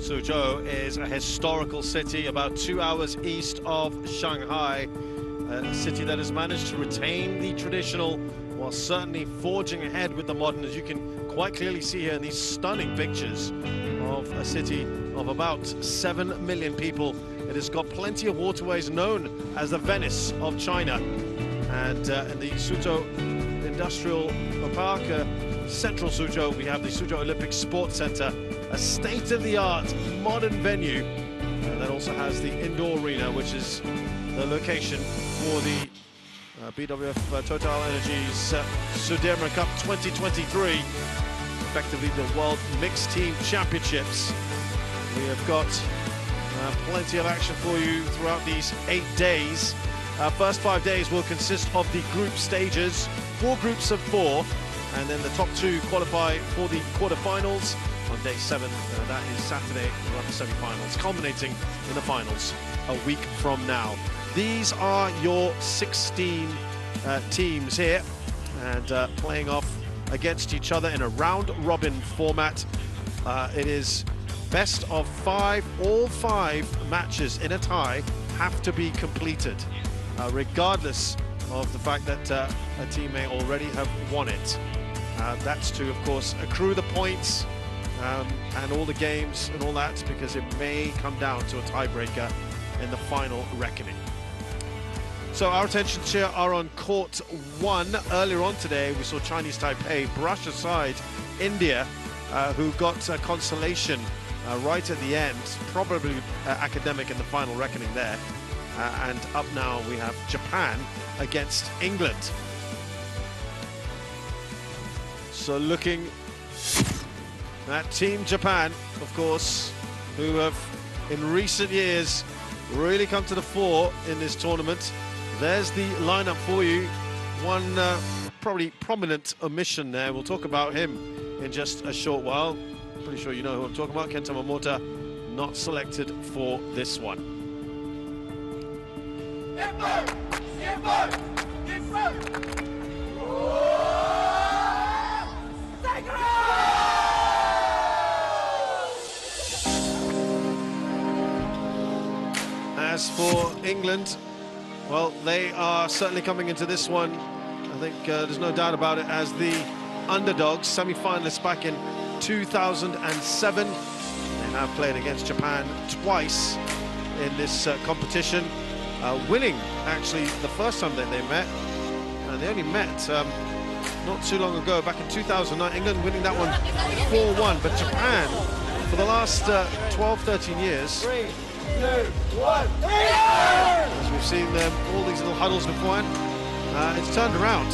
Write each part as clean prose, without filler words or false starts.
Suzhou is a historical city about 2 hours east of Shanghai, a city that has managed to retain the traditional while certainly forging ahead with the modern, as you can quite clearly see here in these stunning pictures of a city of about 7 million people. It has got plenty of waterways, known as the Venice of China. And in the Suzhou Industrial Park, central Suzhou, we have the Suzhou Olympic Sports Center, a state-of-the-art modern venue, and that also has the indoor arena, which is the location for the BWF TotalEnergies Sudirman Cup 2023, effectively the World Mixed Team Championships. We have got plenty of action for you throughout these 8 days. Our first 5 days will consist of the group stages, 4 groups of 4, and then the top 2 qualify for the quarterfinals on day 7. That is Saturday, we'll have the semi-finals, culminating in the finals a week from now. These are your 16 teams here, and playing off against each other in a round-robin format. It is best of 5. All 5 matches in a tie have to be completed, regardless of the fact that a team may already have won it. That's to, of course, accrue the points and all the games and all that, because it may come down to a tiebreaker in the final reckoning. So our attentions here are on court 1. Earlier on today, we saw Chinese Taipei brush aside India, who got consolation right at the end, probably academic in the final reckoning there. And up now we have Japan against England. So looking at Team Japan, of course, who have in recent years really come to the fore in this tournament. There's the lineup for you. One probably prominent omission there. We'll talk about him in just a short while. Pretty sure you know who I'm talking about. Kenta Momota, not selected for this one. As for England, well, they are certainly coming into this one, I think there's no doubt about it, as the underdogs, semi-finalists back in 2007. They have played against Japan twice in this competition, winning actually the first time that they met, and they only met not too long ago, back in 2009, England winning that one 4-1, but Japan, for the last 12-13 years, 3, 2, 1. as we've seen them, all these little huddles beforehand, it's turned around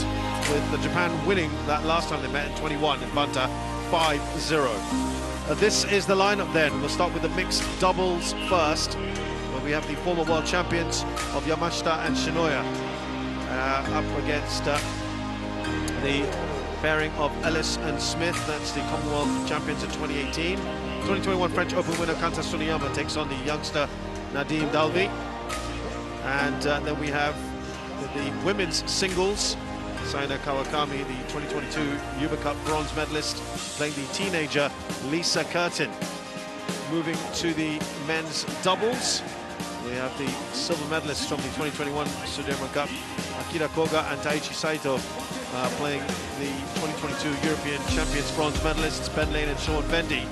with the Japan winning that last time they met in 21 in Banta, 5-0. This is the lineup then. We'll start with the mixed doubles first, where we have the former world champions of Yamashita and Shinoya up against the pairing of Ellis and Smith. That's the Commonwealth champions in 2018. 2021 French Open winner Kanta Suniyama takes on the youngster Nadim Dalvi. And then we have the women's singles. Saina Kawakami, the 2022 Yuba Cup bronze medalist, playing the teenager Lisa Curtin. Moving to the men's doubles, we have the silver medalists from the 2021 Sudirman Cup, Akira Koga and Taichi Saito, playing the 2022 European Champions bronze medalists Ben Lane and Sean Vendy.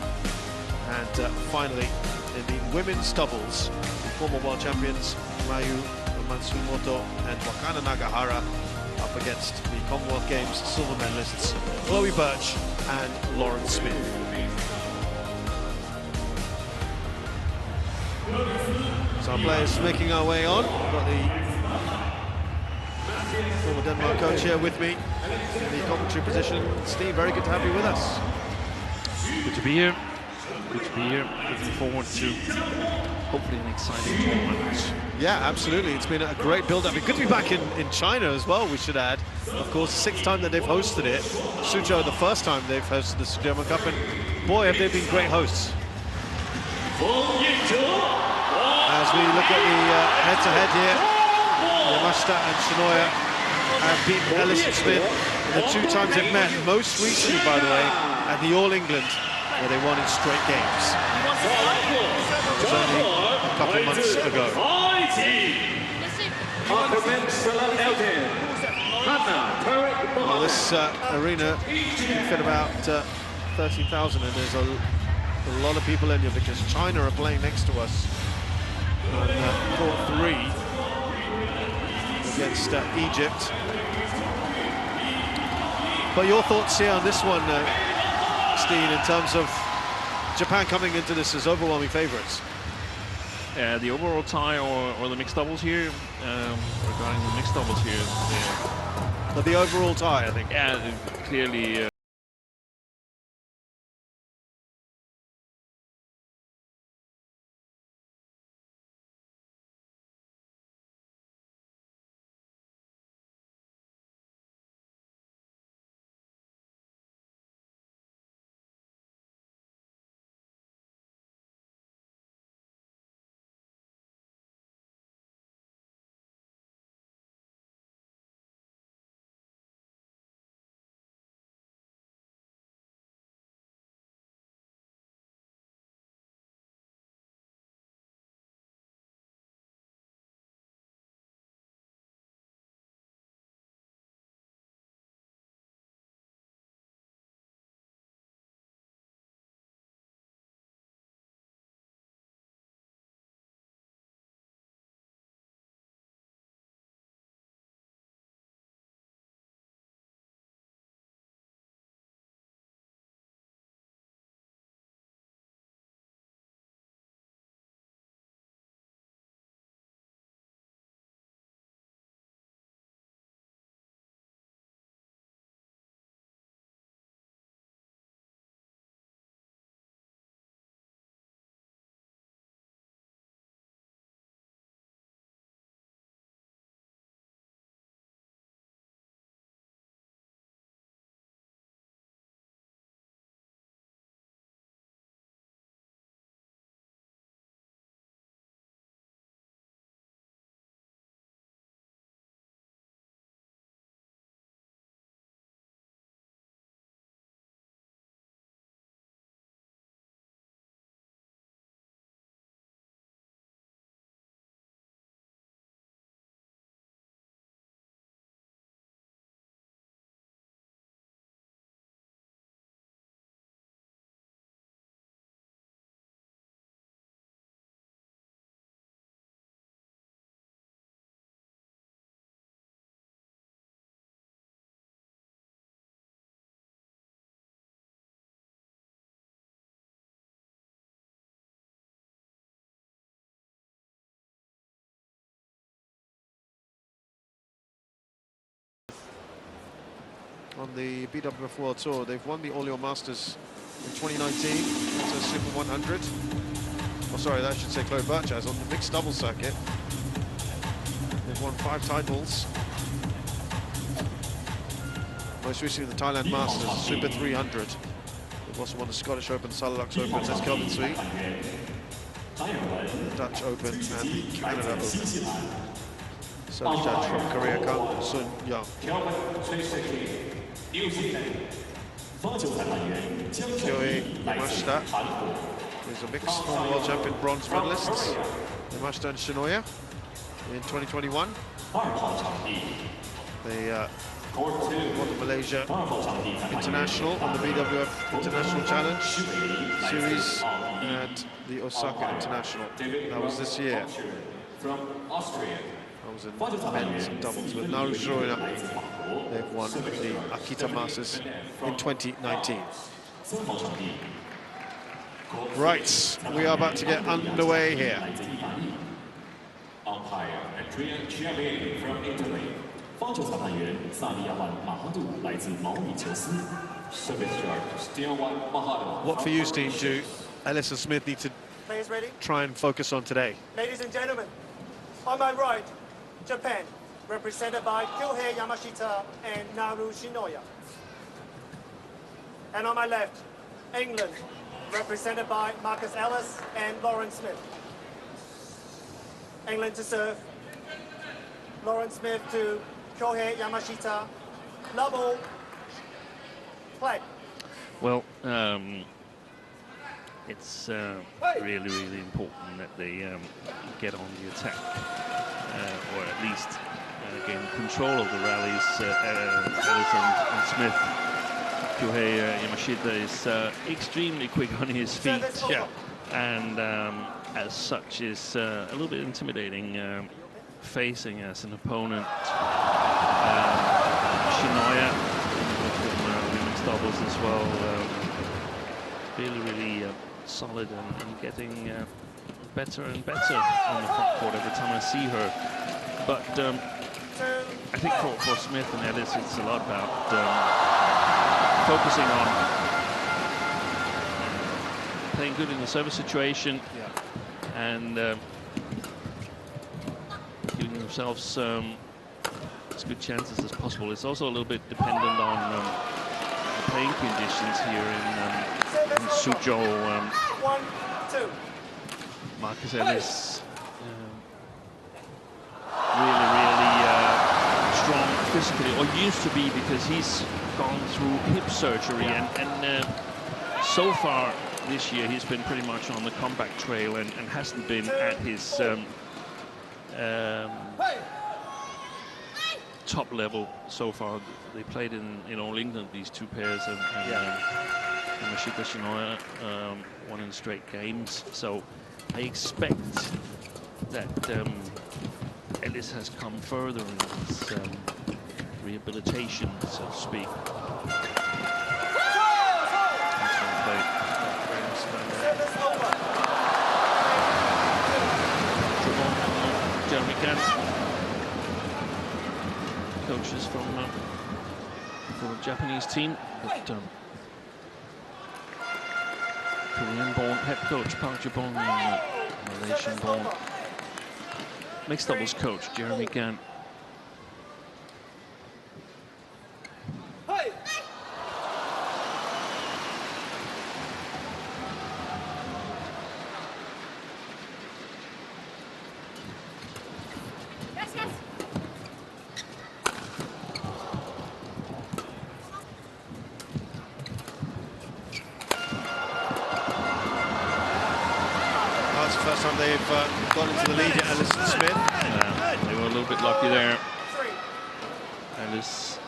And finally, in the women's doubles, the former world champions Mayu Matsumoto and Wakana Nagahara up against the Commonwealth Games silver medalists Chloe Birch and Lauren Smith. So our players making our way on. We've got the former Denmark coach here with me in the commentary position. Steve, very good to have you with us. Good to be here. Good to be here. Looking forward to hopefully an exciting tournament. Yeah, absolutely. It's been a great build-up. It's good to be back in China as well, we should add. Of course, 6th time that they've hosted it. Suzhou, the first time they've hosted the Sudirman Cup, and boy, have they been great hosts. As we look at the head-to-head here, Yamashita and Shinoya have beaten Ellis and Smith the 2 times they've met. Most recently, by the way, at the All England where they won in straight games. It was only a couple of months ago. Well, this arena can fit about 13,000, and there's a lot of people in here because China are playing next to us on court 3 against Egypt. But your thoughts here on this one, Steen, in terms of Japan coming into this as overwhelming favourites? The overall tie or the mixed doubles here, regarding the mixed doubles here. But the overall tie, I think. Yeah, clearly. On the BWF World Tour, they've won the All Masters in 2019. It's a Super 100. Oh, sorry, that should say Chloe Birchaz on the mixed double circuit. They've won 5 titles. Most recently, the Thailand Masters, Super 300. They've also won the Scottish Open, Salilux Open, that's Kelvin Sweet, the Dutch Open, and the Canada Open. Service judge from Korea, Kang Sun Young. Kyohei Yamashita is a mixed world champion bronze medalist. Yamashita and Shinoya in 2021. They won the Malaysia International on the BWF International Challenge Series and the Osaka International. That was this year. That was in men's doubles with Naru Shinoya. They've won the Akita Masters in 2019. Right, we are about to get underway here. Umpire and trainer champion from Italy. 方球裁判员萨利亚万马哈杜来自毛里求斯。Service judge Stiawan Mahado. What for you, Steve, do Ellis and Smith need to try and focus on today? Ladies and gentlemen, on my right, Japan, represented by Kyohei Yamashita and Naru Shinoya. And on my left, England, represented by Marcus Ellis and Lauren Smith. England to serve. Lauren Smith to Kyohei Yamashita. Double play. Well, it's really, really important that they get on the attack, or at least gain control of the rallies. Ellis and Smith. Kyohei Yamashita is extremely quick on his feet, and as such is a little bit intimidating facing as an opponent. Shinoya from women's doubles as well, really solid and getting better and better on the front court every time I see her. But I think for Smith and Ellis, it's a lot about focusing on playing good in the service situation, and giving themselves as good chances as possible. It's also a little bit dependent on the playing conditions here in Suzhou. Marcus Ellis really strong physically, or used to be, because he's gone through hip surgery, and so far this year he's been pretty much on the comeback trail and hasn't been at his top level so far. They played in All England, these two pairs, and Yamashita Shinoya won in straight games. So I expect that Ellis has come further in his rehabilitation, so to speak. Jeremy Gant, coaches from the Japanese team, but Korean-born head coach Park Jabong, Malaysian-born mixed doubles coach Jeremy Gant. First time they've gone into the lead at Ellis and Smith. They were a little bit lucky there. Ellis,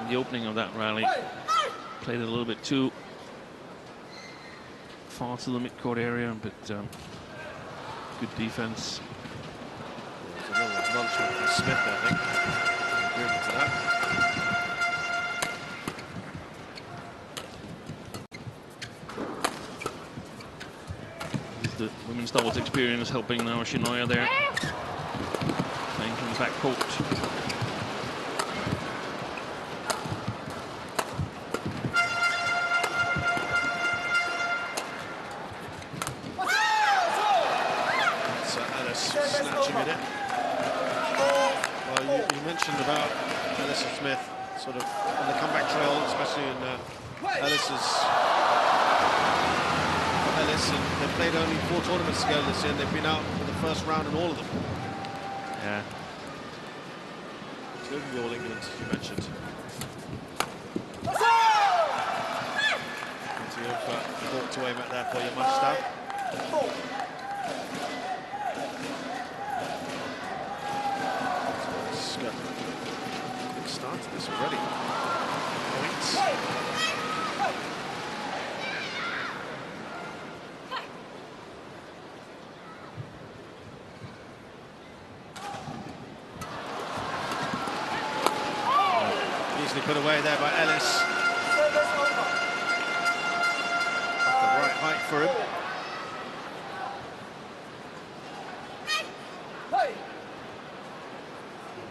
in the opening of that rally, played it a little bit too far to the mid-court area, but good defense. There's a little acknowledgement from Smith, I think. Agreement to that. The women's doubles experience helping now Shinoya there, playing from the back court. So Ellis snatching at it. Well, you mentioned about Ellis and Smith sort of on the comeback trail, especially in Ellis, and they've played only 4 tournaments together this year, and they've been out in the first round in all of them. Yeah. Including the All England, as you mentioned. Plenty of court to aim at there for Yamashita. Good start to this already. Points. Put away there by Ellis. At the right height for him.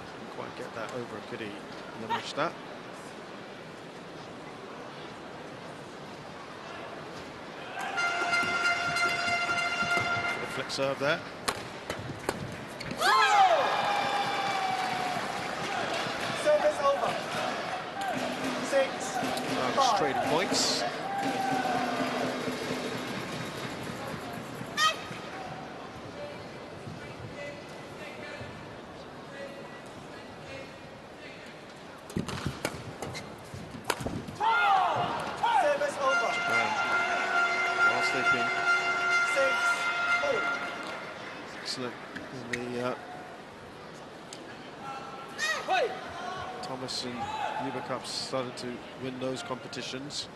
Didn't quite get that over, could he? Yamashita. The flick serve there. Trading points. they've been 6-4. excellent in the Thomas and Uber Cups started to win those competitions.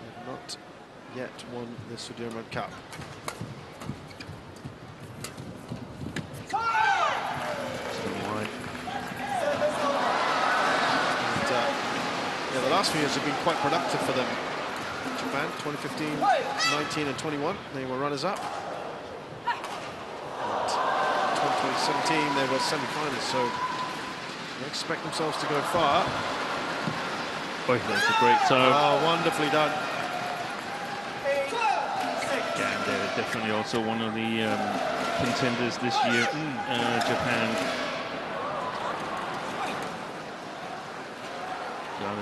They've not yet won the Sudirman Cup. Yeah, the last few years have been quite productive for them. Japan, 2015, 19 and 21, they were runners-up. 2017, they were semi-finals, so they expect themselves to go far. Oh, that's a great serve. Oh, wonderfully done. Yeah, they're definitely also one of the contenders this year, Japan. Got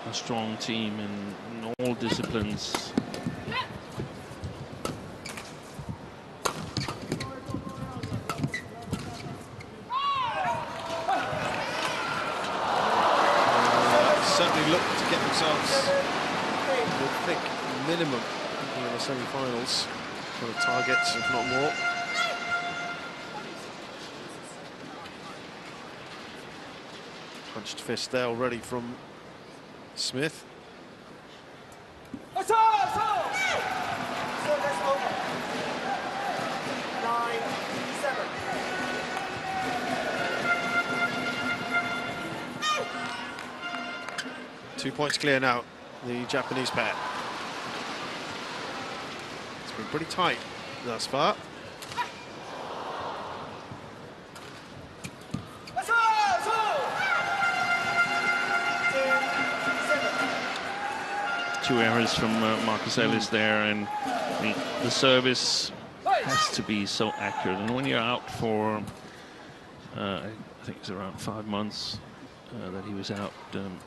a strong team in all disciplines. Certainly look to get themselves, I think, minimum in the semi-finals for the targets, if not more. Punched fist there already from Smith. So that's over. 9-7. 2 points clear now, the Japanese pair. It's been pretty tight thus far. Two errors from Marcus Ellis there, and the service has to be so accurate. And when you're out for, I think it's around 5 months that he was out, then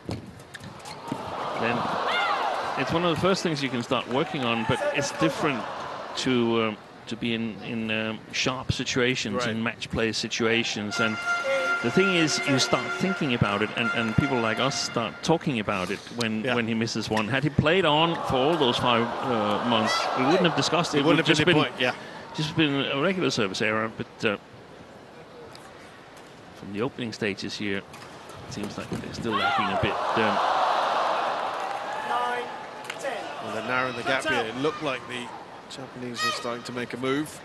it's one of the first things you can start working on. But it's different to be in sharp situations, right, in match play situations. And the thing is, you start thinking about it, and people like us start talking about it when he misses one. Had he played on for all those 5 months, we wouldn't have discussed it. It wouldn't have just been the point, yeah. Just been a regular service error. But from the opening stages here, it seems like they're still lacking a bit. 9-10. Well, they're narrowing the gap here. It looked like the Japanese were starting to make a move.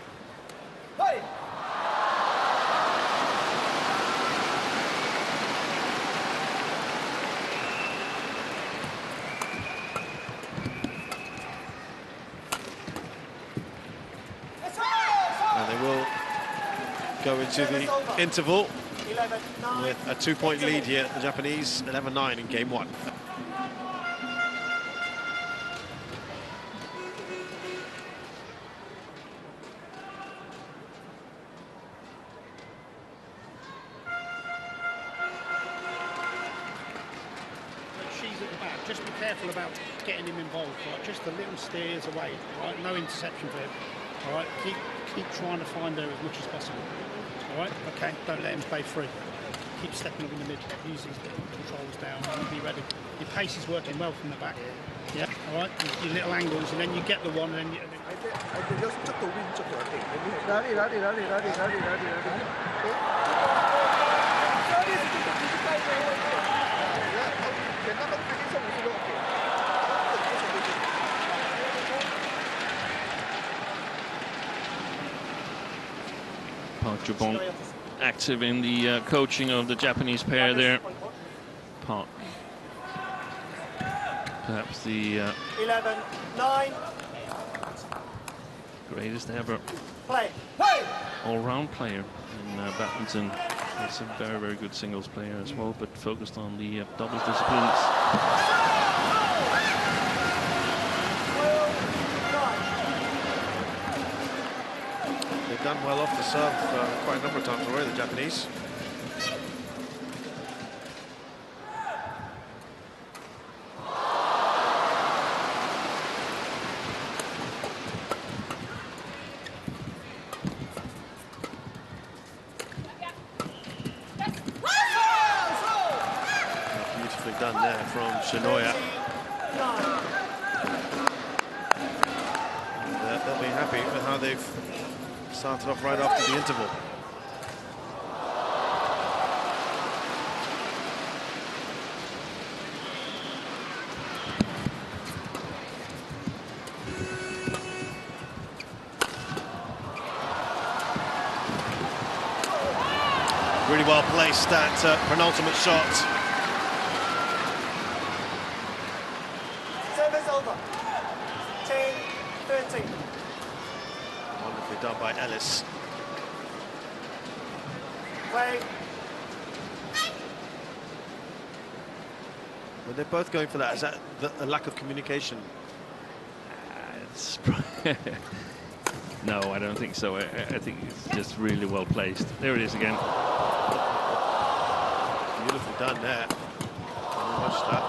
And they will go into the interval with a 2-point lead here. The Japanese 11-9 in game 1. She's at the back. Just be careful about getting him involved. Right? Just a little steers away. Right? No interception for him. All right. Keep trying to find her as much as possible. All right. Okay. Don't let him play free. Keep stepping up in the mid. Use these controls down and be ready. Your pace is working well from the back. Yeah. All right. Your little angles, and then you get the one, and then you. Park Jubong active in the coaching of the Japanese pair there. Park, perhaps the 11-9. greatest ever Play. all-round player in badminton. He's a very, very good singles player as well, but focused on the doubles disciplines. They've done well off the serve quite a number of times already, the Japanese. Beautifully done there from Shinoya. how they've started off right after the interval. Really well placed, that penultimate shot. Service over. 10-13. Wonderfully done by Ellis. Play. When they're both going for that, is that a lack of communication? It's no, I don't think so. I think it's just really well placed. There it is again. Beautifully done there. Watch that.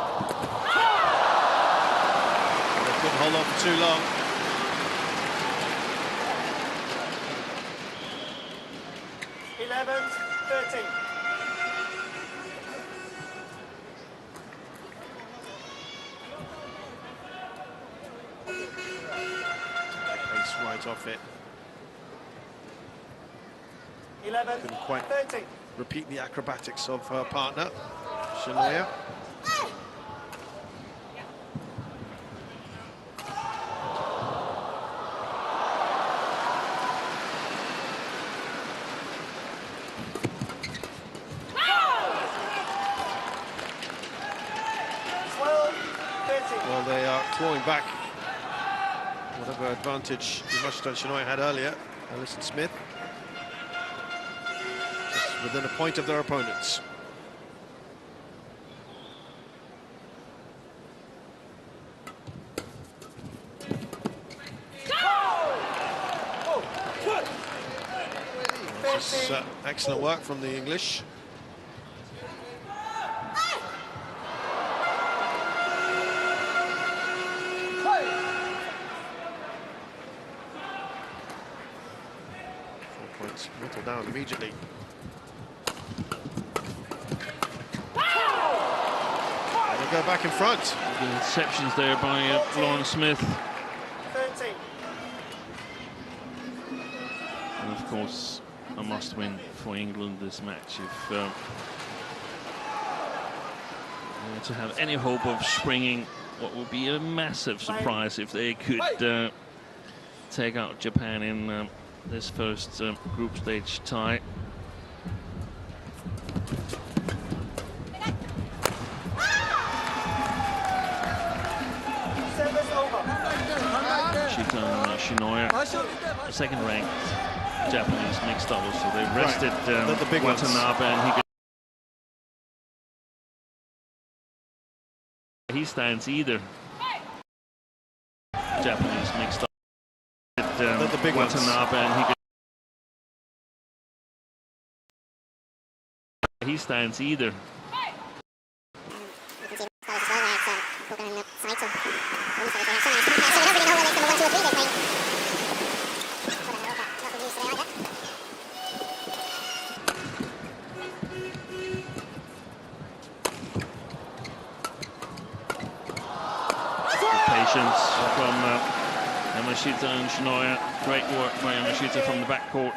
They couldn't hold on for too long. Pace right off it. 11, Couldn't quite 13. repeat the acrobatics of her partner, Shinoya. Well, they are clawing back whatever advantage Yamashita and Shinoya had earlier. Ellis and Smith just within a point of their opponents. This is excellent work from the English. Whittled down immediately. And they go back in front. The interceptions there by Lauren Smith. 13. And of course, a must-win for England this match if to have any hope of springing what would be a massive surprise if they could take out Japan in this first group stage tie. Service over. Shinoya, a second-ranked Japanese mixed doubles, so they rested the big Watanabe, and he stands either. Japanese mixed doubles. The big Watanabe, and he stands either. Patience from Yamashita and Shinoya. Great work by Yamashita from the backcourt.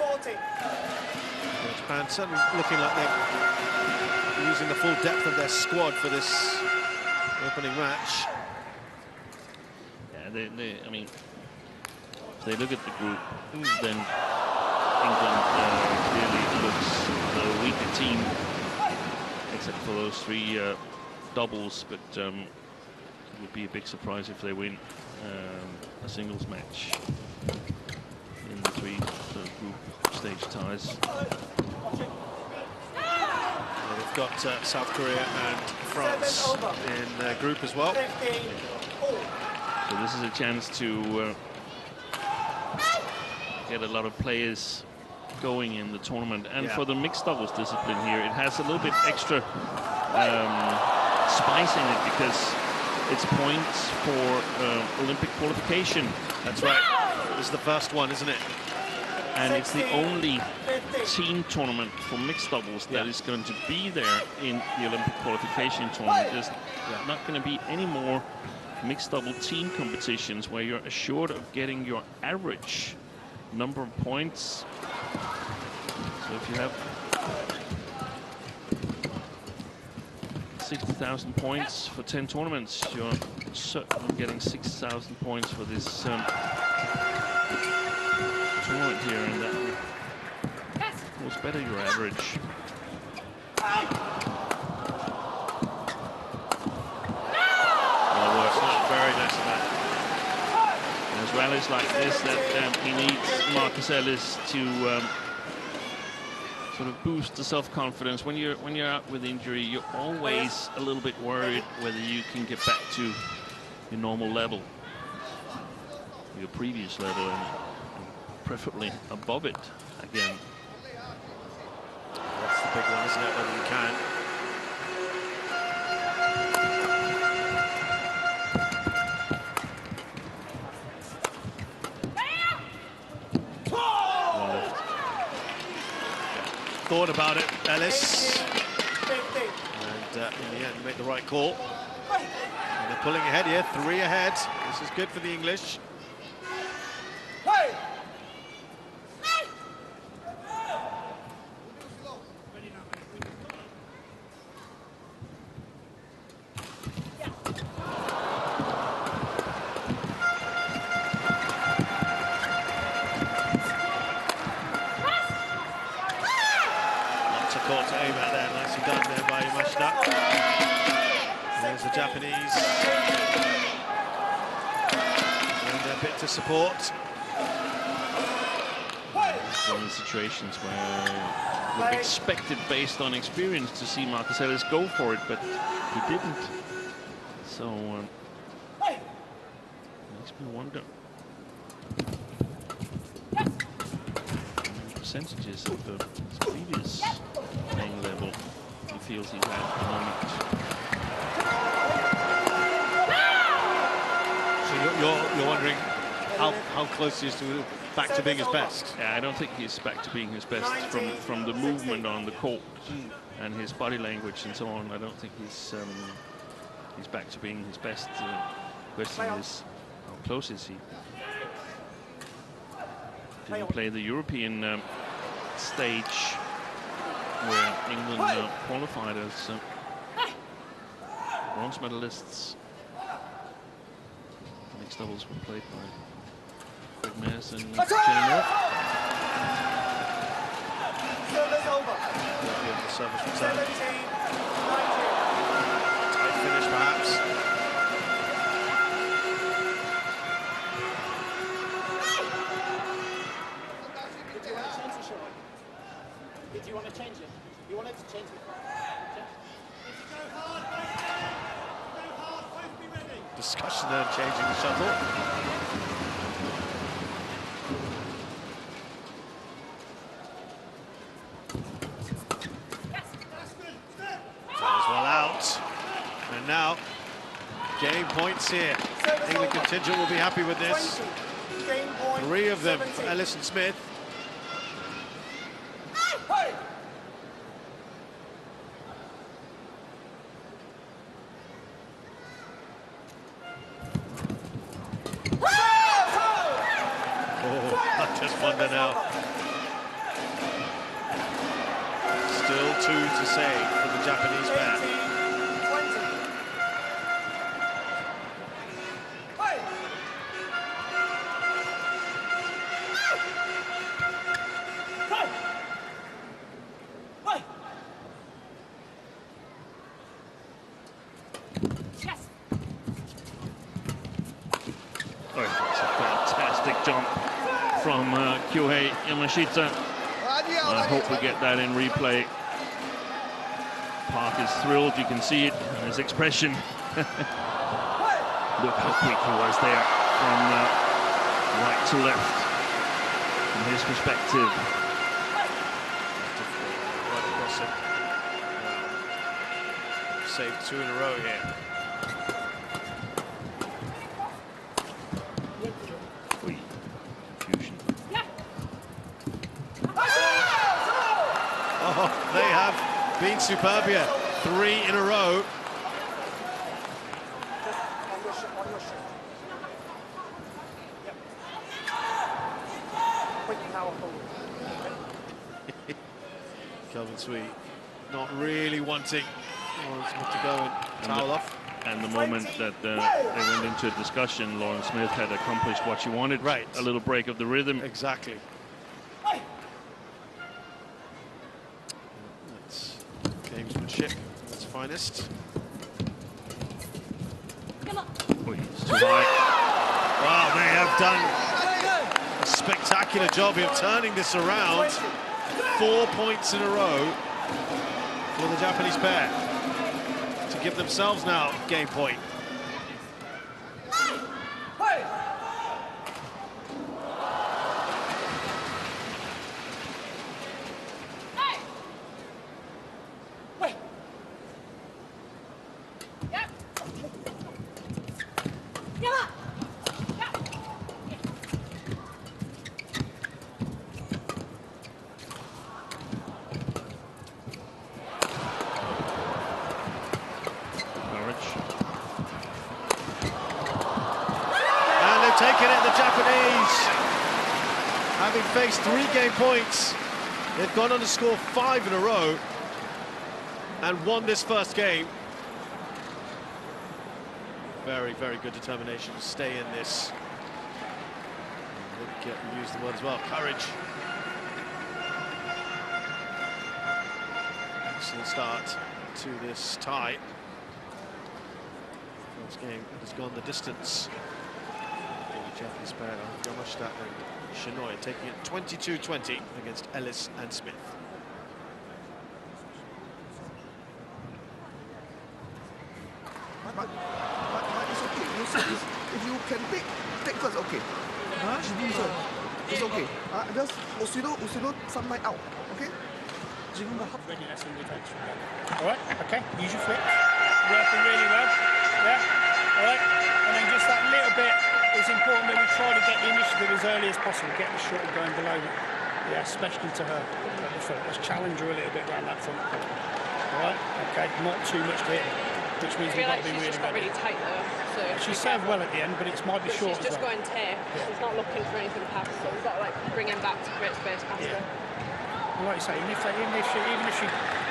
Japan certainly looking like they're using the full depth of their squad for this opening match. Yeah, I mean, if they look at the group, then England clearly looks the weaker team, except for those three doubles, but it would be a big surprise if they win a singles match in the three group stage ties. Well, they've got South Korea and France in their group as well. So this is a chance to get a lot of players going in the tournament. And for the mixed doubles discipline here, it has a little bit extra spice in it because it's points for Olympic qualification. That's right. This is the first one, isn't it? And it's the only team tournament for mixed doubles that is going to be there in the Olympic qualification tournament. There's not going to be any more mixed double team competitions where you're assured of getting your average number of points. So if you have 60,000 points for 10 tournaments, you're certainly getting 6,000 points for this tournament here, and that will, of course, better your average. Very nice of that. There's rallies like this that he needs Marcus Ellis to sort of boost the self-confidence. When you're out with injury, you're always a little bit worried whether you can get back to your normal level, your previous level, and preferably above it again. That's the big one, isn't it? Whether you can. Thought about it, Ellis, and in the end made the right call. And they're pulling ahead here, 3 ahead. This is good for the English. To aim at there, nicely done there by Yamashita. There's the Japanese, and a bit to support. It's one of the situations where it would be expected, based on experience, to see Marcus Ellis go for it, but he didn't. So makes me wonder. Percentages of his previous playing level he feels he's at the moment. So you're wondering how close he is to back to being his best? Yeah, I don't think he's back to being his best from the movement on the court and his body language and so on. I don't think he's back to being his best. The question is, how close is he? Didn't play the European stage where England qualified as bronze medalists. Mixed doubles were played by Greg Mears and Jenny Moore. Service over. The service return. Tight finish, perhaps. Did you want to change it? You wanted to change it? Discussion there, changing the shuttle. As well out. And now, game points here. England contingent will be happy with this. 3 of them for Ellis and Smith. Just wonder now. Still 2 to save for the Japanese pair. Oh, it's a fantastic jump from Kyohei Yamashita. I hope we get that in replay. Park is thrilled, you can see it in his expression. Look how quick he was there from right to left, from his perspective. Saved 2 in a row here. Confusion. Oh, they have been superb here. 3 in a row. quick power forward. Kelvin Sweet not really wanting Lauren Smith to go and towel off. And the moment that they went into a discussion, Lauren Smith had accomplished what she wanted. Right. A little break of the rhythm. Exactly. That's gamesmanship at its finest. Oh, it's too high. Wow, they have done a spectacular job of turning this around. 4 points in a row for the Japanese pair to give themselves now game point. Taking it, the Japanese, having faced 3 game points, they've gone on to score 5 in a row and won this first game. Very, very good determination to stay in this. Use the word as well, courage. Excellent start to this tie. First game has gone the distance. Japanese pair, Yamashita and Shinoy, taking it 22-20 against Ellis and Smith. But it's okay. You see, if you can take first, okay. It's okay. Just Usudo sunlight out, okay? Readiness and defense. All right, okay. Use your flick. Working really well. Yeah. All right. And then just that little bit. It's important that we try to get the initiative as early as possible, get the shot going below it. Yeah, especially to her at the front. Let's challenge her a little bit around that front. All right, okay, not too much to hit, which means we've got to be really ready. Really tight though. So she served well at the end, but it might be short. She's just as well. going tape. Yeah. She's not looking for anything past, so we've got to like bring him back to create space past her. And like you say, even if she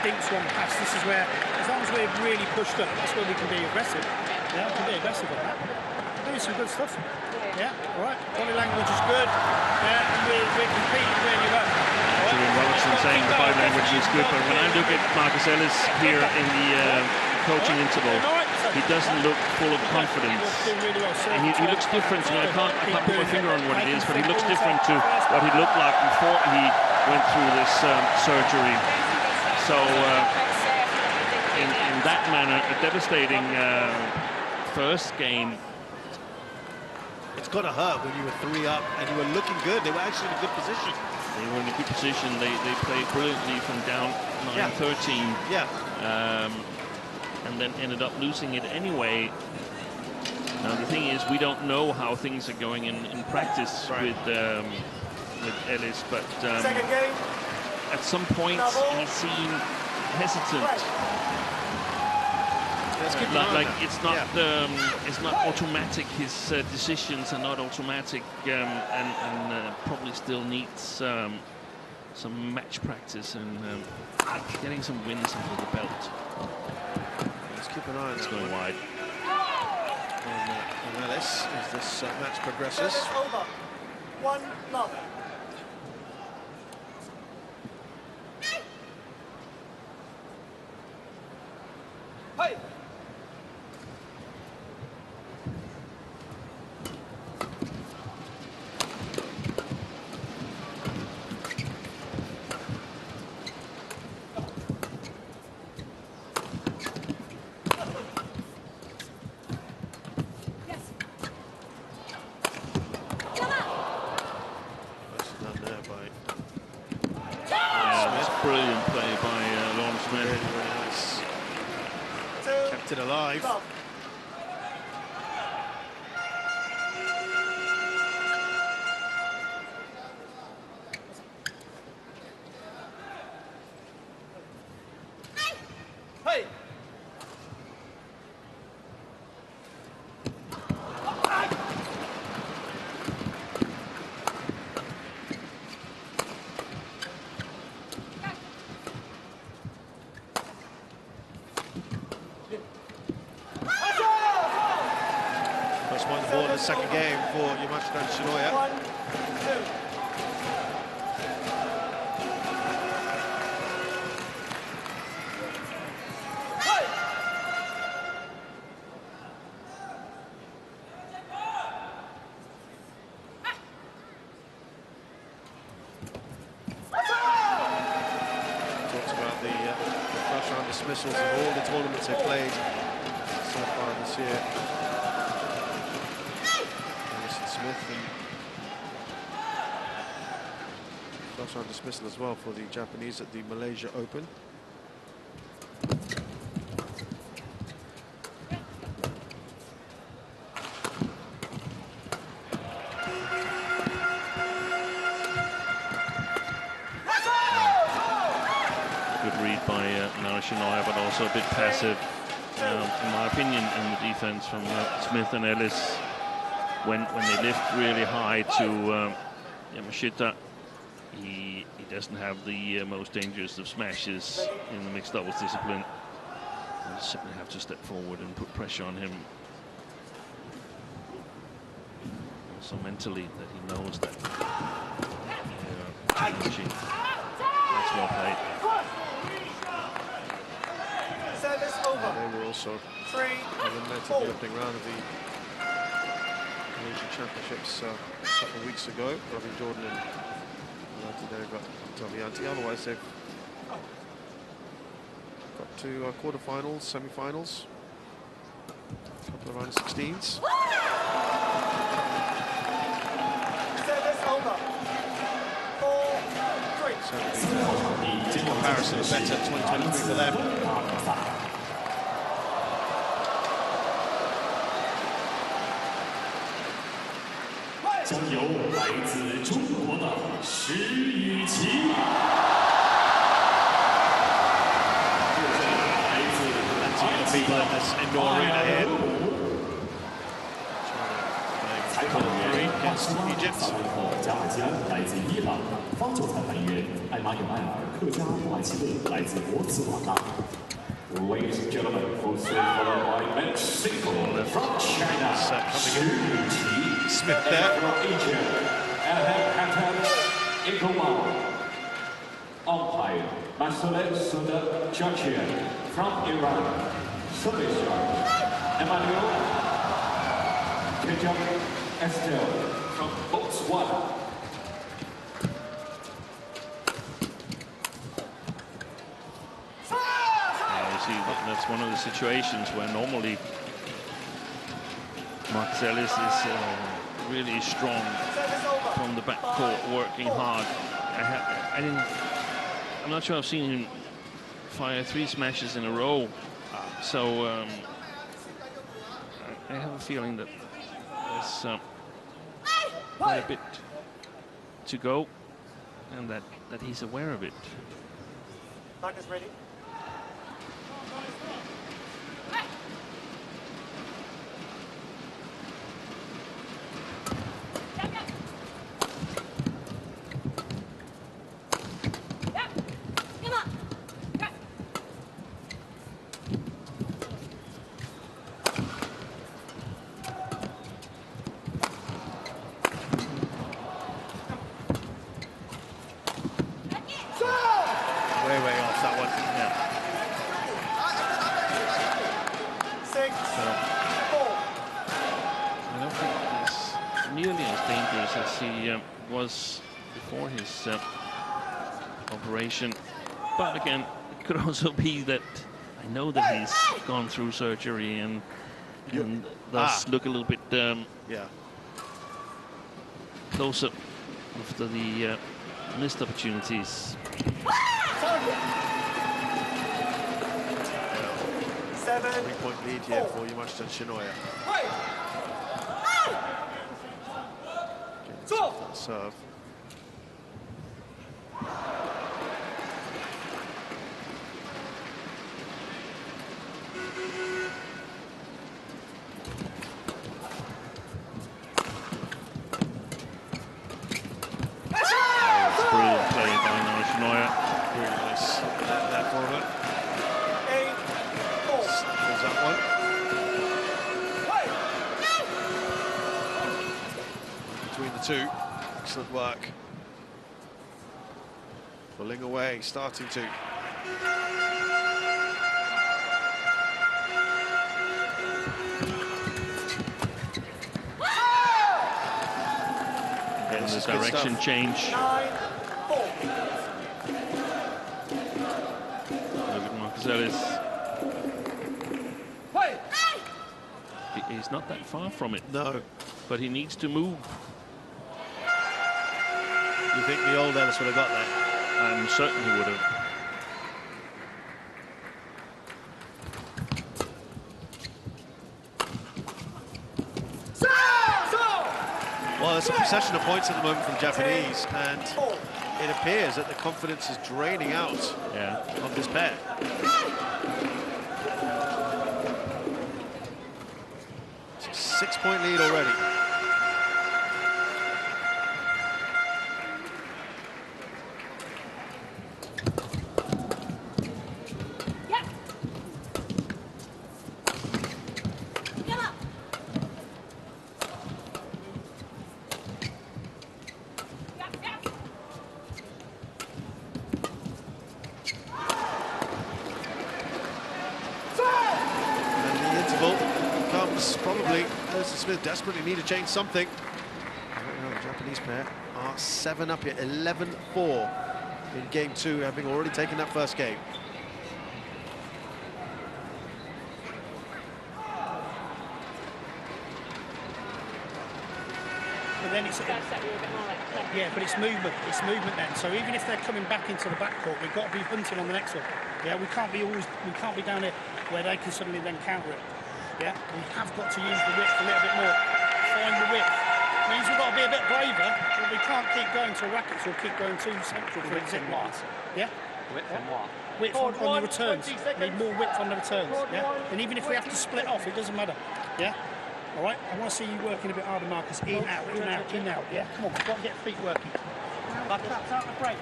dinks one pass, this is where, as long as we're really pushed up, that's where we can be aggressive. Yeah, we can be aggressive on that. Doing some good stuff. Yeah, all right. Body language is good. Yeah, and we're competing really well. Julian Robertson saying the body language is good, but when I look at Marcus Ellis here in the coaching interval, he doesn't look full of confidence. And he looks different. You know, I can't put my finger on what it is, but he looks different to what he looked like before he went through this surgery. So in that manner, a devastating first game. It's got to hurt when you were 3 up and you were looking good. They were actually in a good position. They were in a good position. They played brilliantly from down 9-13. Yeah. And then ended up losing it anyway. Now the thing is, we don't know how things are going in practice with Ellis, but at some point he seemed hesitant. It's not automatic. His decisions are not automatic, and probably still needs some match practice and getting some wins under the belt. Let's keep an eye on it's that going wide. On Ellis as this match progresses. Over. 1-0. Hey! Brilliant play by Lauren Smith. Really nice. Kept it alive. Hey! second game for Yamashita Shinoya. 1-2. Dismissals in all the tournaments they played so far this year. Anderson Smith and first round dismissal as well for the Japanese at the Malaysia Open. Shinoya, but also a bit passive, in my opinion, in the defense from Smith and Ellis. When they lift really high to Yamashita, he doesn't have the most dangerous of smashes in the mixed doubles discipline. You simply have to step forward and put pressure on him. Also mentally, that he knows that challenging. That's well played. They were also eliminated in the opening round of the Asian Championships a couple of weeks ago. Robin Jordan and Lantinega Tavianti. Otherwise, they've got to quarterfinals, semi-finals, a couple of round of 16s. So in comparison, a better 2023 for them. 将由来自中国的石宇奇，来自 people in this indoor arena here. Against Egypt. 加尔基安来自伊朗，方球裁判员艾马纽埃尔·克加布埃奇勒来自博茨瓦纳。Ladies and gentlemen, who's followed by Mexico from China, Smith there. From Egypt, Ahmed Ikoman. Umpire, Masolet Suda Georgia from Iran. Service charge, Emmanuel Kejak Estel from Botswana. That's one of the situations where normally Marcus Ellis is really strong from the backcourt, working hard. I'm not sure I've seen him fire 3 smashes in a row, so I have a feeling that there's quite a bit to go, and that he's aware of it. Marcus ready? Was before his operation, but again, it could also be that I know that he's gone through surgery and thus look a little bit closer after the missed opportunities. 3-point lead here for Yamashita Shinoya. Serve. Brilliant play by Shinoya. Really nice that forward. 8-4. That one. two. Excellent work. Pulling away, starting to. And the direction change. Look at Marquez. He's not that far from it. No. But he needs to move. You think the old Ellis would have got that? I'm certain he would have. Well, there's a procession of points at the moment from Japanese, and it appears that the confidence is draining out of this pair. It's a 6-point lead already. Smith desperately need to change something. The Japanese pair are 7 up here, 11-4 in game 2, having already taken that first game. But then it's but it's movement. It's movement then. So even if they're coming back into the backcourt, we've got to be hunting on the next one. Yeah, we can't be down here where they can suddenly then counter it. Yeah, we have got to use the width a little bit more. Find the width. Means we've got to be a bit braver, but we can't keep going to rackets or keep going too central for zip lines. Yeah? Width on what? Width on the returns. We need more width on the returns. Yeah? And even if we have to split off, it doesn't matter. Yeah? All right? I want to see you working a bit harder, Marcus. In, out, in, out, in, out. Yeah? Come on, we've got to get feet working. Back taps out the break.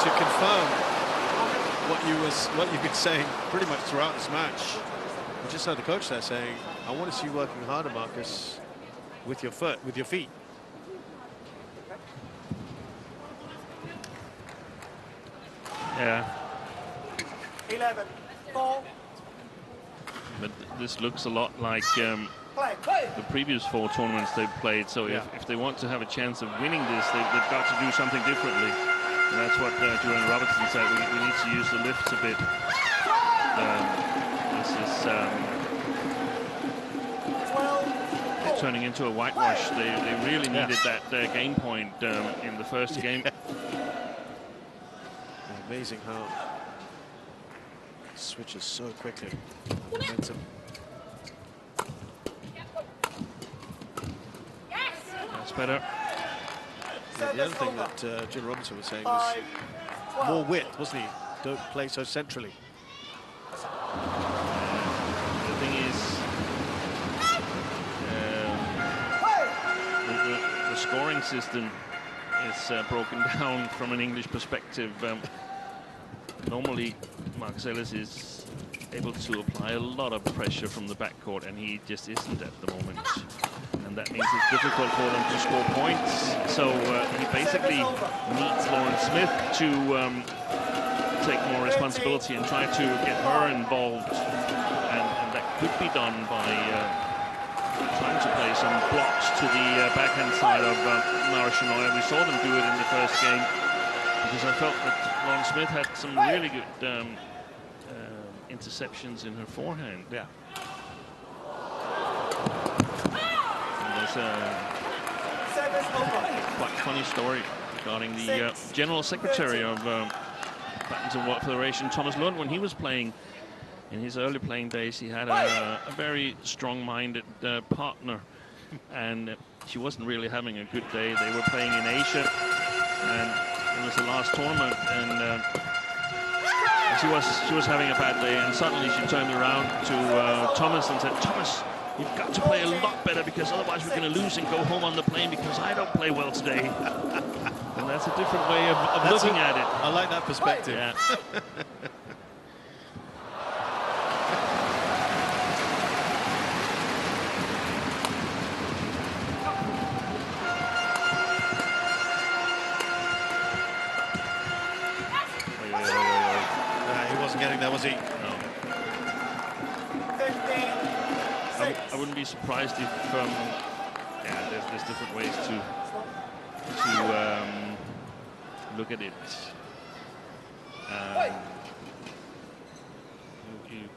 To confirm what you've been saying pretty much throughout this match, we just heard the coach there saying, "I want to see you working harder, Marcus, with your feet." Yeah. 11-4. But this looks a lot like the previous 4 tournaments they've played. So if they want to have a chance of winning this, they've got to do something differently. And that's what Julian Robertson said. We need to use the lifts a bit. This is turning into a whitewash. They really needed that game point in the first game. Amazing how it switches so quickly. Momentum. That's better. The other thing that Jim Robinson was saying was more width, wasn't he? Don't play so centrally. The thing is, the scoring system is broken down from an English perspective. Normally, Marcus Ellis is able to apply a lot of pressure from the backcourt, and he just isn't at the moment. And that means it's difficult for them to score points. So he basically needs Lauren Smith to take more responsibility and try to get her involved. And that could be done by trying to play some blocks to the backhand side of Mara Shinoya. We saw them do it in the first game, because I felt that Lauren Smith had some really good interceptions in her forehand. Yeah. Quite funny story regarding the General Secretary of Badminton World Federation, Thomas Lund. When he was playing in his early playing days, he had a very strong-minded partner, and she wasn't really having a good day. They were playing in Asia, and it was the last tournament, and she was having a bad day, and suddenly she turned around to Thomas and said, "Thomas, you've got to play a lot better, because otherwise we're going to lose and go home on the plane, because I don't play well today." And that's a different way of looking at it. I like that perspective. Yeah. wouldn't be surprised if yeah, there's different ways to look at it.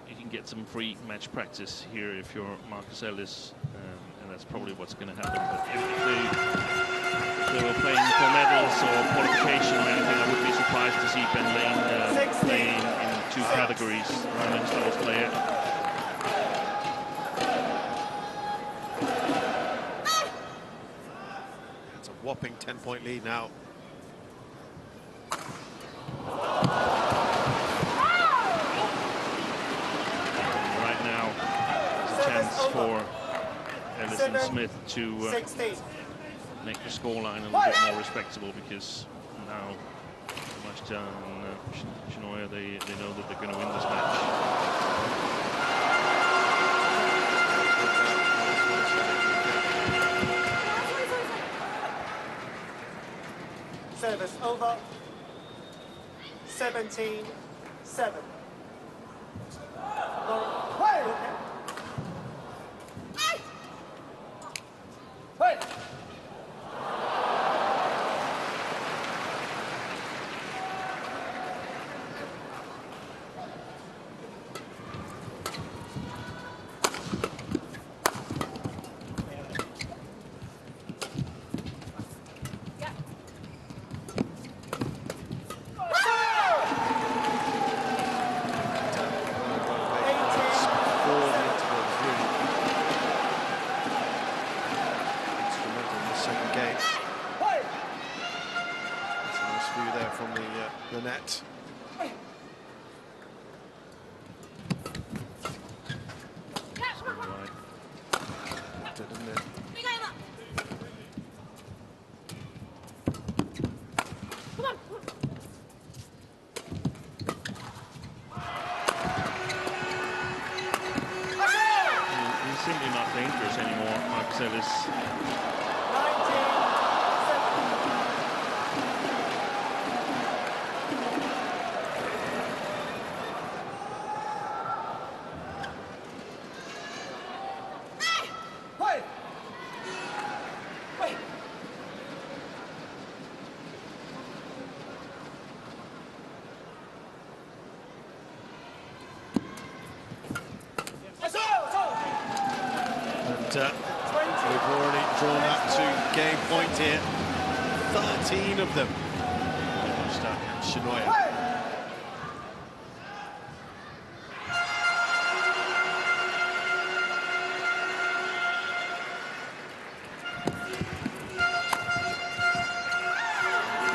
You can get some free match practice here if you're Marcus Ellis, and that's probably what's going to happen. But if they were playing for medals or qualification or anything, I wouldn't be surprised to see Ben Lane playing in 2 categories, Roman's doubles player. It's a whopping 10-point lead now. For Ellis and Smith to make the scoreline a little bit more respectable, because now Yamashita and Shinoya, they know that they're going to win this match. Service over. 17-7. The net. Didn't it? He's simply not dangerous anymore, Marcus Ellis. We've already drawn up to game point here. 13 of them. Yamashita and Shinoya.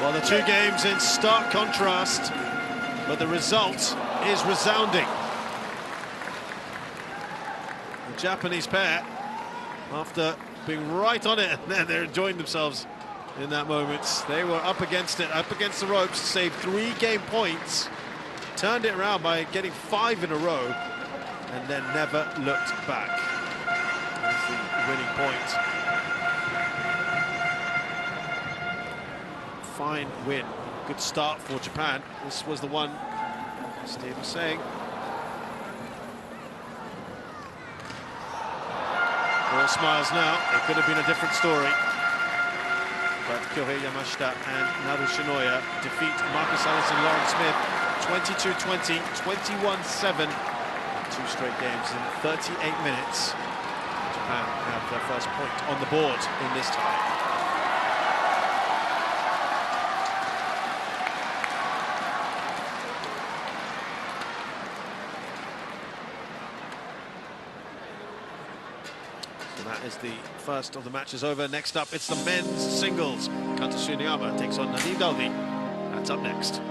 Well, the 2 games in stark contrast, but the result is resounding. The Japanese pair, after being right on it, and then they're enjoying themselves in that moment. They were up against it, up against the ropes, saved 3 game points, turned it around by getting 5 in a row, and then never looked back. That's the winning point. Fine win, good start for Japan. This was the one Steve was saying. All smiles now. It could have been a different story. But Kyohei Yamashita and Naru Shinoya defeat Marcus Ellis and Lauren Smith 22-20, 21-7. 2 straight games in 38 minutes. Japan have their first point on the board in this tie. That is the first of the matches over. Next up, it's the men's singles. Kanta Tsuneyama takes on Nadim Dalvi. That's up next.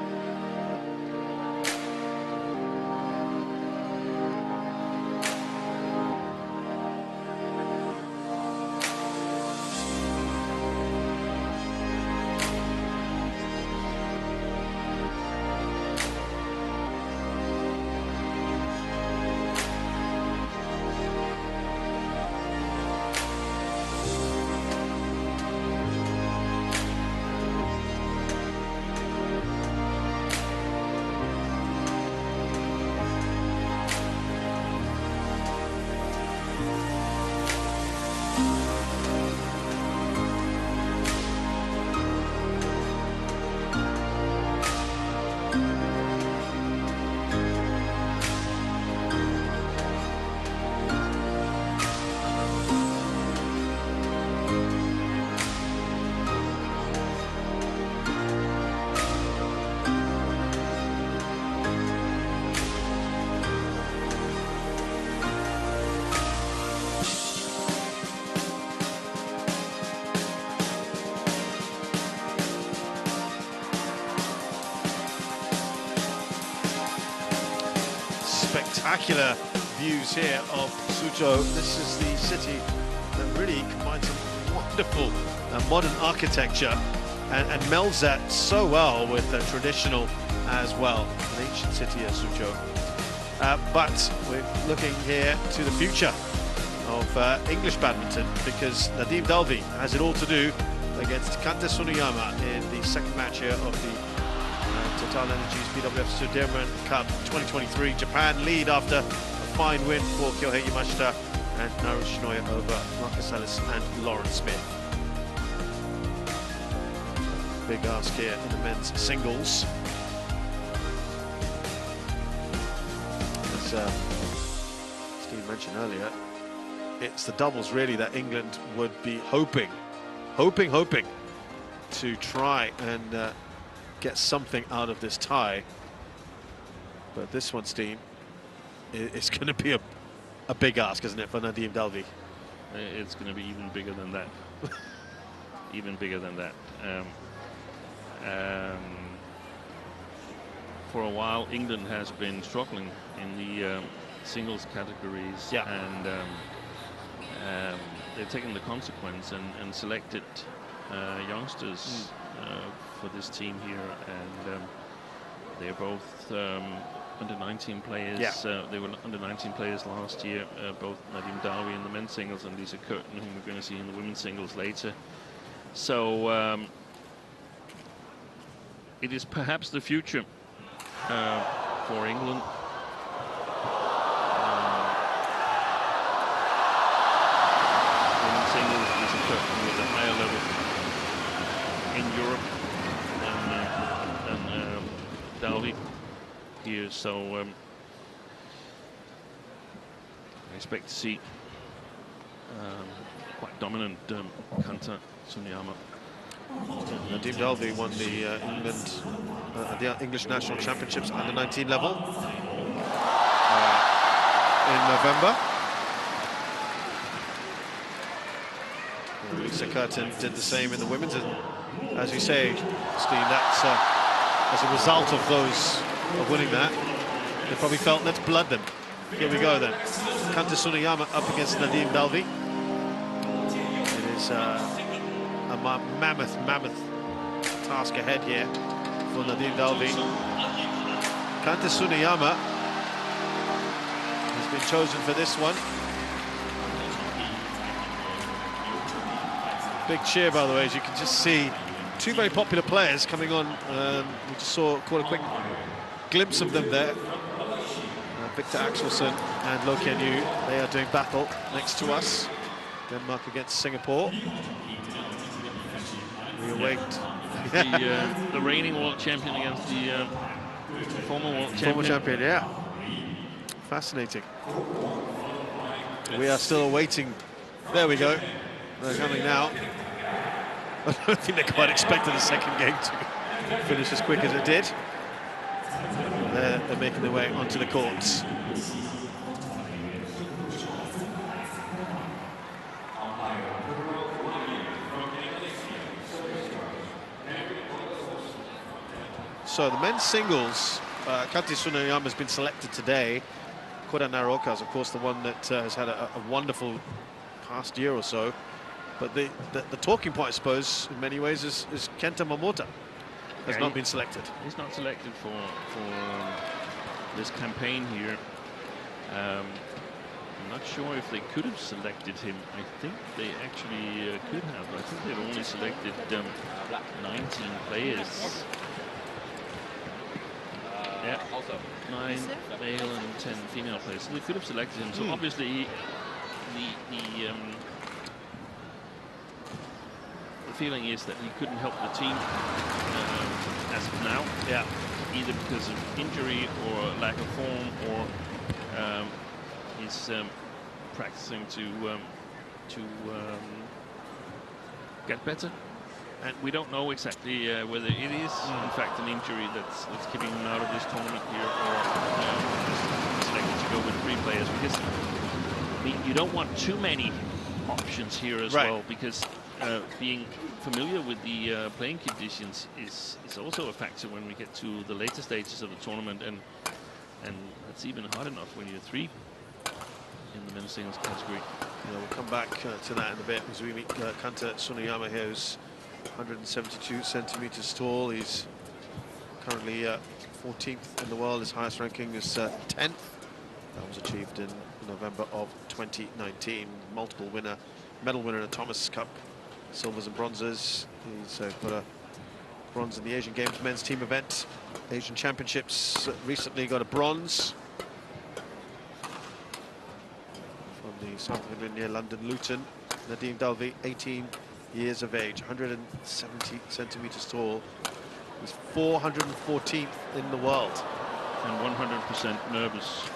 spectacular views here of Suzhou. This is the city that really combines some wonderful modern architecture and melds that so well with the traditional as well. An ancient city as Suzhou. But we're looking here to the future of English badminton, because Nadim Dalvi has it all to do against Kanta Tsuneyama in the second match here of the TotalEnergies BWF Sudirman Cup 2023. Japan lead after a fine win for Kyohei Yamashita and Naru Shinoya over Marcus Ellis and Lauren Smith. Big ask here in the men's singles. As Steve mentioned earlier, it's the doubles really that England would be hoping to try and get something out of this tie. But this one, Steen, it's going to be a big ask, isn't it, for Nadim Dalvi? It's going to be even bigger than that. Even bigger than that. For a while, England has been struggling in the singles categories, and they've taken the consequence and selected youngsters for this team here, and they're both under 19 players. They were under 19 players last year, both Nadim Dalvi in the men's singles and Lisa Curtin, whom we're going to see in the women's singles later. So it is perhaps the future for England. Women's singles, Lisa Curtin with a higher level in Europe than Dalvi here, so I expect to see quite dominant Kanta Tsuneyama. Nadim Dalvi won the English National Championships under 19 level in November. Lisa Curtin did the same in the women's, and as you say, Steve, that's as a result of winning that, they probably felt, let's blood them. Here we go then. Kanta Tsuneyama up against Nadim Dalvi. It is a mammoth task ahead here for Nadim Dalvi. Kanta Tsuneyama has been chosen for this one. Big cheer, by the way, as you can just see. Two very popular players coming on. We just caught a quick glimpse of them there. Victor Axelsen and Lo Kian Yu, they are doing battle next to us. Denmark against Singapore. We await the reigning world champion against the former world champion. Former champion, yeah. Fascinating. We are still awaiting. There we go. They're coming now. I don't think they quite expected the second game to finish as quick as it did. They're making their way onto the courts. So the men's singles, Kanta Tsuneyama has been selected today. Koda Naroka is, of course, the one that has had a wonderful past year or so. But the talking point, I suppose, in many ways, is Kenta Momota has not been selected. He's not selected for this campaign here. I'm not sure if they could have selected him. I think they actually could have. I think they've only selected 19 players. Yeah, 9 male and 10 female players. So they could have selected him. So obviously, the feeling is that he couldn't help the team as of now. Yeah, either because of injury or lack of form, or he's practicing to get better. And we don't know exactly whether it is, in fact, an injury that's keeping him out of this tournament here, or selected to go with 3 players. Because I mean, you don't want too many options here as well, because being familiar with the playing conditions is also a factor when we get to the later stages of the tournament. and that's even hard enough when you're 3 in the men's singles category. Yeah, we'll come back to that in a bit as we meet Kanta Tsuneyama here, who's 172 centimeters tall. He's currently 14th in the world. His highest ranking is 10th. That was achieved in November of 2019. Multiple medal winner in the Thomas Cup, silvers and bronzes. He's got a bronze in the Asian Games men's team event, Asian Championships. Recently got a bronze from the South England near London Luton. Nadim Dalvi, 18 years of age, 170 centimeters tall. He's 414th in the world. And 100% nervous.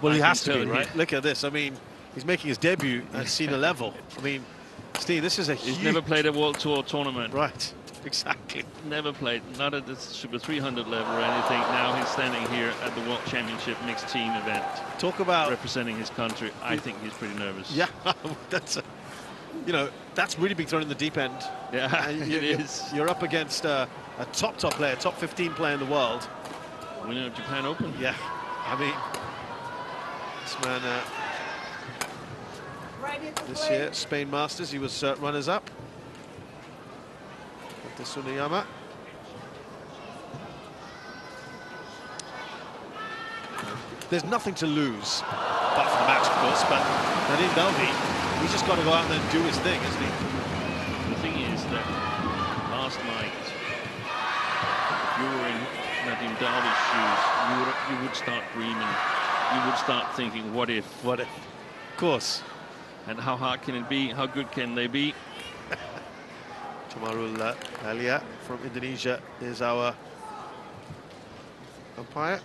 Well, he has to be, tell right? Look at this. I mean, he's making his debut at senior level. I mean, Steve, this is a huge... He's never played a World Tour tournament. Right, exactly. Never played, not at the Super 300 level or anything. Now he's standing here at the World Championship mixed team event. Talk about... representing his country. I think he's pretty nervous. Yeah, that's... you know, that's really being thrown in the deep end. Yeah, it is. You're up against a top player, top 15 player in the world. Winner of Japan Open. Yeah, I mean, this man, this year, Spain Masters, he was runners-up. Kanta Tsuneyama. There's nothing to lose, apart from the match, of course, but Nadim Dalvi, he's just got to go out there and do his thing, isn't he? The thing is that last night, if you were in Nadim Dalvi's shoes, you would start dreaming. You would start thinking, what if? What if? Of course. And how hard can it be? How good can they be? Tamarul Alia from Indonesia is our umpire.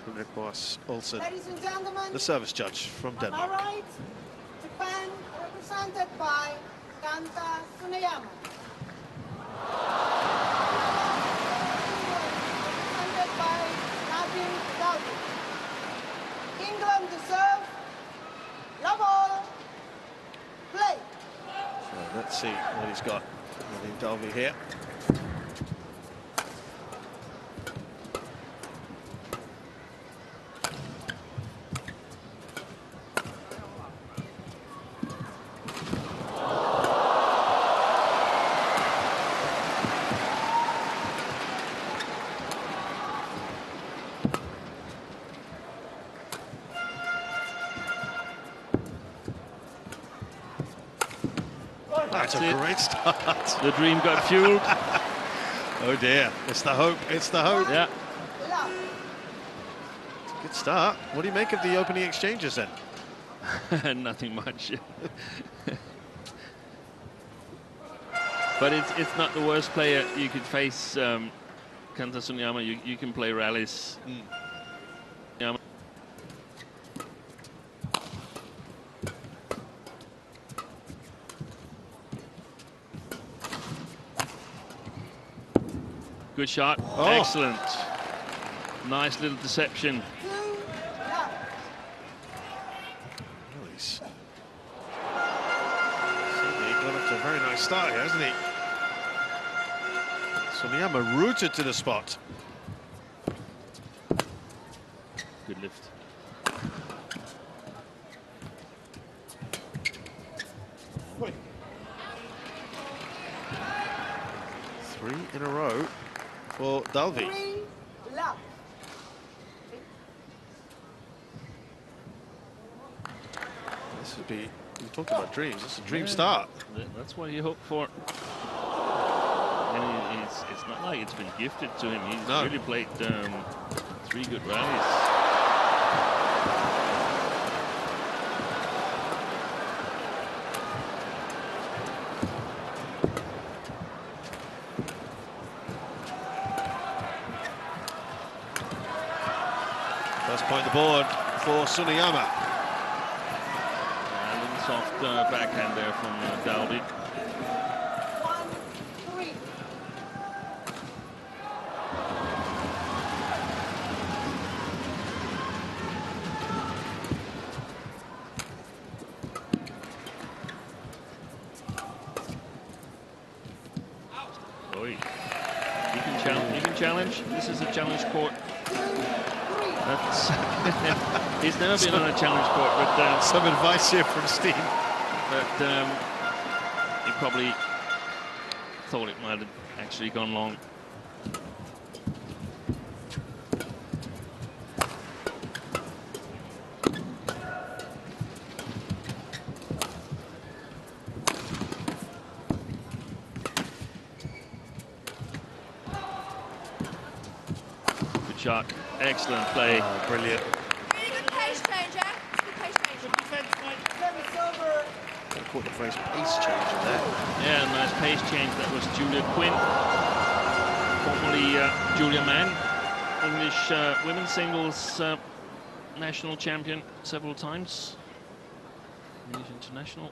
Henrik Boas Olsen, Ladies and gentlemen, the service judge from on my Denmark. right, Japan, represented by Kanta Tsuneyama. Represented by Nadim Dalvi. England to serve. Love all. Play. So let's see what he's got. Nadim Dalvi here. That's a great start. The dream got fueled. Oh dear, it's the hope, it's the hope. Yeah. Love. It's a good start. What do you make of the opening exchanges then? Nothing much. But it's not the worst player you could face, Kanta Tsuneyama. You can play rallies. Good shot. Oh. Excellent. Nice little deception. Love. Oh, he's certainly got up to a very nice start here, hasn't he? Tsuneyama rooted to the spot. Good lift. Three in a row for Dalvi. 3 love. This would be, you talked about dreams, it's a dream start. That's what you hope for. And it's not like it's been gifted to him. He's really played 3 good rallies. First point the board for Tsuneyama. A little soft backhand there from Dalvi. 1-3. Oi. He can challenge. This is a challenge court. but he's never been on a challenge court. But some advice here from Steve. But he probably thought it might have actually gone long. Good shot. Excellent play. Oh, brilliant. Really good pace change, yeah? Good pace change. Good defence, mate. Service over. I caught the phrase pace change in there. Yeah, nice pace change. That was Julia Quinn, formerly Julia Mann, English women's singles national champion several times. English international.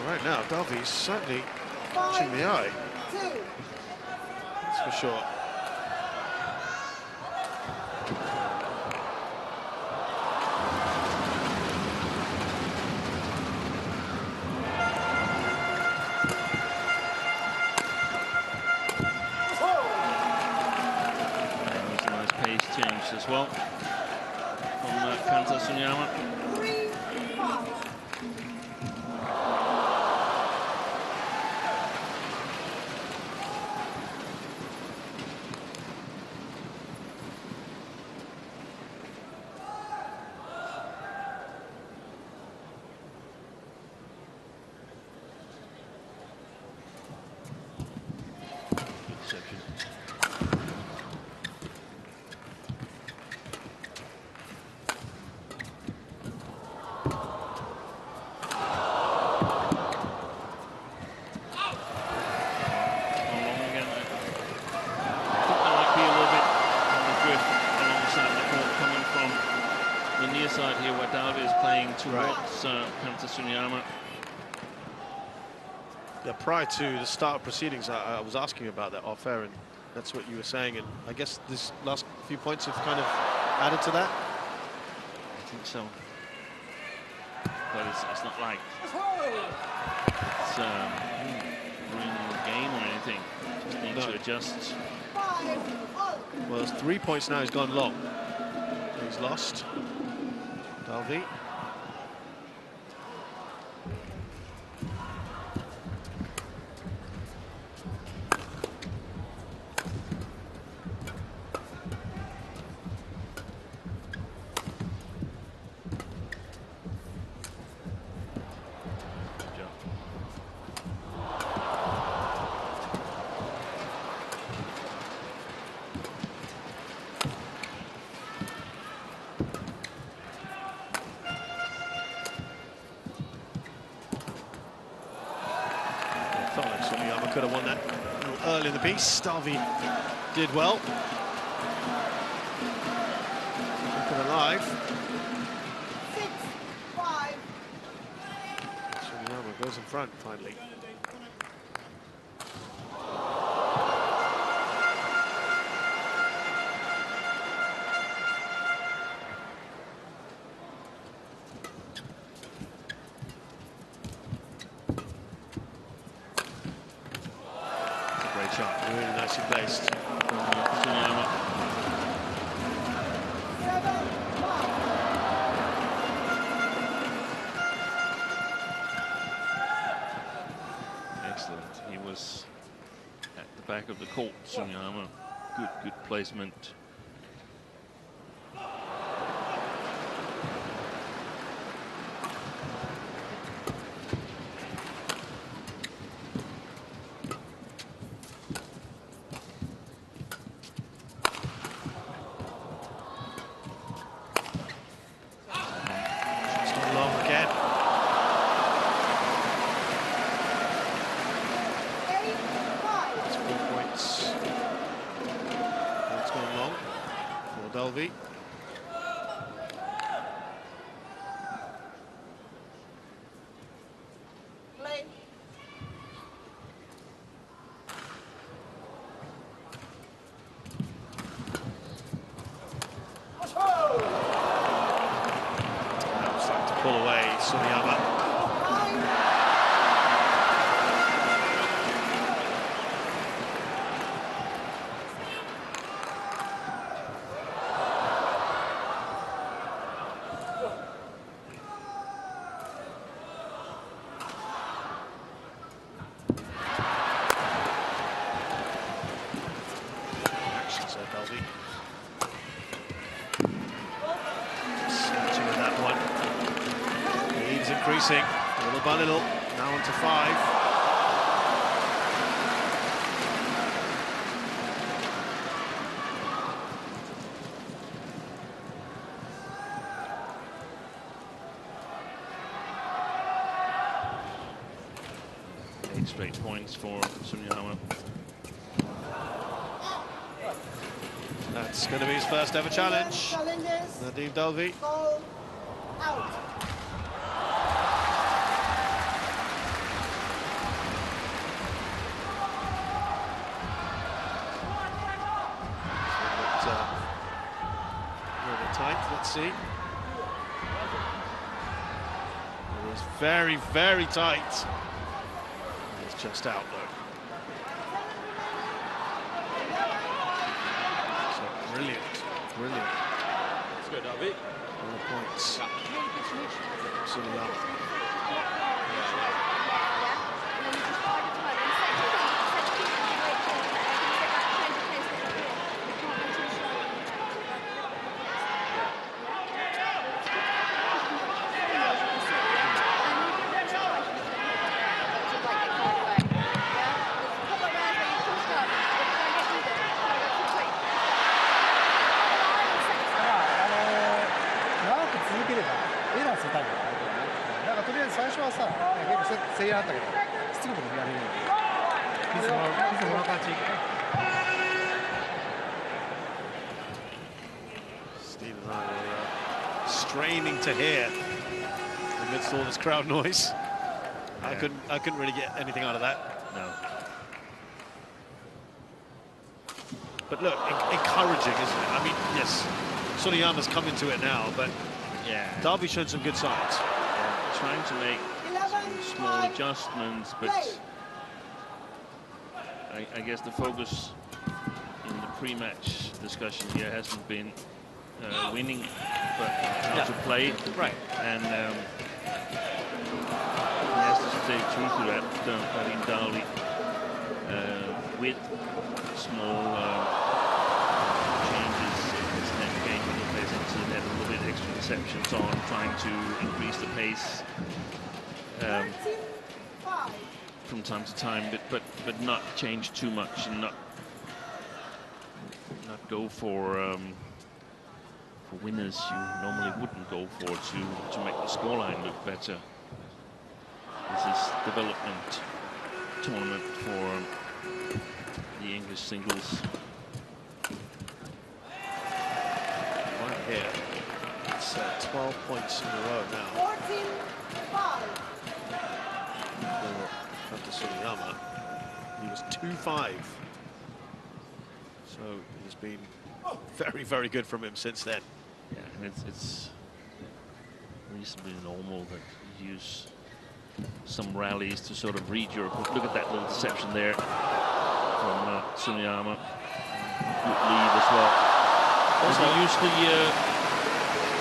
Right now, Dalby's certainly catching the eye. 2. That's for sure. That was a nice pace change as well from Kanta Sunyama. 3, 5. Exception. Side here where Dalby is playing towards Kanta Sunyama. Yeah, prior to the start of proceedings, I was asking about that off air, and that's what you were saying. And I guess this last few points have kind of added to that. I think so. But it's not like it's ruining the game or anything. Just need to adjust. 5, all. Well, it's 3 points now. He's gone long. He's lost. Dalby. Felt like Sunyama could have won that a little early in the piece. Dalby did well. Looking alive. 6, 5. Sunyama goes in front finally. Great shot, really nicely placed. Sunyama. 7, 5. Excellent. He was at the back of the court, Sunyama. Good placement. It's gone long again. 8, 5. It's 4 points. It's gone long for Dalby. Play. pull away, Suniyama. Increasing little by little, now on to 5. Eight straight points for Suniyama. That's going to be his first ever challenge. Challenges. Nadim Dalvi. Ball out. Tight, let's see. It was very, very tight. It's just out though. So brilliant, brilliant. Let's go, David. All the points. Suniyama. Steve and I were straining to hear amidst all this crowd noise. Yeah. I couldn't really get anything out of that. No. But look, encouraging, isn't it? I mean, yes, Suniyama's come into it now, but yeah, Dalby showed some good signs. Yeah, trying to make some small adjustments, but I guess the focus in the pre-match discussion here hasn't been winning, but how to play. Right. And he has to stay true to that, Nadim Dalvi, with small changes in his net game when he plays into the net, a little bit extra receptions on, trying to increase the pace from time to time, but not change too much and not go for winners you normally wouldn't go for to make the scoreline look better. This is development tournament for the English singles. Right here, it's 12 points in a row now. 14-5. For Suniyama, he was 2-5. So he's been very, very good from him since then. Yeah, and it's reasonably normal that you use some rallies to sort of read your opponent. Look at that little deception there from Suniyama. Good lead as well. Also use the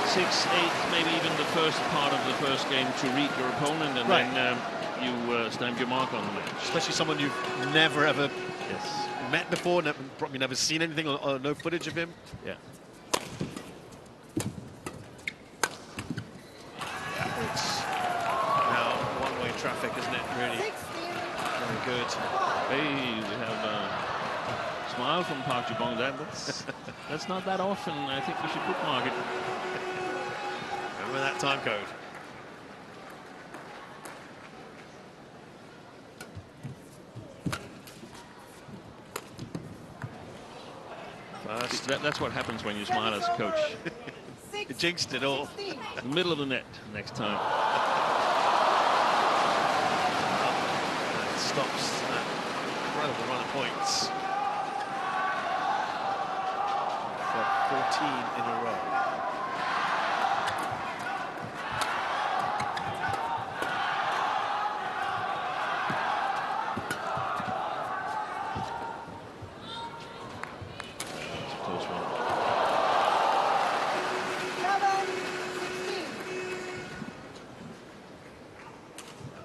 6, 8, maybe even the first part of the first game to read your opponent, and then you stamp your mark on the match. Especially someone you've never ever met before, probably never seen anything or no footage of him. Yeah. It's now one-way traffic, isn't it? Really very good. Hey, we have a smile from Park Jibong. That's not that often. I think we should bookmark it. Remember that time code. That's what happens when you smile as a coach. You jinxed it all. The middle of the net next time. That stops that incredible run of points. For 14 in a row.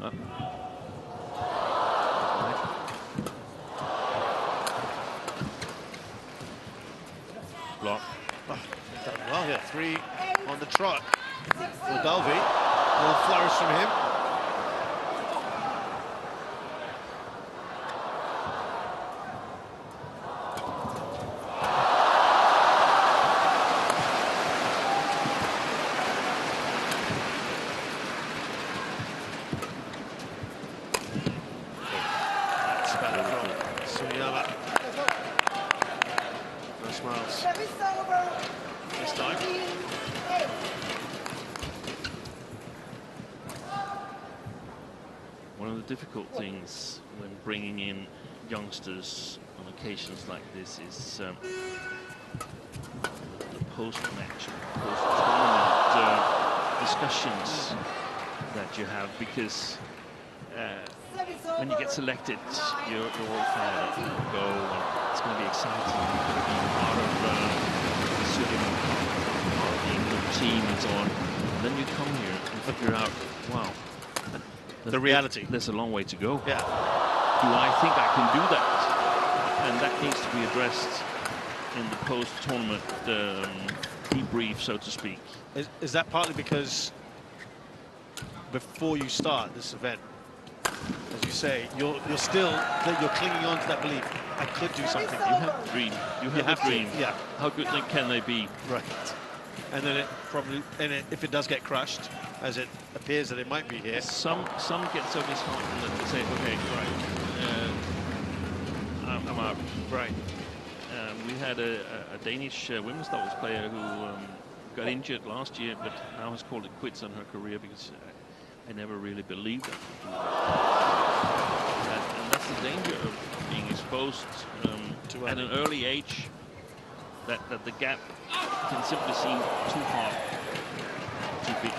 Sudirman. Block. Oh, done well here. 3 on the trot for Dalby. A little flourish from him. Difficult things when bringing in youngsters on occasions like this is the post-match, post-tournament discussions that you have, because when you get selected, you're all fired up and go, and it's going to be exciting. You're going to be part of the Sudirman, part of the England team and so on. And then you come here and figure out, wow, the reality. There's a long way to go. Yeah. Do I think I can do that? And that needs to be addressed in the post-tournament debrief, so to speak. Is that partly because before you start this event, as you say, you're clinging on to that belief, I could do something. You have a dream. You have a dream. Yeah. How good can they be? Right. And then if it does get crushed, as it appears that it might be here. Some get so disheartened that they say, okay, right, I'm out. Right. We had a Danish women's doubles player who got injured last year, but now has called it quits on her career because I never really believed that. And that's the danger of being exposed at an early age, that the gap can simply seem too hard, too big.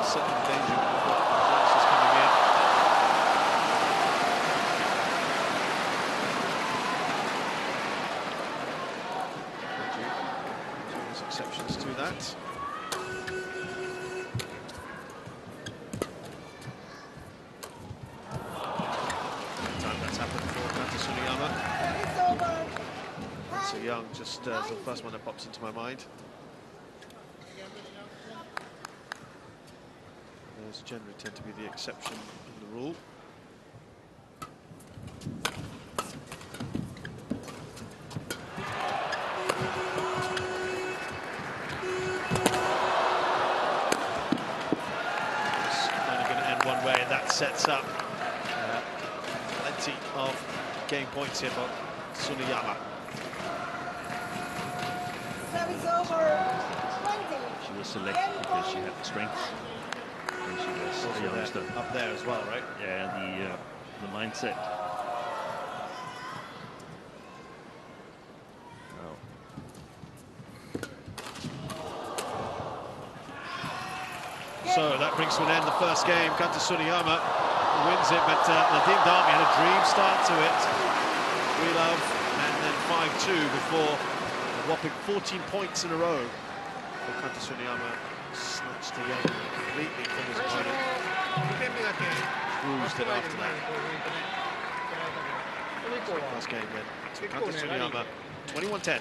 Certainly danger of what is coming in. There's exceptions to that. Time that's happened for Kanta Suniyama. So Young, just the first one that pops into my mind. Those generally tend to be the exception in the rule. It's only going to end one way, and that sets up plenty of game points here for Suniyama. Service over. 20. She was selected because she had the strength. She was a youngster. Up there as well, right? Yeah, the mindset. Oh. So that brings to an end the first game. Kanta Suniyama wins it, but Nadim Darmi had a dream start to it. We love, and then 5-2 before a whopping 14 points in a row for Kanta Suniyama. Snatched the game completely from his opponent. Cruised it after that. First game then. Kanta Suniyama, 21-10.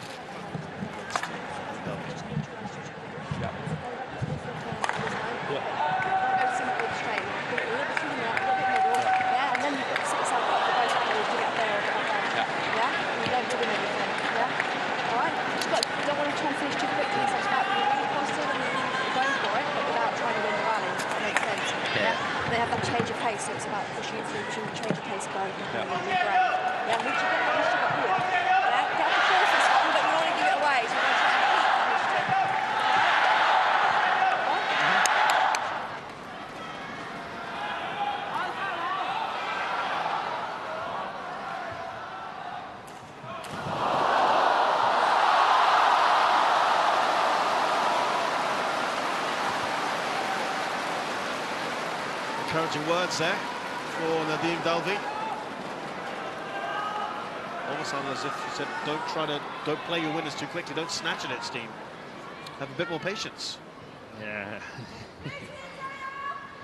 They have that change of pace, so it's about pushing it through, pushing the change of pace going. Yeah, we should get here. Yeah, get the force this one, but we don't want to give it away, so we're going to try and keep the initiative. Encouraging words there for Nadim Dalvi. Almost as if he said, don't play your winners too quickly, don't snatch at it, Steen. Have a bit more patience. Yeah.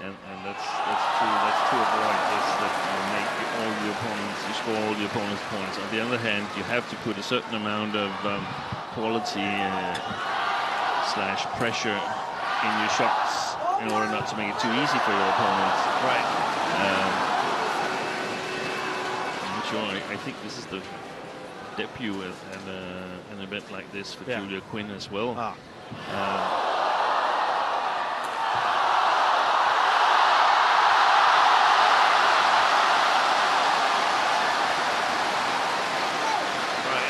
And that's to avoid this, that you make all the opponents, you score all the opponents' points. On the other hand, you have to put a certain amount of quality slash pressure in your shots in order not to make it too easy for your opponents. Right. I'm not sure. I think this is the debut at an event like this for Julia Quinn as well. Right,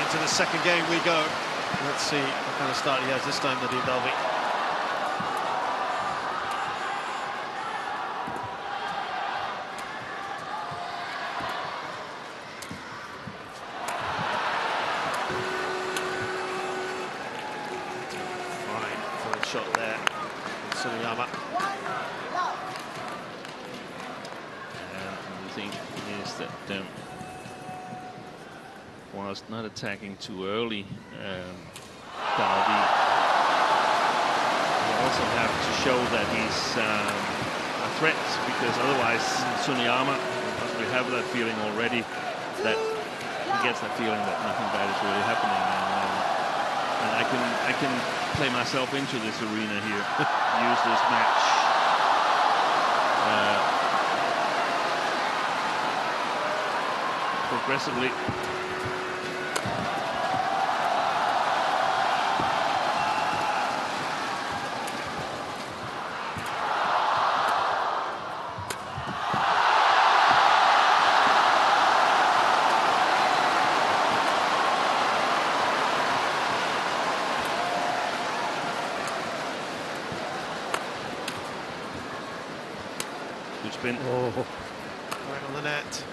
into the second game we go. Let's see what kind of start he has this time, Nadim Dalvi. Shot there, Tsuneyama. And the thing is that whilst not attacking too early, Dalvi will also have to show that he's a threat, because otherwise Tsuneyama possibly have that feeling already, that he gets that feeling that nothing bad is really happening. And I can play myself into this arena here, use this match progressively. Spin. Oh, right on the net.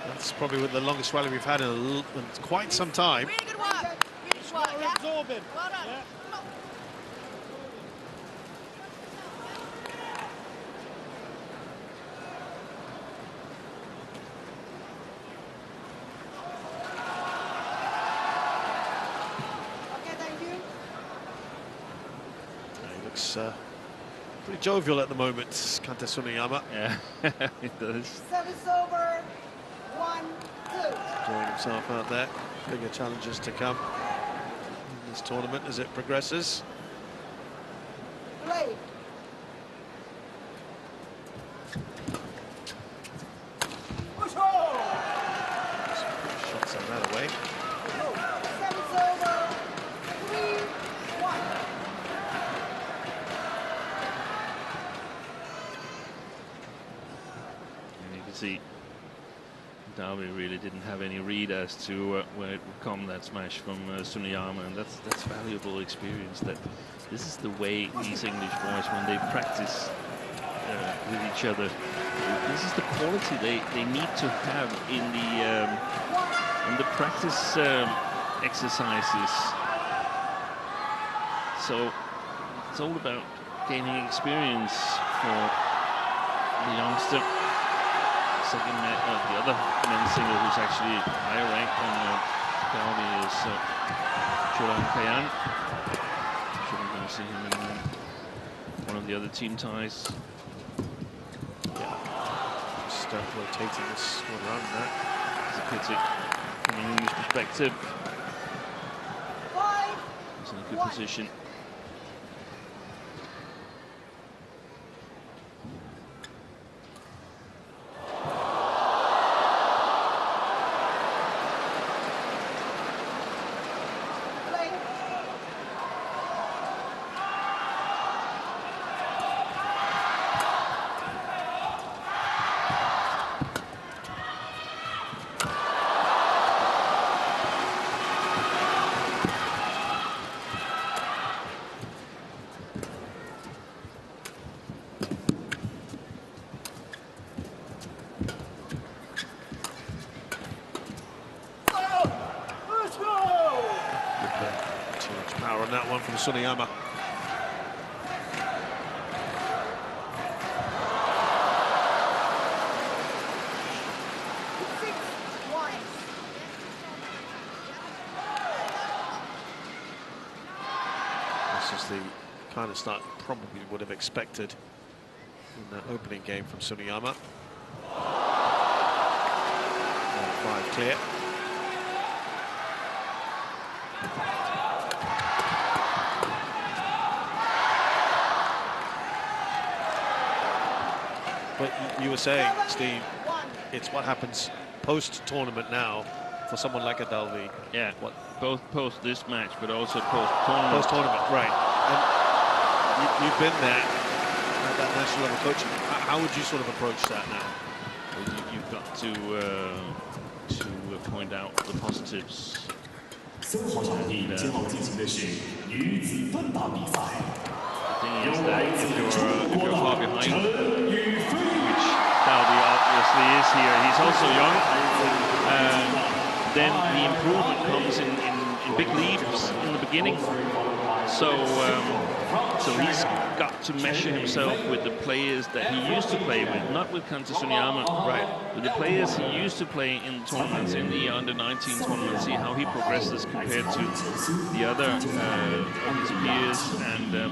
That's probably the longest rally we've had in quite some time. Really good work. Really good work. Yeah? Absorbing. Well done. Yeah. Pretty jovial at the moment, Kanta Tsuneyama. Yeah, it does. Service over. 1-2. Enjoying himself out there. Bigger challenges to come in this tournament as it progresses. Play. Shots are that away. Service over. 3-1. See, Dalvi really didn't have any read as to where it would come, that smash from Tsuneyama, and that's valuable experience. That this is the way these English boys, when they practice with each other, this is the quality they need to have in the practice exercises. So it's all about gaining experience for the youngster. Second, the other men's single who's actually higher ranked than Dalvi is Cholan Kayan. Sure we're going to see him in one of the other team ties. Yeah, just rotating this one around that. It's a pity from an English perspective. He's in a good position. On that one from Tsuneyama. This is the kind of start probably would have expected in that opening game from Suniyama. 5 clear. But you were saying, Steve, it's what happens post-tournament now for someone like a Dalvi. Yeah, both post this match, but also post-tournament. Post-tournament, right. And you've been there at that national level coaching. How would you sort of approach that now? Well, you've got to point out the positives. 3号场地今后进行的是女子分把比赛。 The thing is that if you're far behind, which Dalby obviously is here, he's also young, then the improvement comes in big leaps in the beginning. So he's got to measure himself with the players that he used to play with, not with Kanta Suniyama, right? With the players he used to play in tournaments, in the under-19 tournaments, see how he progresses compared to the other of his peers and the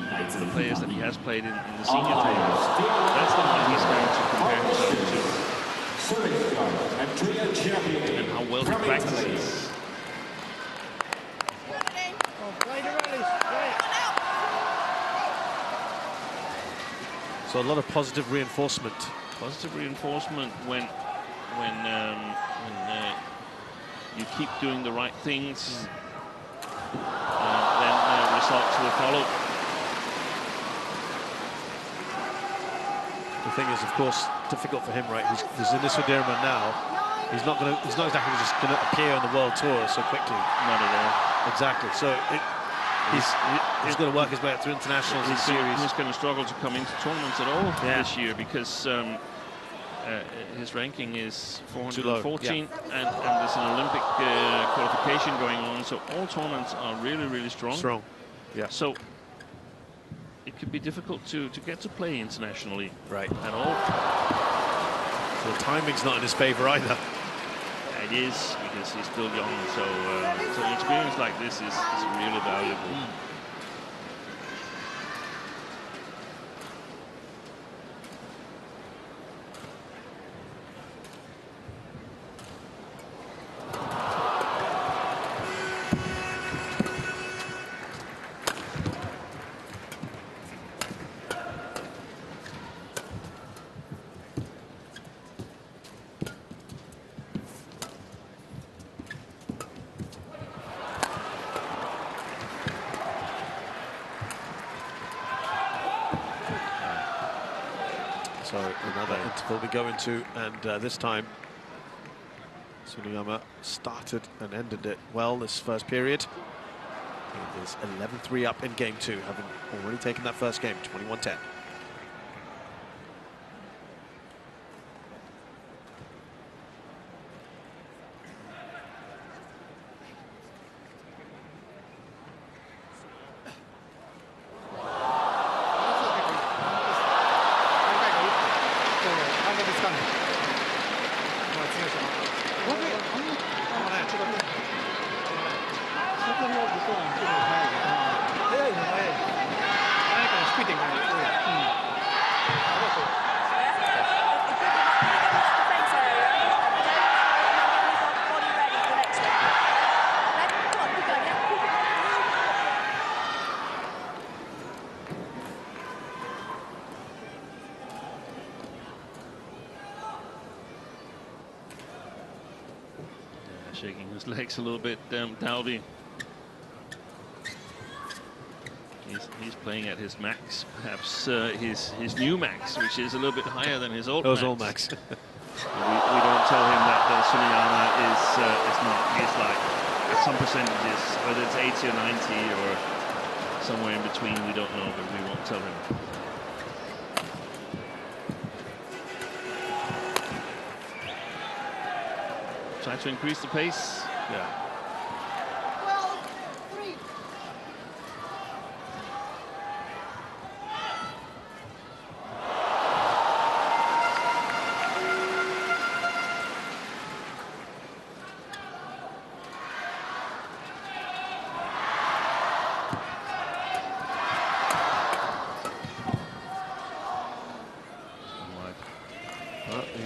players that he has played in the senior tournaments. That's the one he's going to compare himself to, and how well he practices. So a lot of positive reinforcement. Positive reinforcement when you keep doing the right things, then results will follow. The thing is, of course, difficult for him, right? He's in this Sudirman now. He's not exactly just going to appear on the World Tour so quickly. Not at all. Exactly. So he's going to work his way up through internationals and series. He's going to struggle to come into tournaments at all this year because his ranking is 414, and there's an Olympic qualification going on. So all tournaments are really, really strong. Yeah. So it could be difficult to get to play internationally, right, at all. So the timing's not in his favor either. It is, because he's still young, so an experience like this is really valuable. So another interval we go into, and this time Suniyama started and ended it well this first period. It is 11-3 up in game 2, having already taken that first game, 21-10. Shaking his legs a little bit, Dalby. He's playing at his max, perhaps his new max, which is a little bit higher than his old max. Old max. we don't tell him that Suniyama is not. He's like at some percentages, whether it's 80 or 90 or somewhere in between, we don't know, but we won't tell him. Try to increase the pace. Yeah. 12-3.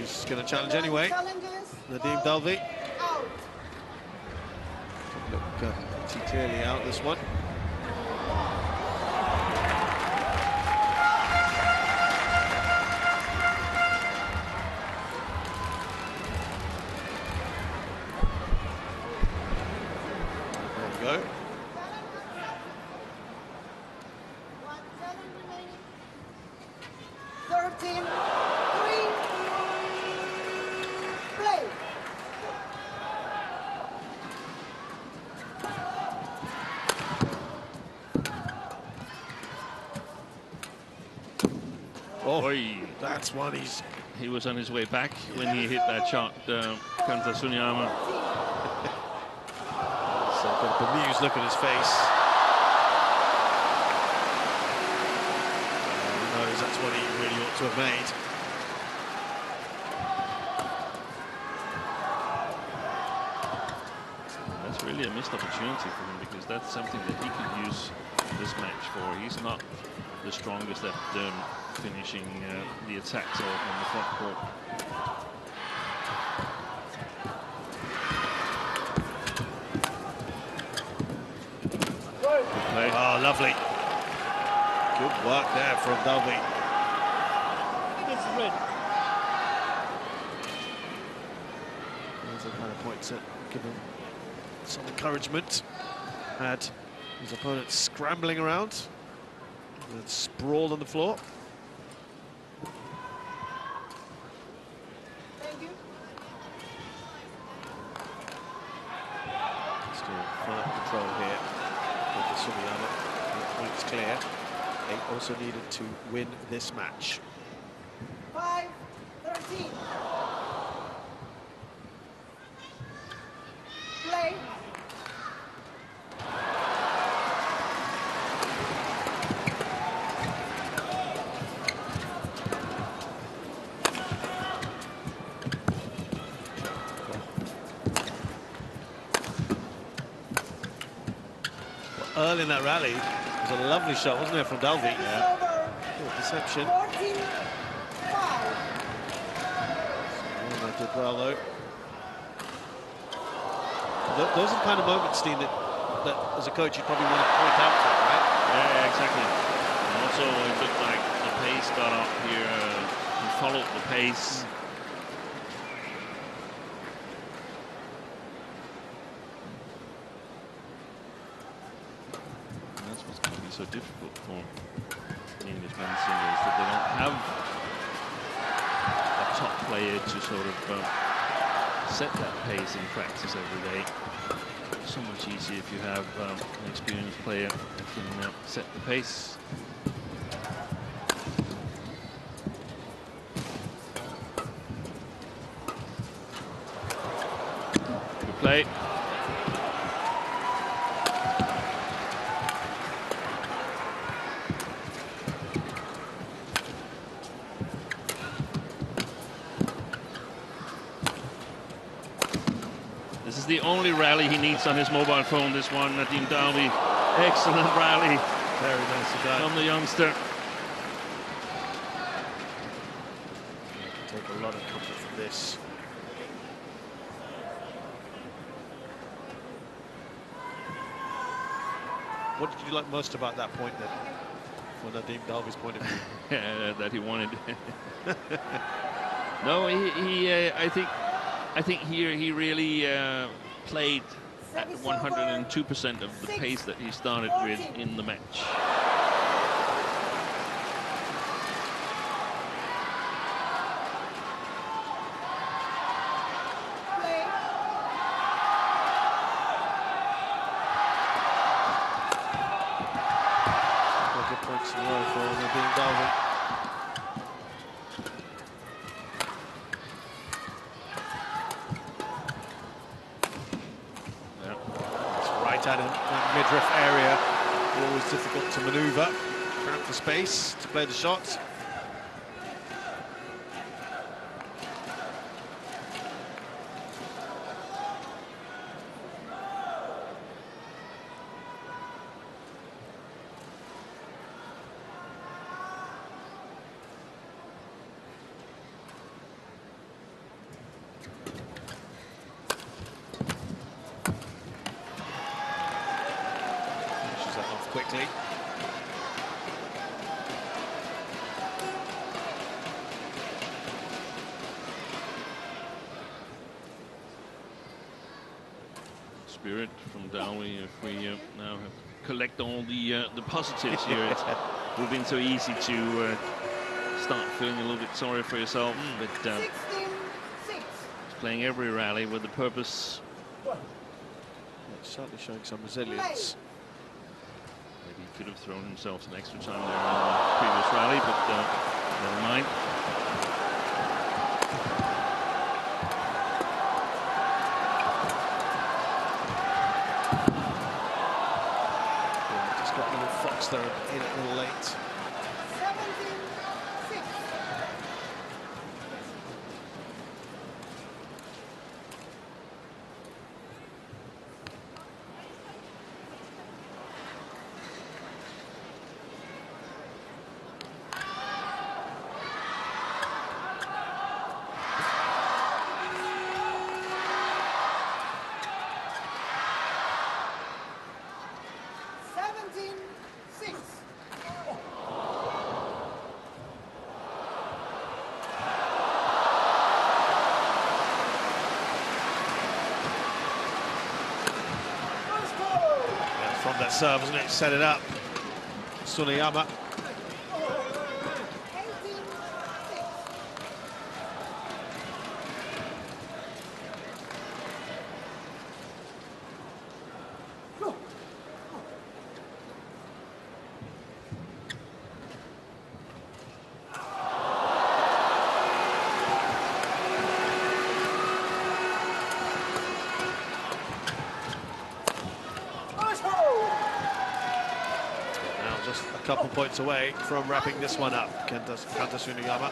He's going to challenge anyway. Challenges. Nadim Dalvi. Out. Look pretty clearly out this one. There we go. 1 challenge remaining. 13, 3, play. Oh, Oi. that's one He was on his way back when he hit that shot, Kanta Sunyama. So got a bemused look on his face. He knows that's what he really ought to have made. That's really a missed opportunity for him, because that's something that he could use this match for. He's not the strongest at finishing the attacks on the front court. Good play. Oh, lovely. Good work there from Dalby. It's red. Those are the kind of points that give him some encouragement. Had his opponent scrambling around, and sprawled on the floor. Thank you. Still firm control here with the Sudirman. Points clear. They also needed to win this match. 5, 13. Play. Early in that rally, it was a lovely shot, wasn't it, from Dalby? Yeah. Good deception. 14, 5. They did well, though. Those are the kind of moments, Dean, that as a coach you probably want to point out to, right? Yeah, exactly. And also, it looked like the pace got up here. He followed the pace. And that's what's going to be so difficult for the English men's singles, that they don't have a top player to sort of set that pace in practice every day. So much easier if you have an experienced player that can set the pace. Good play. This is the only rally he needs on his mobile phone, this one, Nadim Dalby. Excellent rally. Very nicely done. From the youngster. You can take a lot of comfort from this. What did you like most about that point then, from Nadim Dalby's point of view? That he wanted. No, I think here he really played at 102% of the pace that he started with in the match. Good points in a row for Nadim Dalby. Out in that midriff area, always difficult to maneuver, cramp for space to play the shots. quickly. Spirit from Dowie. If we now collect all the positives here, it would have been so easy to start feeling a little bit sorry for yourself. But he's playing every rally with a purpose. It's certainly showing some resilience. Maybe he could have thrown himself some extra time there in the previous rally, but never mind. Just got a little fox there in a little late. 17-6. From that serve, wasn't it? Set it up. Suniyama. Just a couple points away from wrapping this one up. Kenta Suniyama.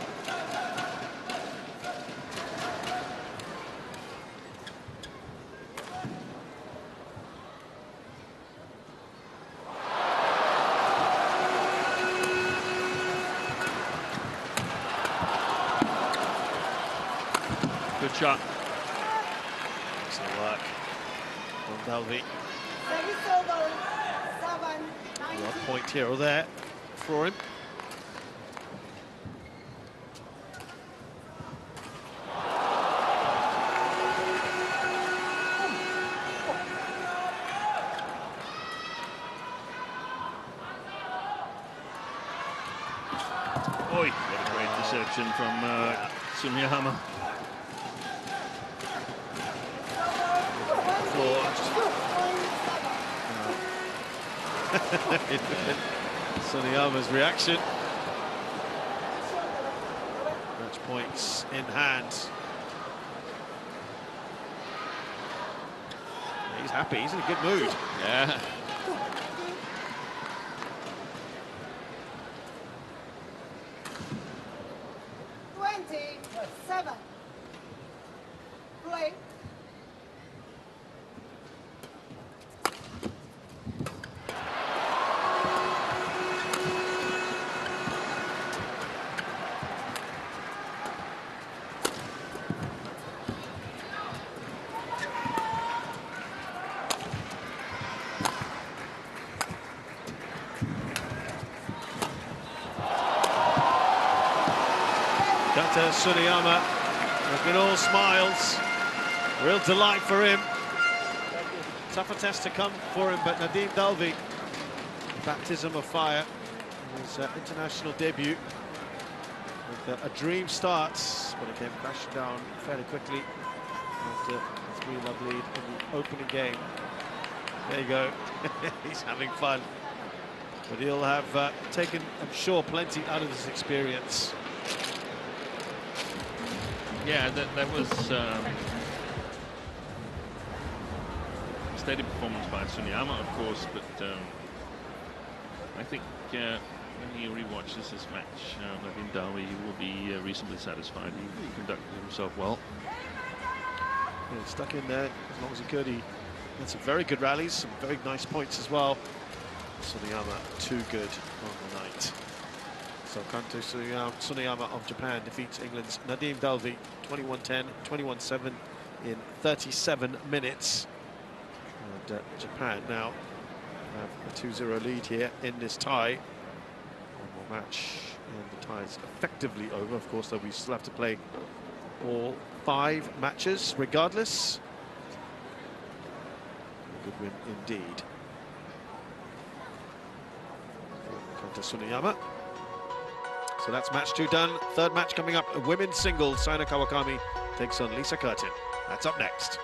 Good shot. Excellent work from Dalby. One point here or there for him. Oi, what a great deception from Suniyama. Suniyama's reaction. Match points in hand. He's happy, he's in a good mood. Yeah. Play. Kenta Suniyama has been all smiles. Real delight for him. Tougher test to come for him, but Nadim Dalvi, baptism of fire, his international debut. With a dream starts, but it came crashing down fairly quickly after a 3-love lead in the opening game. There you go. He's having fun. But he'll have taken, I'm sure, plenty out of this experience. Yeah, that was steady performance by Suniyama, of course, but I think when he rewatches this match, Nadim Dalvi will be reasonably satisfied. He conducted himself well. Yeah, stuck in there as long as he could. He had some very good rallies, some very nice points as well. Suniyama too good on the night. So Kenta Suniyama of Japan defeats England's Nadim Dalvi 21-10, 21-7 in 37 minutes. And Japan now a 2-0 lead here in this tie. One more match and the tie is effectively over. Of course, though, we still have to play all 5 matches regardless. A good win indeed. Kanta Tsuneyama. So that's match 2 done. Third match coming up, women's singles. Saina Kawakami takes on Lisa Curtin. That's up next.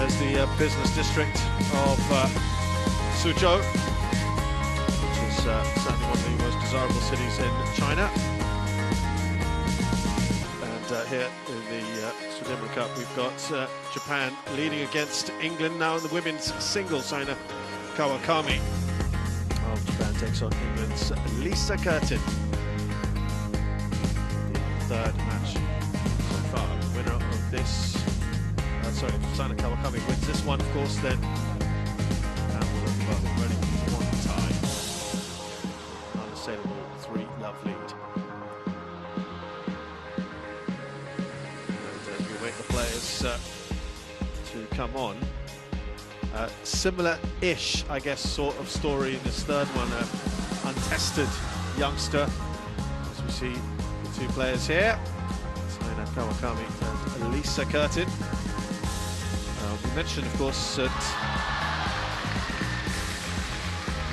There's the business district of Suzhou, which is certainly one of the most desirable cities in China. And here in the Sudirman Cup, we've got Japan leading against England now in the women's singles. Saina Kawakami of Japan takes on England's Lisa Curtin. The third match so far. The winner of this. Sorry, Saina Kawakami wins this one, of course, then that will have already won the tie. Unassailable 3-love lead. And we wait the players to come on. Similar-ish, I guess, sort of story in this third one. Untested youngster, as we see the 2 players here. Saina Kawakami and Lisa Curtin. We mentioned, of course, that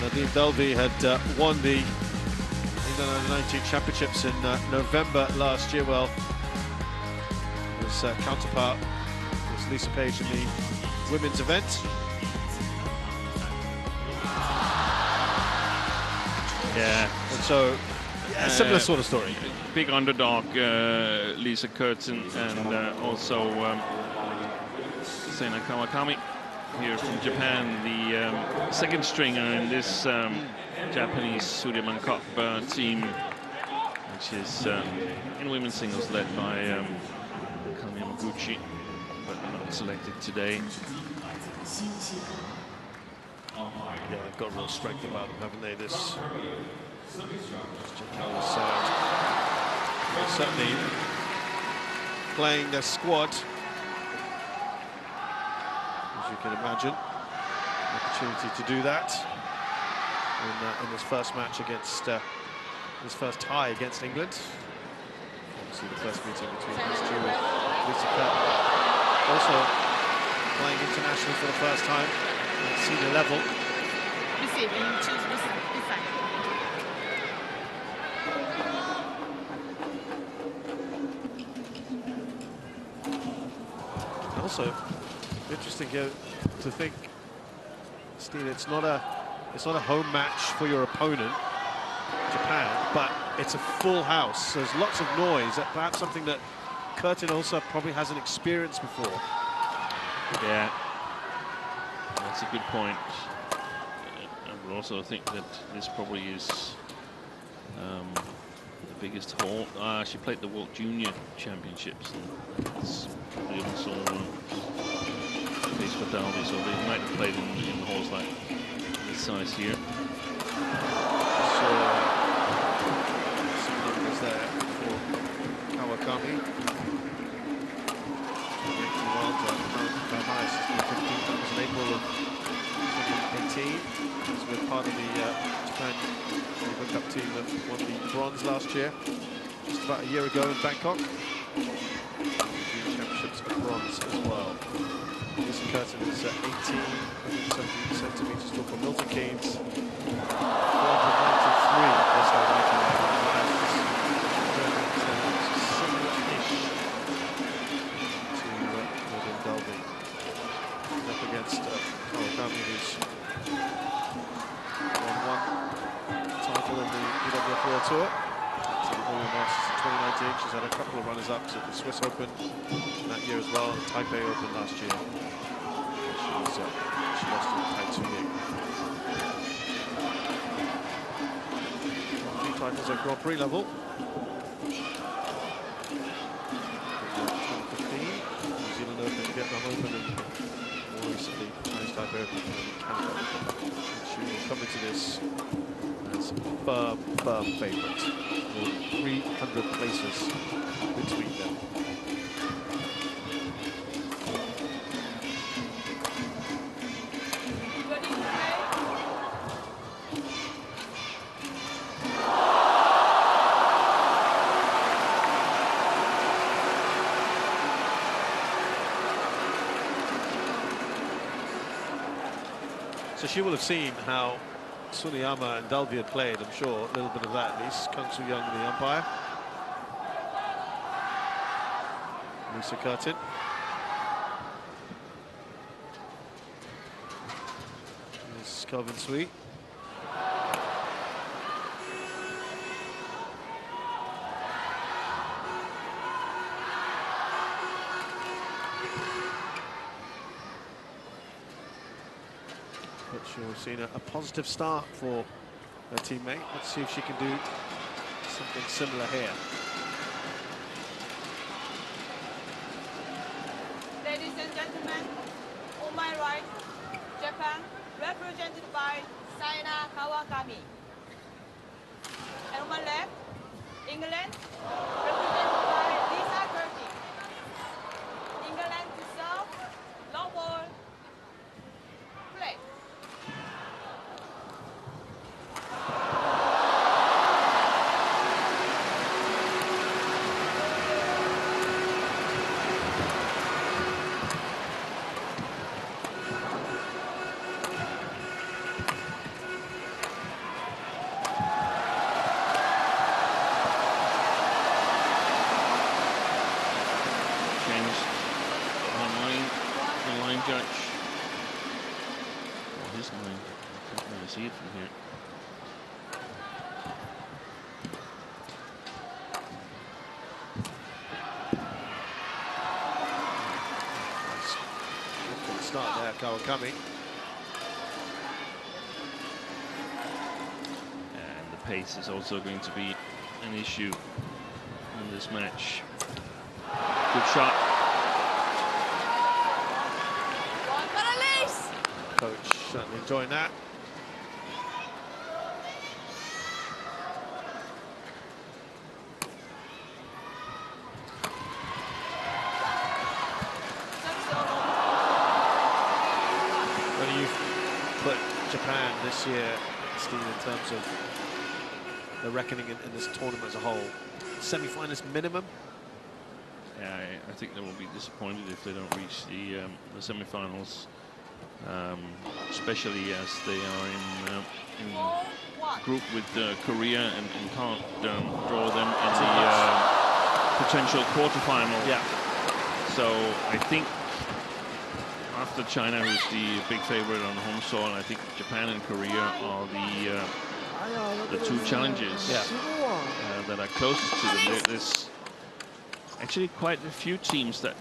Nadim Dalvi had won the England Under-19 Championships in November last year. Well, his counterpart was Lisa Page in the women's event. Yeah. And so, a similar sort of story. Big underdog, Lisa Curtin, and also Saina Kawakami here from Japan, the second stringer in this Japanese Sudirman Cup team, which is in women's singles led by Kami Yamaguchi, but not selected today. Yeah, they've got real strength about them, haven't they? This Japanese side. They're certainly playing their squad, as you can imagine. An opportunity to do that in this first match against this first tie against England. Obviously, the first meeting between these two with Lisa Curtin. Also playing internationally for the first time at senior level. Also, interesting here to think, Steve, it's not a home match for your opponent, Japan, but it's a full house. There's lots of noise. Perhaps something that Curtin also probably hasn't experienced before. Yeah, that's a good point. I would also think that this probably is the biggest hall. She played the World Junior Championships. And it's probably also the place for Dalby, so they might have played in halls like this size here. So, some numbers there for Kawakami. How highest has been 15. That was in April of 2018. He's been part of the Japan World Cup team that won the bronze last year, just about a year ago in Bangkok. Championships for bronze as well. This curtain is 18, 170 centimetres tall for Milton Keynes. 493 is her ranking. Similar-ish to William Dalby. Up against Kawakami, who's won one title in the BWF World Tour. Masters in 2019. She's had a couple of runners-ups at the Swiss Open that year as well, and the Taipei Open last year. She lost in Tai-Tsu-Ying. Three titles at Grand Prix level. 2015, New Zealand Open, Vietnam Open, and more recently, Chinese Taipei Open and Canada Open. She will come into this as firm favourite. 300 places between them. So she will have seen how Tsuneyama and Dalby had played, I'm sure, a little bit of that at least. Kang Soo Young, the umpire. Lisa Curtin. This is Kelvin Sweet. But we've seen a positive start for her teammate. Let's see if she can do something similar here. Ladies and gentlemen, on my right, Japan, represented by Saina Kawakami. And on my left, England, represented by Lisa Curtin. England to serve, long ball, play. See it from here. Good start there, Kawakami. And the pace is also going to be an issue in this match. Good shot. Coach certainly enjoying that. Japan this year, Steve, in terms of the reckoning in this tournament as a whole? Semi-finals minimum? Yeah, I think they will be disappointed if they don't reach the semi-finals, especially as they are in group with Korea and can't draw them in the potential quarterfinal. Yeah. So I think after China, who's the big favorite on home soil, I think Japan and Korea are the two challenges that are closest to them. There's actually quite a few teams that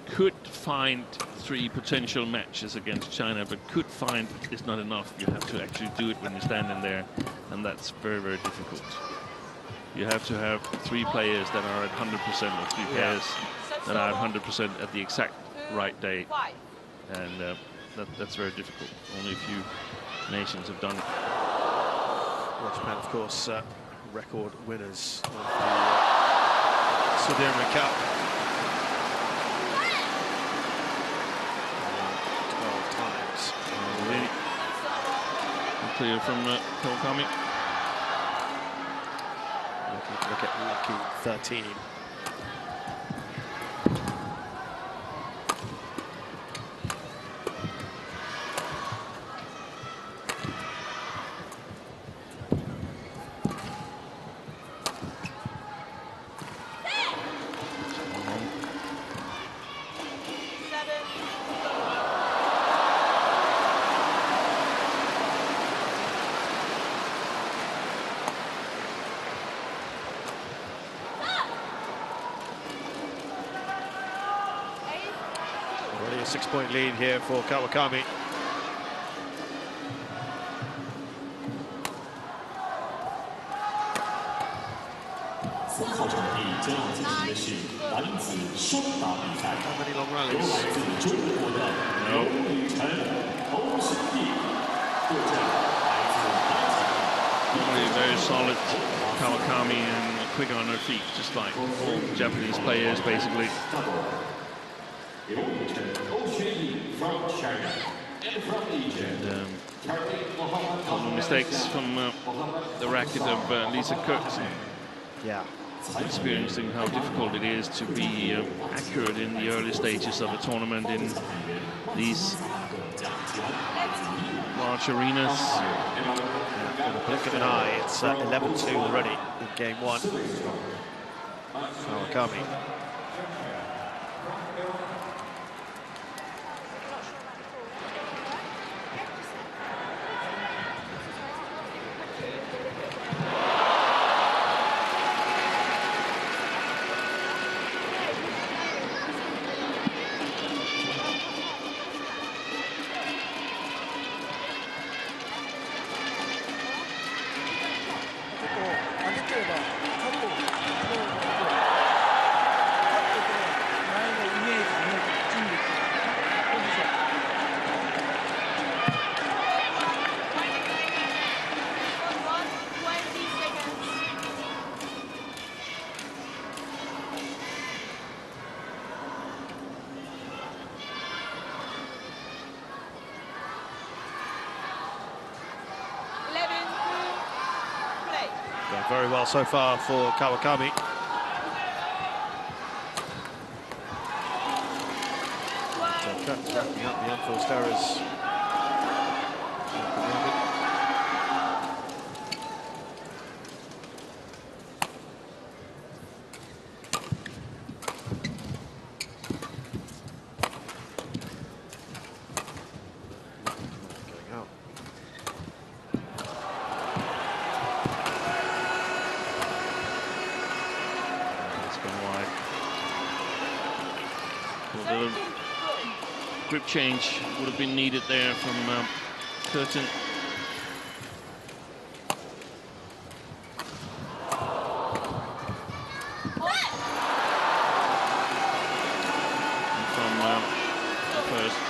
could find 3 potential matches against China, but could find is not enough. You have to actually do it when you're standing there, and that's very, very difficult. You have to have 3 players that are at 100%, or 3 players that are at 100% at the exact right day. And that's very difficult. Only a few nations have done it. Well, Japan, of course, record winners of the Sudirman Cup. 12 times. Clear from Kawakami. Look at lucky 13. Already a 6-point lead here for Kawakami. How many long rallies? No. Normally very solid Kawakami and quick on her feet, just like all Japanese players, basically. And couple mistakes from the racket of Lisa Kurtzen. Yeah. Experiencing how difficult it is to be accurate in the early stages of a tournament in these large arenas. In the blink of an eye, it's 11-2 already in game 1. Kawakami. Very well so far for Kawakami. Wrapping up the unforced errors. Grip change would have been needed there from Curtin. And from the first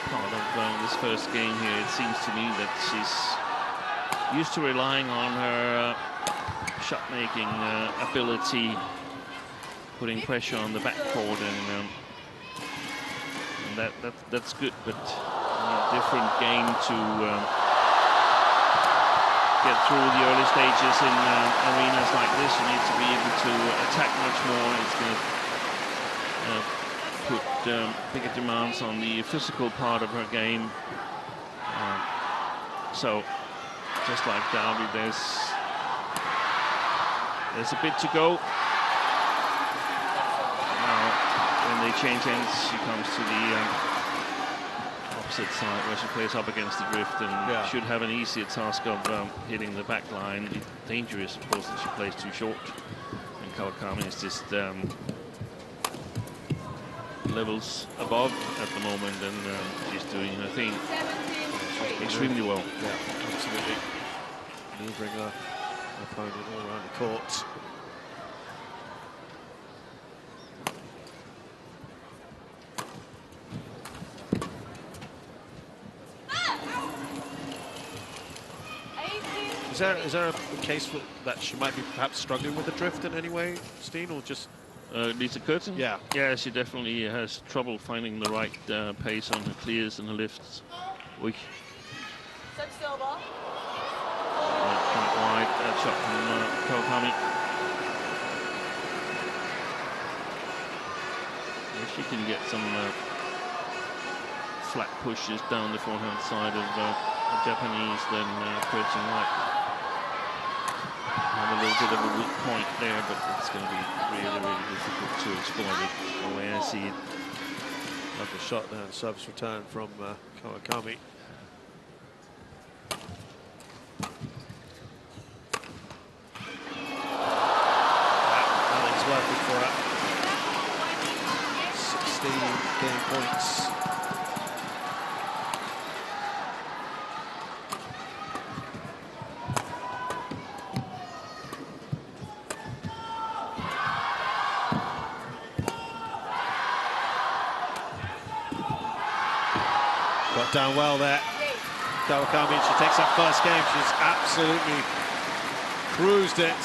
part of this first game here, it seems to me that she's used to relying on her shot-making ability, putting pressure on the backcourt, and that's good, but a different game to get through the early stages in arenas like this. You need to be able to attack much more. It's going to put bigger demands on the physical part of her game. So, just like Derby, there's a bit to go. When they change ends, she comes to the opposite side where she plays up against the drift and should have an easier task of hitting the back line. Dangerous, of course, that she plays too short. And Kawakami is just levels above at the moment, and she's doing her thing extremely well. Yeah, absolutely. Maneuvering her opponent all around the court. Is there a case that she might be perhaps struggling with the drift in any way, Steen, or just... Lisa Curtin? Yeah. Yeah, she definitely has trouble finding the right pace on her clears and her lifts. Weak. Service over. Quite wide shot from Kawakami. If she can get some flat pushes down the forehand side of the Japanese, then Curtin might have a little bit of a weak point there, but it's going to be really, really difficult to exploit it the way I see it. Lovely shot there, service return from Kawakami. Nothing's working for her. 16 game points. Got down well there. Kawakami, she takes that first game. She's absolutely cruised it.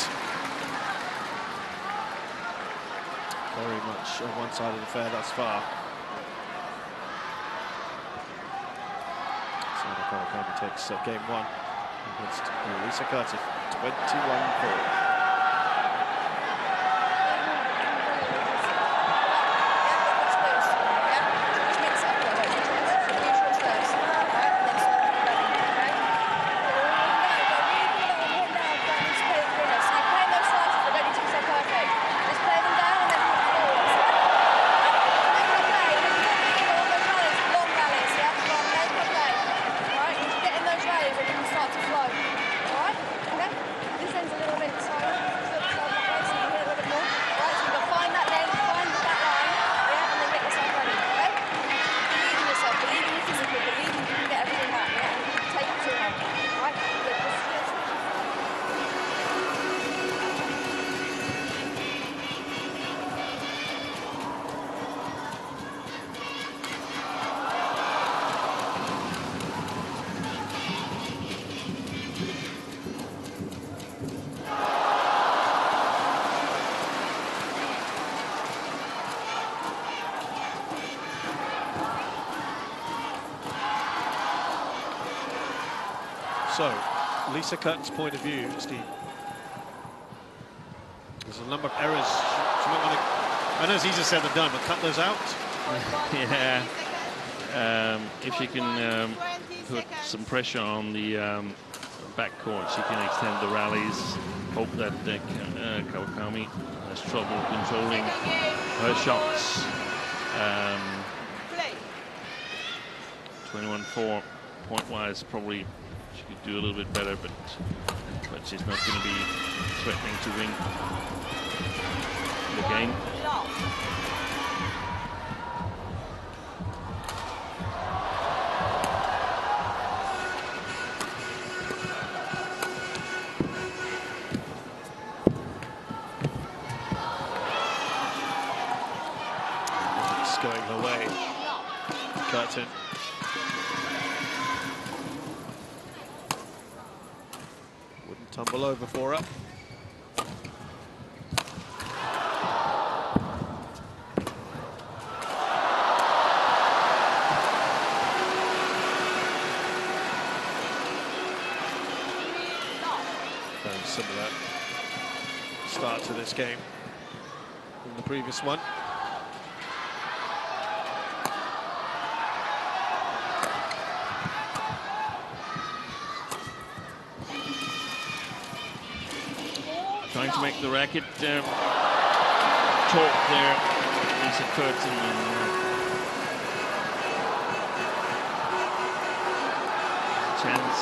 Very much on one side of the fair thus far. So Kawakami takes game 1 against Lisa Curtin, 21-4. So, Lisa Curtin's point of view, Steve. There's a number of errors. She might want to, I know it's easier said than done, but cut those out. Yeah. If she can put some pressure on the backcourt, she can extend the rallies. Hope that Kawakami has trouble controlling her shots. 21-4 point-wise, probably she could do a little bit better, but she's not going to be threatening to win the game. It's going her way. Curtin. Wouldn't tumble over for her. Very similar start to this game from the previous one. Trying to make the racket talk there, Lisa Curtin. Chance,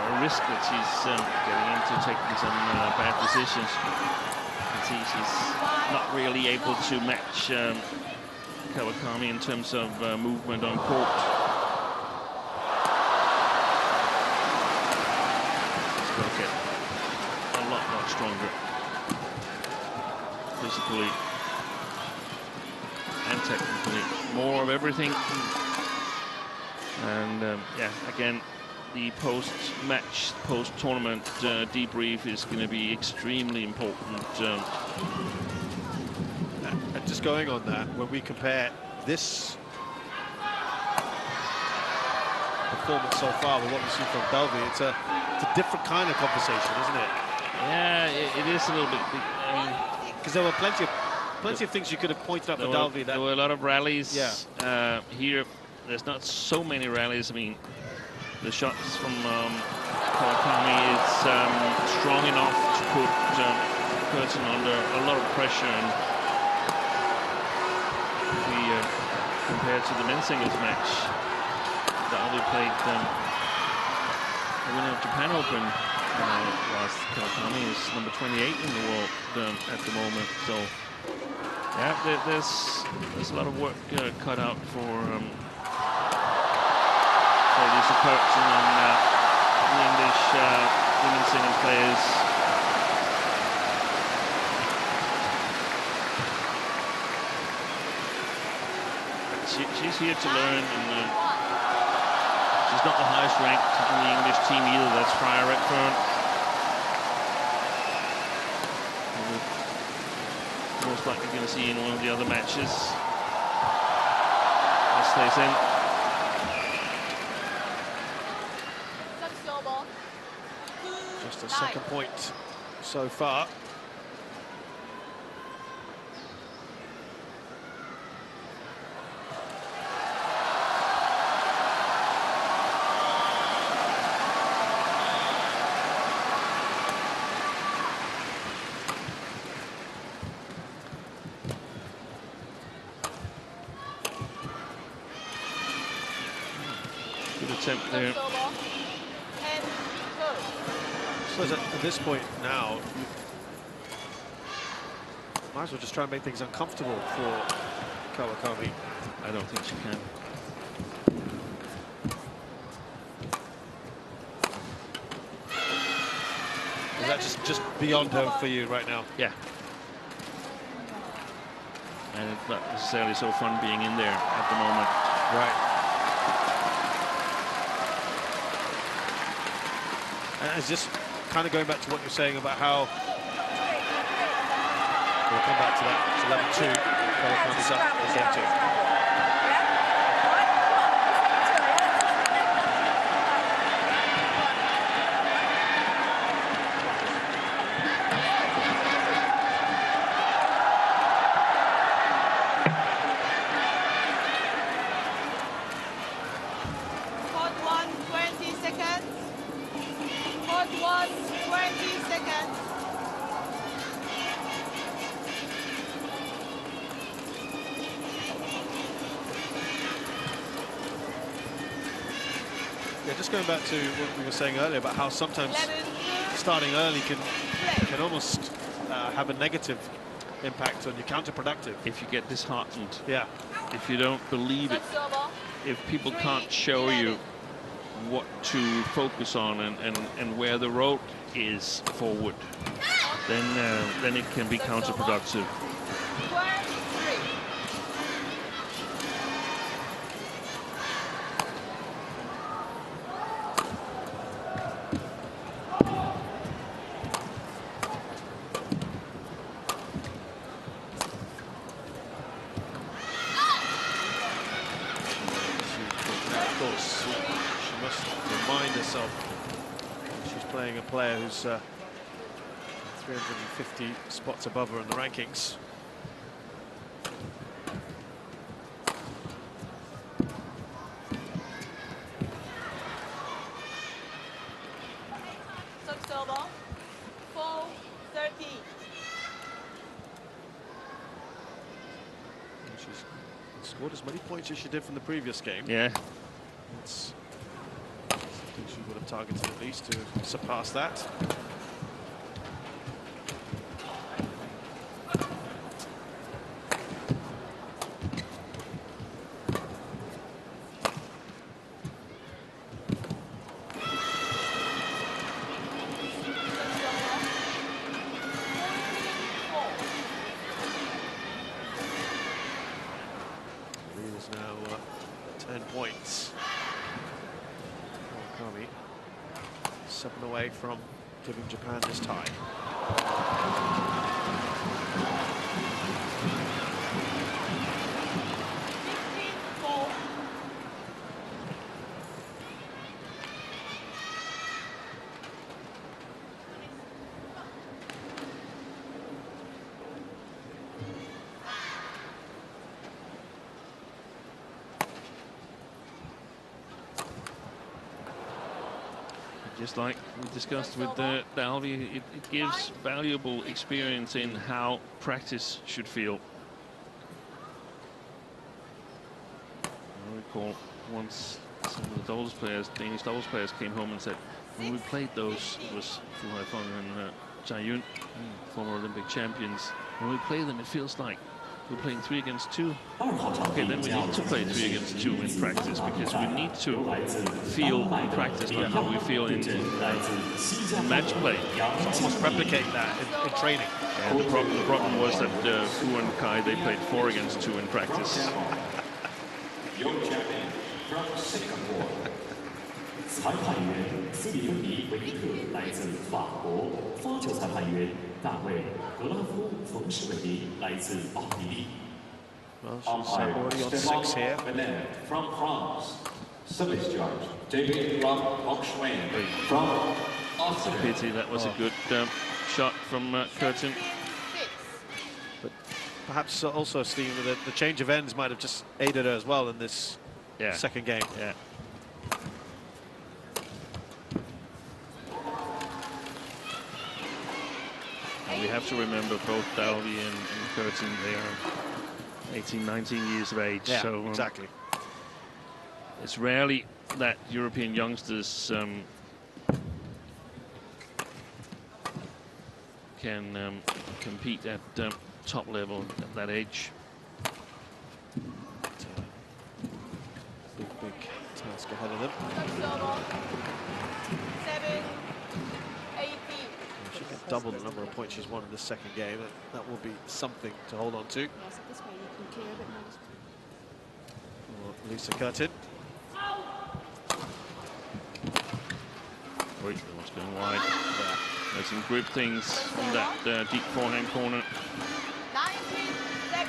a risk that she's getting into, taking some bad decisions. You can see she's not really able to match Kawakami in terms of movement on court. She's got to get a lot stronger physically and technically, more of everything. And yeah, again, the post-match, post-tournament debrief is going to be extremely important. And just going on that, when we compare this performance so far with what we've seen from Dalby, it's a different kind of conversation, isn't it? Yeah, it is a little bit. Because there were plenty of things you could have pointed out for Dalby. There were a lot of rallies. Yeah. Here, there's not so many rallies. I mean, the shots from Kawakami is strong enough to put Curtin under a lot of pressure. And if we compare to the men's singles match, Dalby played the winner of Japan Open. Whilst Kawakami is number 28 in the world at the moment. So, yeah, there's a lot of work cut out for Lisa Curtin and the English women's singles players. She's here to learn, and she's not the highest ranked in the English team either. That's Freya Redfern. Most likely going to see in one of the other matches. That stays in. Just a second point so far. Attempt there. So at this point now, might as well just try and make things uncomfortable for Kawakami. I don't think she can. Is that just beyond her for you right now? Yeah. And it's not necessarily so fun being in there at the moment. Right. And it's just kind of going back to what you're saying about how we'll come back to that. It's 11-2. Kawakami's up. It's 11-2. Just going back to what we were saying earlier about how sometimes starting early can almost have a negative impact on you, counterproductive. If you get disheartened. Yeah. If you don't believe it. If people can't show you what to focus on and where the road is forward, then it can be counterproductive. A player who's 350 spots above her in the rankings. Silver, 4-13. She's scored as many points as she did from the previous game. Yeah. It's something she would have targeted at least to surpass that. Kawakami 7 away from giving Japan this tie. Just like we discussed with Dalby, it gives valuable experience in how practice should feel. I recall once some of the doubles players, Danish doubles players, came home and said, when we played those, it was Fu Haifeng and Jia Yun, former Olympic champions, when we play them, it feels like we're playing 3 against 2. Okay, then we need to play 3 against 2 in practice, because we need to feel in practice like how we feel in match play. It's almost replicate that in training. And the problem was that Fu and Kai, they played 4 against 2 in practice. Your champion from Singapore. 裁判员斯蒂芬妮·维尼克来自法国，发球裁判员大卫·格拉夫·冯士维尼来自奥地利。 Well, she's already on 6 here. From France. Service judge David Rock-Schwain from Austria. Pity, that was a good shot from Curtin. But perhaps also, Steve, the change of ends might have just aided her as well in this second game. Yeah. And we have to remember both Dalby and Curtin, they are 18, 19 years of age. Yeah, so exactly. It's rarely that European youngsters can compete at top level at that age. Big task ahead of them. 7, 18. She get double the number of points she's won in the second game. That will be something to hold on to. Yes, this way you can clear a bit more. Lisa Curtin. What's going wide? There's some grip things from that deep forehand corner. 19-7.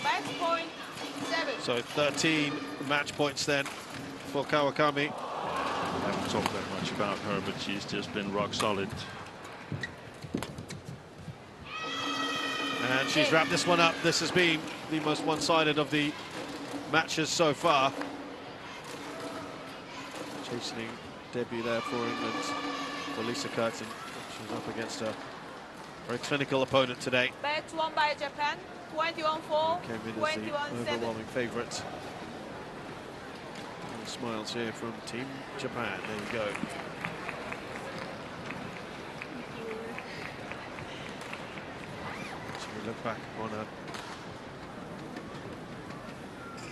Match point 7. So 13 match points then for Kawakami. I haven't talked that much about her, but she's just been rock solid. And she's wrapped this one up. This has been the most one-sided of the matches so far. Chastening debut there for England, for Lisa Curtin. She's up against a very clinical opponent today. Match won by Japan, 21-4, Came in as the 21-7. overwhelming favourite. Smiles here from Team Japan. There you go. So we look back on a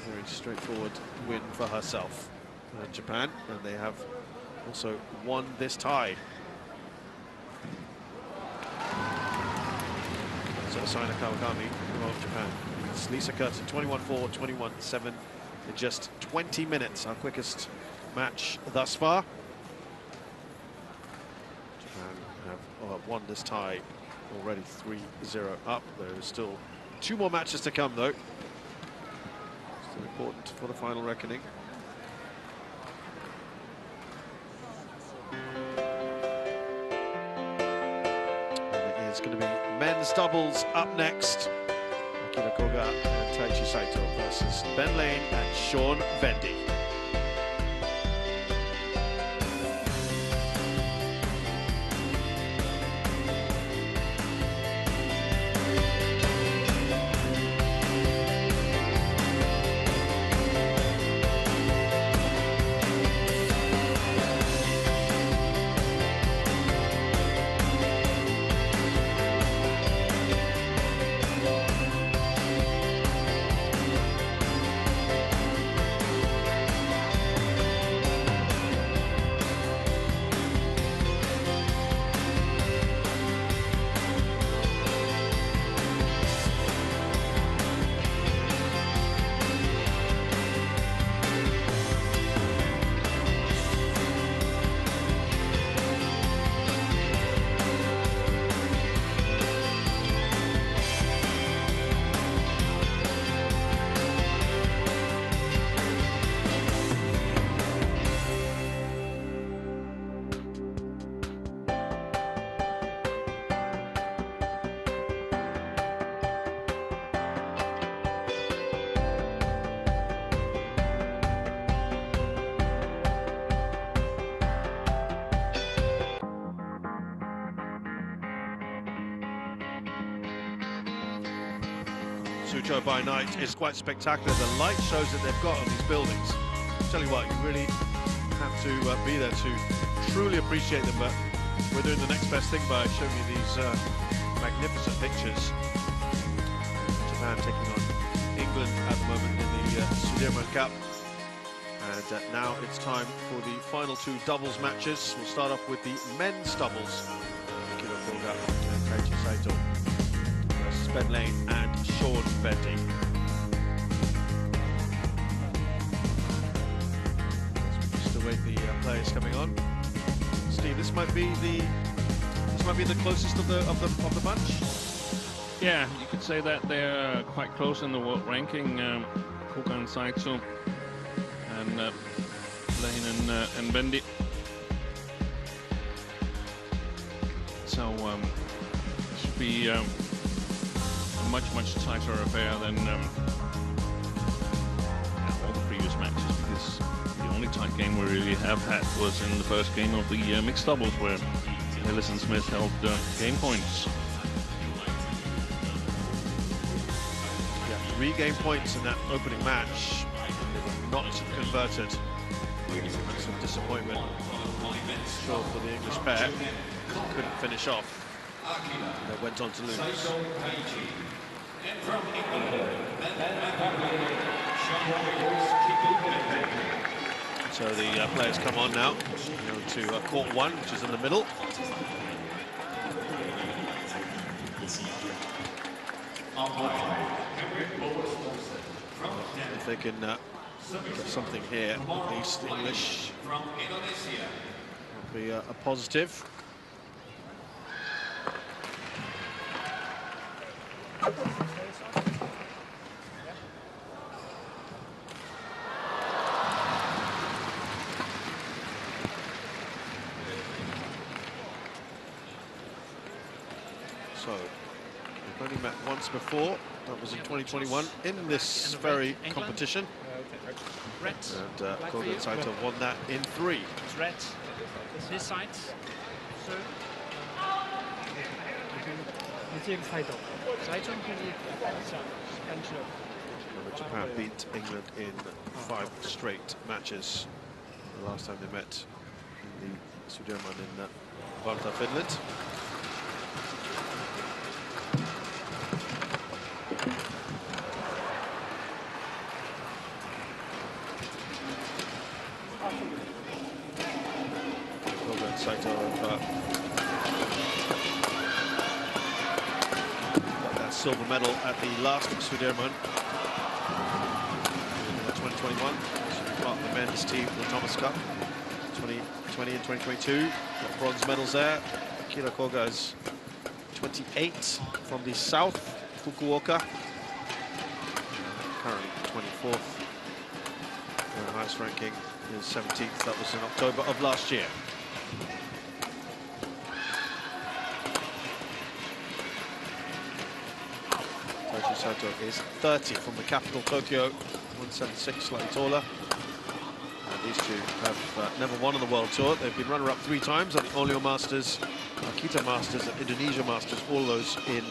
very straightforward win for herself, Japan, and they have also won this tie. So Asina Kawakami of Japan. It's Lisa Curtin, 21-4, 21-7 in just 20 minutes, our quickest match thus far. Japan have won this tie already 3-0 up. There is still 2 more matches to come though. Still important for the final reckoning. It's going to be men's doubles up next. Akira Koga and Taichi Saito versus Ben Lane and Sean Vendy. Suzhou by night is quite spectacular. The light shows that they've got on these buildings. Tell you what, you really have to be there to truly appreciate them, but we're doing the next best thing by showing you these magnificent pictures. Japan taking on England at the moment in the Sudirman Cup. And now it's time for the final two doubles matches. We'll start off with the men's doubles. Akira Koga and Taichi Saito versus Ben Lane and Sean Vendy. Just await the players coming on. Steve, this might be the closest of the bunch. Yeah, you could say that they're quite close in the world ranking. Koga and Saito and Lane and Bendy. So it should be a much tighter affair than all the previous matches, because the only tight game we really have had was in the first game of the mixed doubles, where Ellis and Smith held game points. Yeah, 3 game points in that opening match. Not converted. Some disappointment, sure, for the English pair. Couldn't finish off. They went on to lose. So the players come on now, to court 1, which is in the middle. If they can get something here, at least English, will be a positive. So, we've only met once before. That was in 2021 in this very competition. And Koga and Saito won that in 3. It's red. This side. Sir. Japan beat England in 5 straight matches. The last time they met in the Sudirman in Valta, Finland. Koga and Saito have got that silver medal at the last Sudirman in 2021. Part of the men's team, the Thomas Cup, 2020 and 2022. Got bronze medals there. Akira Koga is 28 from the south, Fukuoka. Currently 24th. The highest ranking is 17th. That was in October of last year. Taichi Saito is 30 from the capital, Tokyo, 176, slightly taller. And these two have never won on the World Tour. They've been runner-up 3 times at the Olio Masters, Akita Masters, and Indonesia Masters, all those in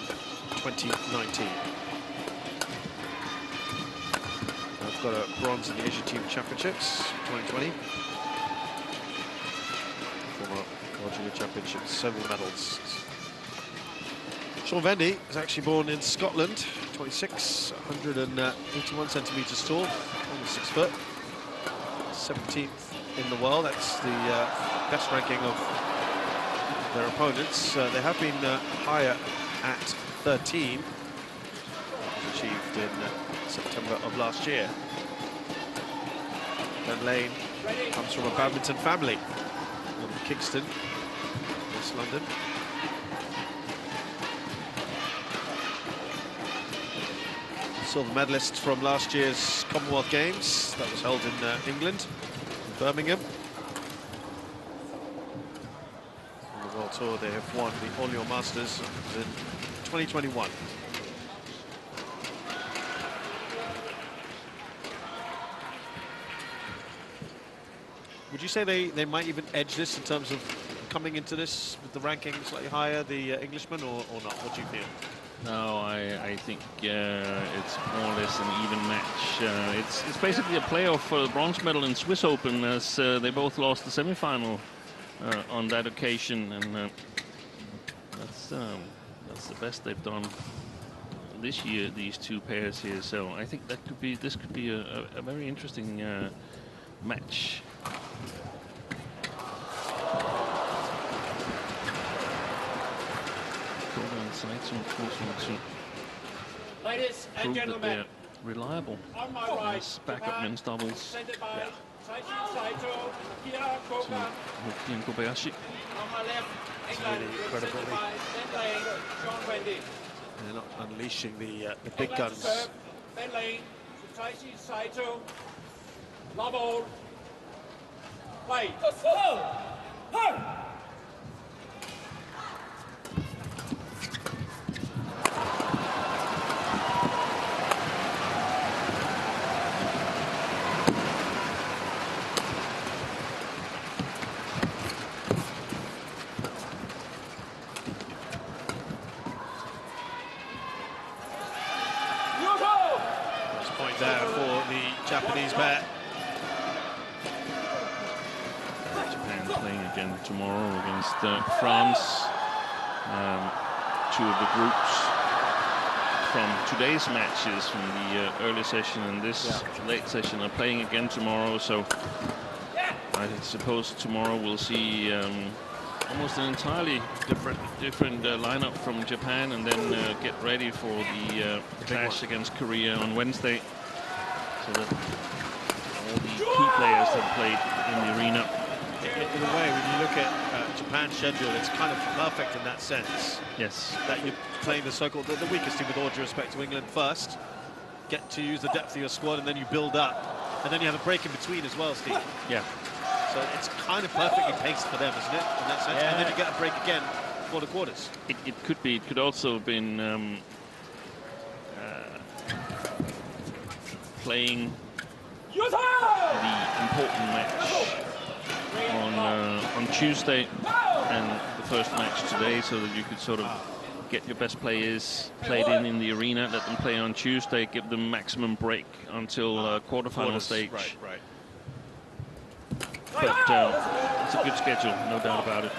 2019. They've got a bronze in the Asia Team Championships, 2020. Former World Junior Championships, several medals. Sean Vendy is actually born in Scotland, 26, 181 centimetres tall, almost 6 foot, 17th in the world. That's the best ranking of their opponents. They have been higher at 13, achieved in September of last year. Ben Lane comes from a badminton family in Kingston, West London. Silver medalist from last year's Commonwealth Games that was held in England, in Birmingham. On the World Tour, they have won the Olio Masters in 2021. Would you say they might even edge this in terms of coming into this with the ranking slightly higher, the Englishmen, or not? What do you feel? No, I think it's more or less an even match. It's basically a playoff for the bronze medal in Swiss Open, as they both lost the semi-final on that occasion, and that's the best they've done this year. These two pairs here, so I think that could be a very interesting match. Ladies and gentlemen, reliable on my right, backup men's doubles. yeah. Hoki and Kobayashi. On my left, England, really incredible. represented by Ben Lane, John Wendy. They're not unleashing the big England guns. to serve, Ben Lane, Taishi Saito, love all, play. Point there for the Japanese pair. Japan playing again tomorrow against France. Two of the groups from today's matches from the early session and this late session are playing again tomorrow. So I suppose tomorrow we'll see almost an entirely different lineup from Japan, and then get ready for the clash against Korea on Wednesday, so that all the key players have played in the arena. In a way, when you look at Japan's schedule, it's kind of perfect in that sense. Yes. That you're playing the so-called the weakest team, with all due respect to England, first, get to use the depth of your squad, and then you build up, and then you have a break in between as well, Steve. Yeah. So it's kind of perfectly paced for them, isn't it, in that sense? And then you get a break again for the quarters. It could be. It could also have been playing the important match on Tuesday and the first match today, so that you could sort of get your best players played in the arena, let them play on Tuesday, give them maximum break until quarterfinal stage. Right. But it's a good schedule, no doubt about it.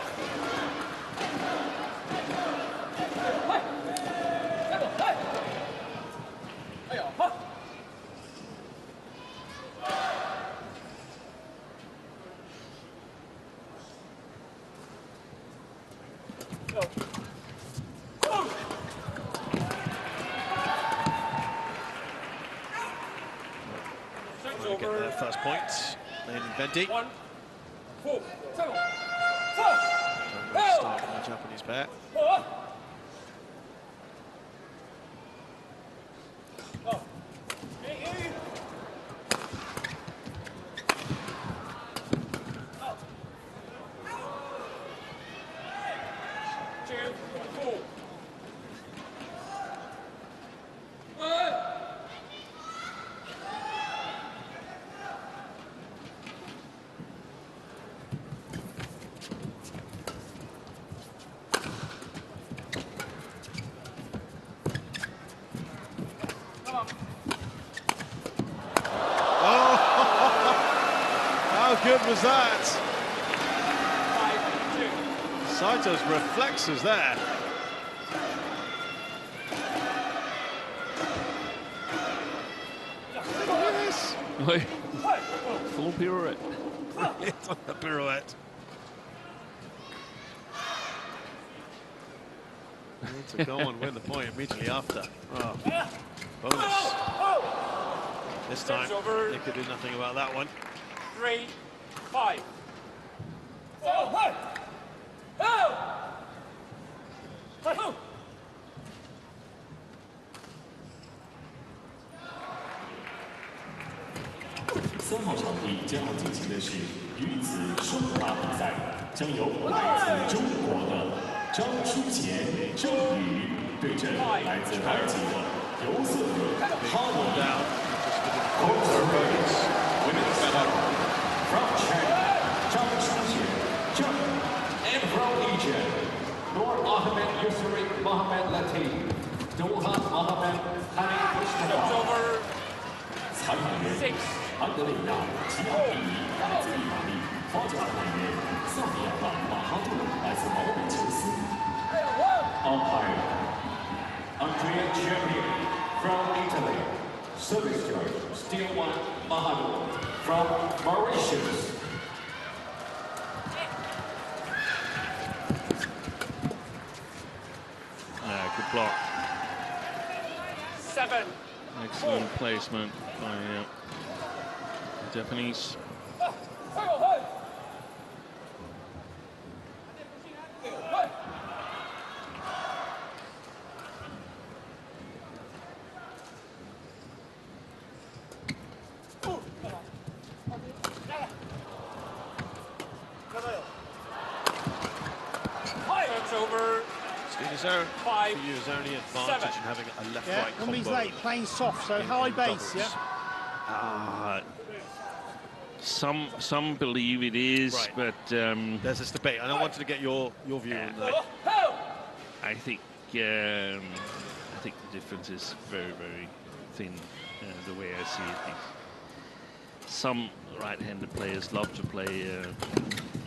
Get their first point. Then Vendi. 1, 4, 7, Start from the Japanese pair. How good was that? Saito's reflexes there. Yes. Full pirouette. It's on the pirouette. Need to go and win the point immediately after. Oh, bonus. This time, they could do nothing about that one. 3, 5. 3号场地将要进行的是女子双打比赛，将由来自中国的张书贤、郑宇对阵来自埃及的尤瑟夫哈尼。Women's double from China, Zhang Shuxian, Zheng, and from Egypt, Noor Ahmed Yusri Mohamed Latif. 开打。裁判员安德烈亚·齐亚比来自意大利，罚球裁判员萨米亚·马哈杜来自毛里求斯。Umpire Andrea Champion from Italy. Service judge Stilman Mahadou from Mauritius. Good block. 7. Excellent placement by the Japanese. For you is only advantage in having a left-right combo. He's late, playing soft, so high base, yeah. Some believe it is, right. But there's this debate, and I wanted to get your view on that. I think the difference is very, very thin. The way I see it, some right-handed players love to play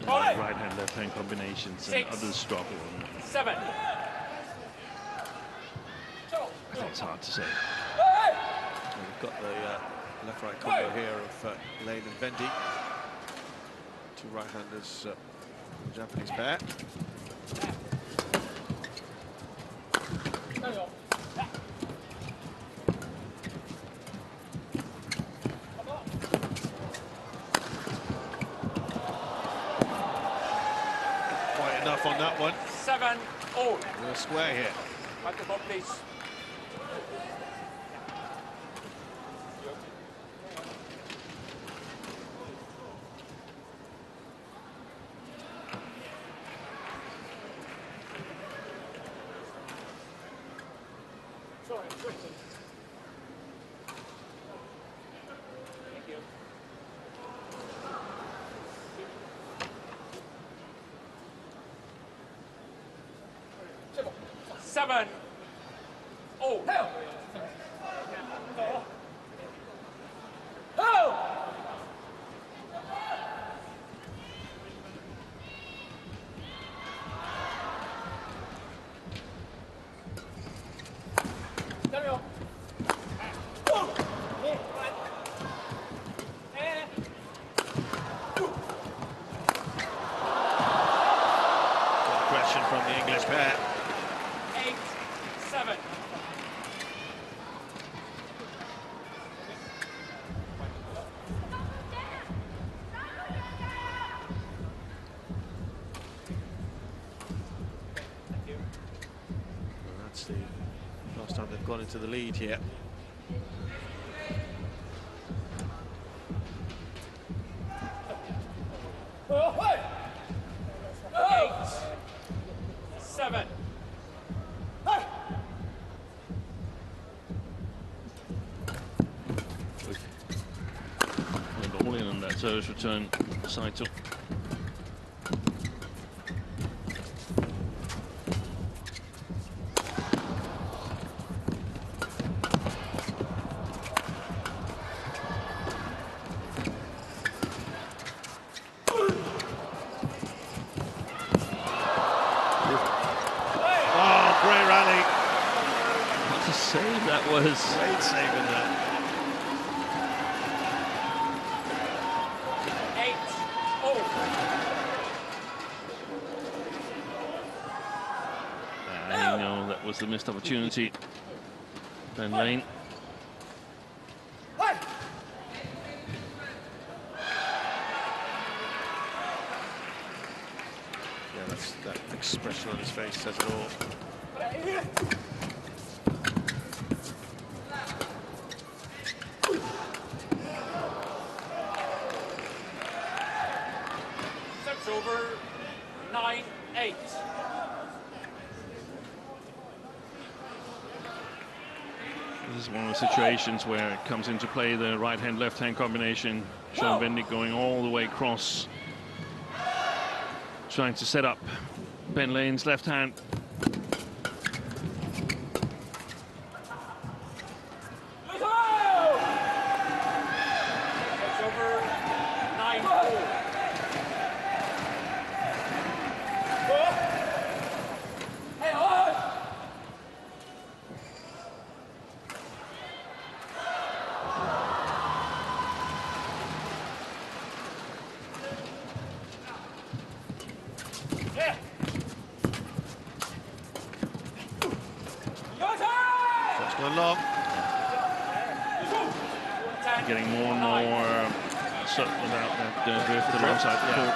right-hand, left-hand combinations, and others struggle. 7. I think it's hard to say. We've got the left-right combo here of Lane and Vendy. Two right-handers, the Japanese pair. Quite enough on that one. 7 all. We're square here. Back the ball, please. Sorry, switching. Thank you. 7 all. Help! Aggression from the English pair. 8, 7. Well, that's the last time they've gone into the lead here. All in on that service return, Saito. Oh, great rally. What a save that was. Great save in that. 8 all. I know that was the missed opportunity. Ben Lane. Yeah, that expression on his face says it all. Sets over 9, 8. This is one of the situations where it comes into play, the right-hand, left-hand combination. Sean Bendick going all the way across, trying to set up Ben Lane's left hand. long. Getting more and more certain about that drift alongside the court.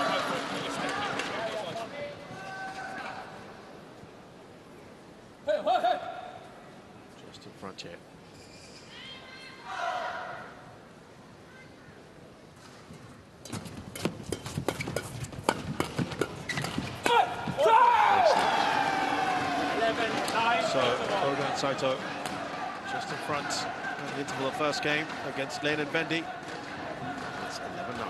Just in front here. So, Koga and Saito just in front at the interval of first game against Lane and Bendy. It's 11-9.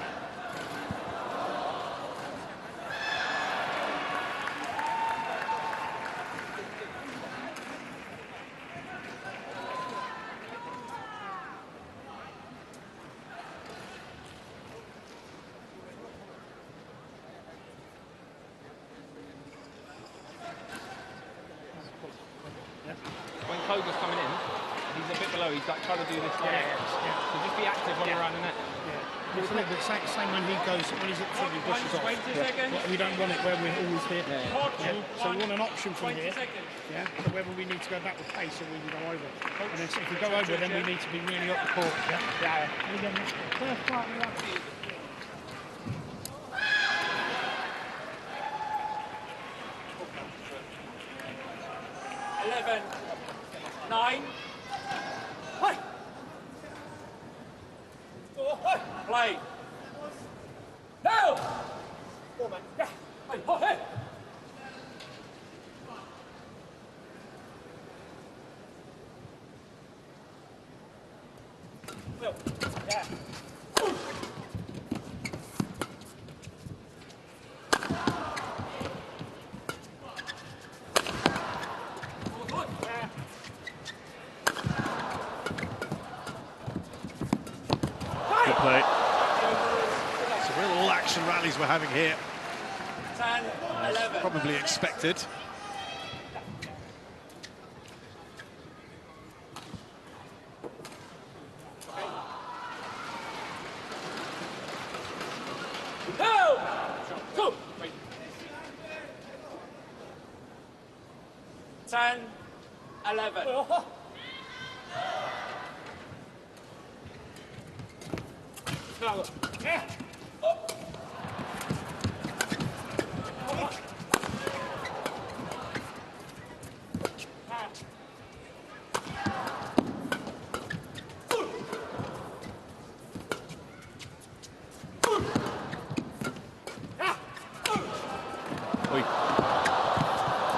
When Koga's coming in, he's a bit below. He's like trying to do this. So just be active on around the net. It's a little bit same when he goes, when he's at the bushes off. We don't want it where we're always here. So we want an option from here. So whether we need to go back with pace or we can go over. And then if we go over, then we need to be really up the court. And again, first part of the rugby. 9. Play. No! Yeah. Hey. Yeah. Good play. Some real action rallies we're having here. 10, 11. Probably expected. Go! Go! 10, 11. Yeah.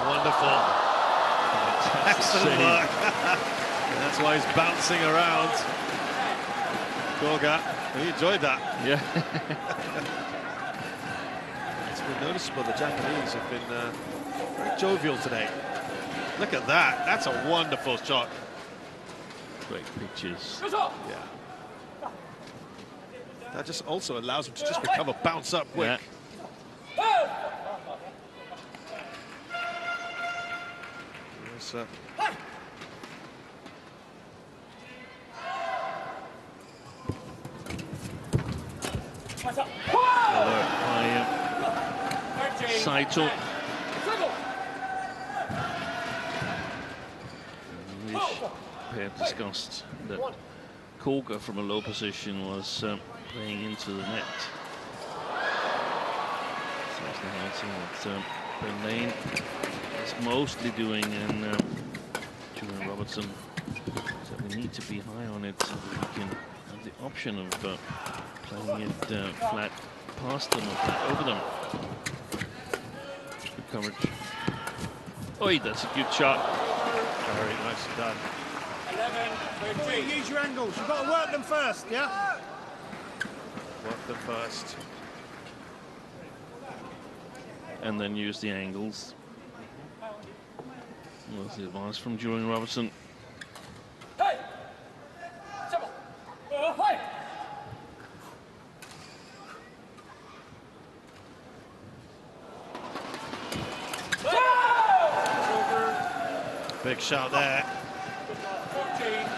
Wonderful. Excellent work. And that's why he's bouncing around. Koga, he enjoyed that. Yeah. It's been noticeable. The Japanese have been very jovial today. Look at that. That's a wonderful shot. Great pictures. Yeah. That just also allows him to just recover, bounce up quick. Yes, Saito. We have discussed that Koga from a low position was playing into the net. So that's what Lane is mostly doing, and Julian Robertson said we need to be high on it so that we can have the option of playing it flat past them or flat over them. Good coverage. Oh, that's a good shot. Very nicely done. 11, use your angles. You've got to work them first, yeah? Work them first. And then use the angles. That's the advice from Julian Robertson. Hey! Hey! Big shot there. 14.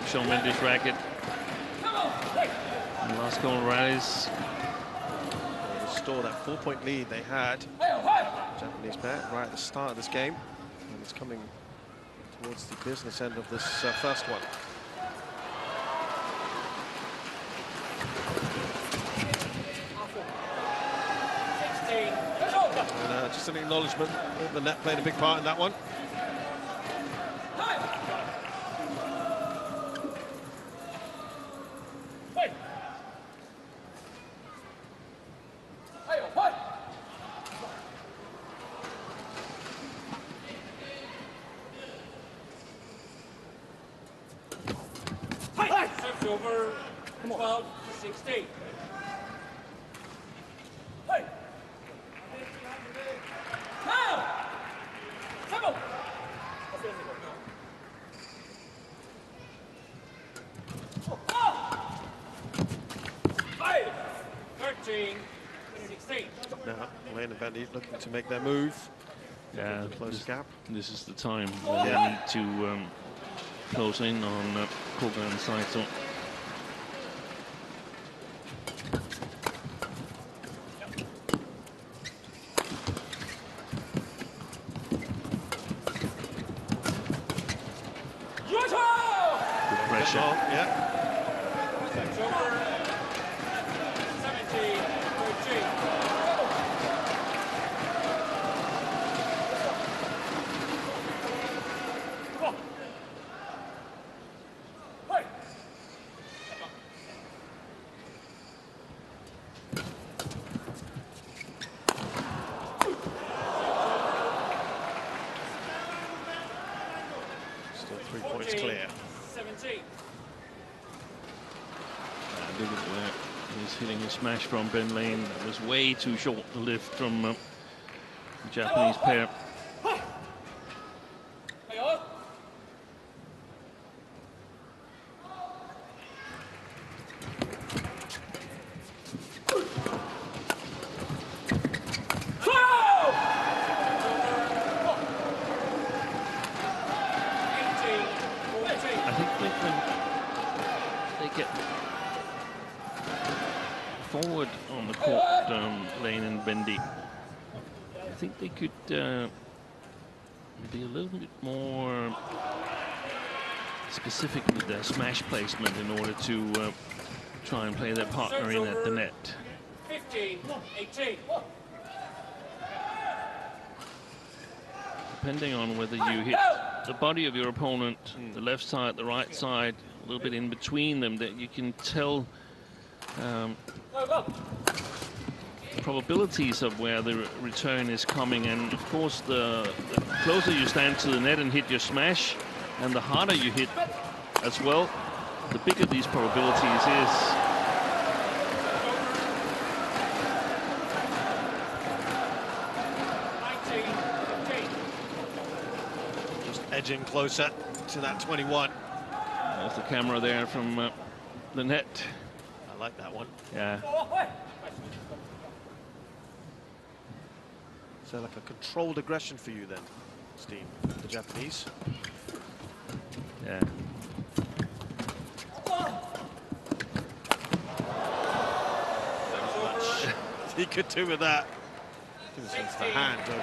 Sean Mendes' racket. In the last couple of rallies. Restore that 4-point lead they had. Japanese pair right at the start of this game. And it's coming towards the business end of this first one. And, just an acknowledgement that the net played a big part in that one. Over 12 to 16. Hey! Now! Come on! 13, 16. Now, Lane and Bendy looking to make their move. Yeah, close gap. This is the time when they need to close in on Koga and Saito. Good pressure. Yeah. Still 3 points clear. 17. Look at where he's hitting a smash from Ben Lane. That was way too short to lift from the Japanese pair. I think when they get forward on the court, Lane and Bendy, I think they could be a little bit more specific with their smash placement in order to try and play their partner in at the net. 15, 18. Depending on whether you hit the body of your opponent, the left side, the right side, a little bit in between them, that you can tell probabilities of where the return is coming. And of course, the closer you stand to the net and hit your smash, and the harder you hit as well, the bigger these probabilities is. Edging closer to that 21. There's the camera there from the net. I like that one. Yeah. So like a controlled aggression for you then, Steen, the Japanese. Yeah. Not much he could do with that. It was into the hand of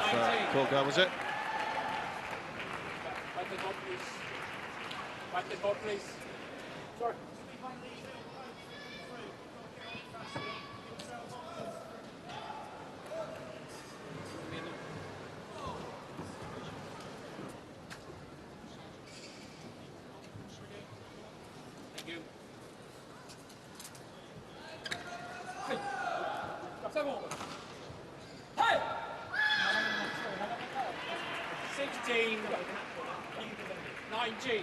Koga, was it? Back the ball, please. Sorry. Thank you. Hey. Hey. 16, 19.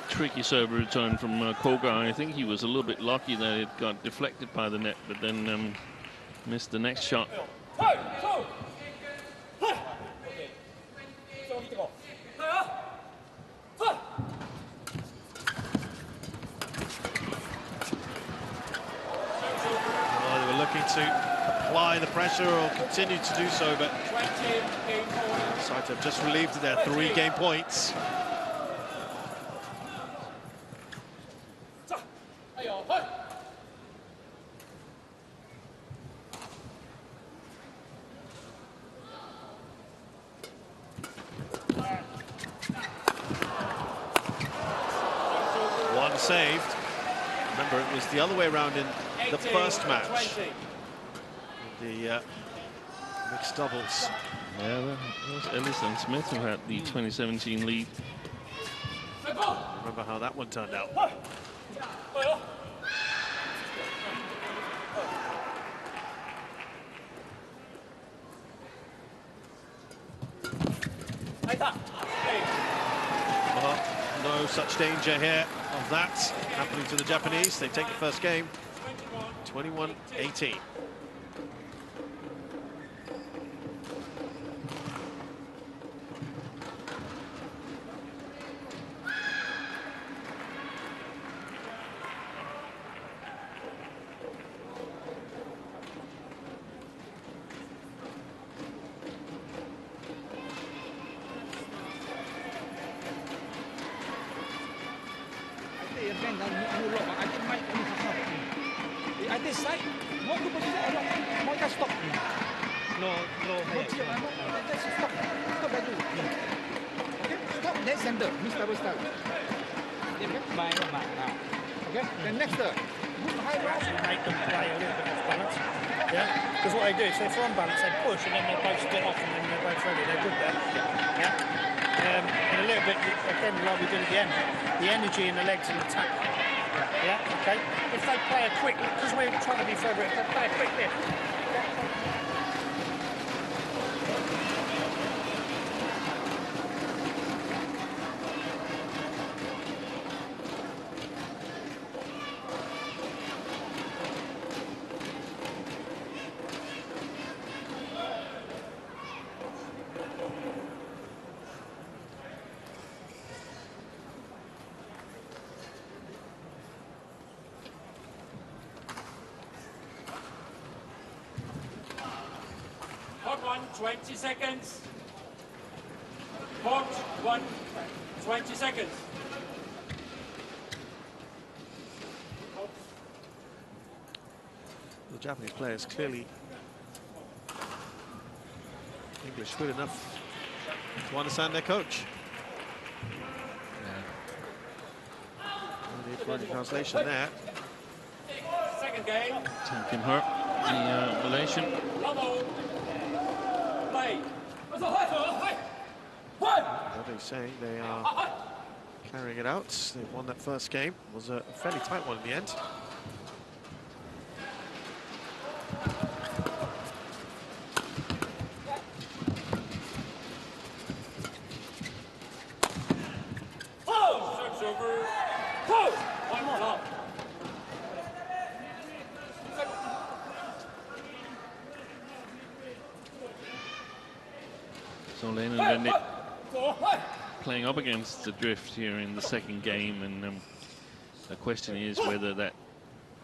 Tricky serve return from Koga. I think he was a little bit lucky that it got deflected by the net, but then missed the next shot. pressure will continue to do so, but Saito have just relieved their 3 game points. One saved. Remember, it was the other way around in the first match. The mixed doubles. Yeah, that was Ellis and Smith who had the 2017 lead. Remember how that one turned out. No such danger here of that happening to the Japanese. They take the first game, 21-18. So if they're on balance, they push and then they both split off and then they're both ready. They're good there. Yeah. And a little bit, again, like we did at the end, the energy in the legs and the tap. Yeah. Okay. If they play a quick, because we're trying to be further, if they play a quick lift. Hot 1, 20 seconds. Hot 1, 20 seconds. The Japanese players clearly English good enough to understand their coach. The translation there. Second game. Tan Kim Hurt, the Malaysian. Play. What are they saying? They are carrying it out. They won that first game. It was a fairly tight one in the end. So Lane and Wendy playing up against the drift here in the second game, and the question is whether that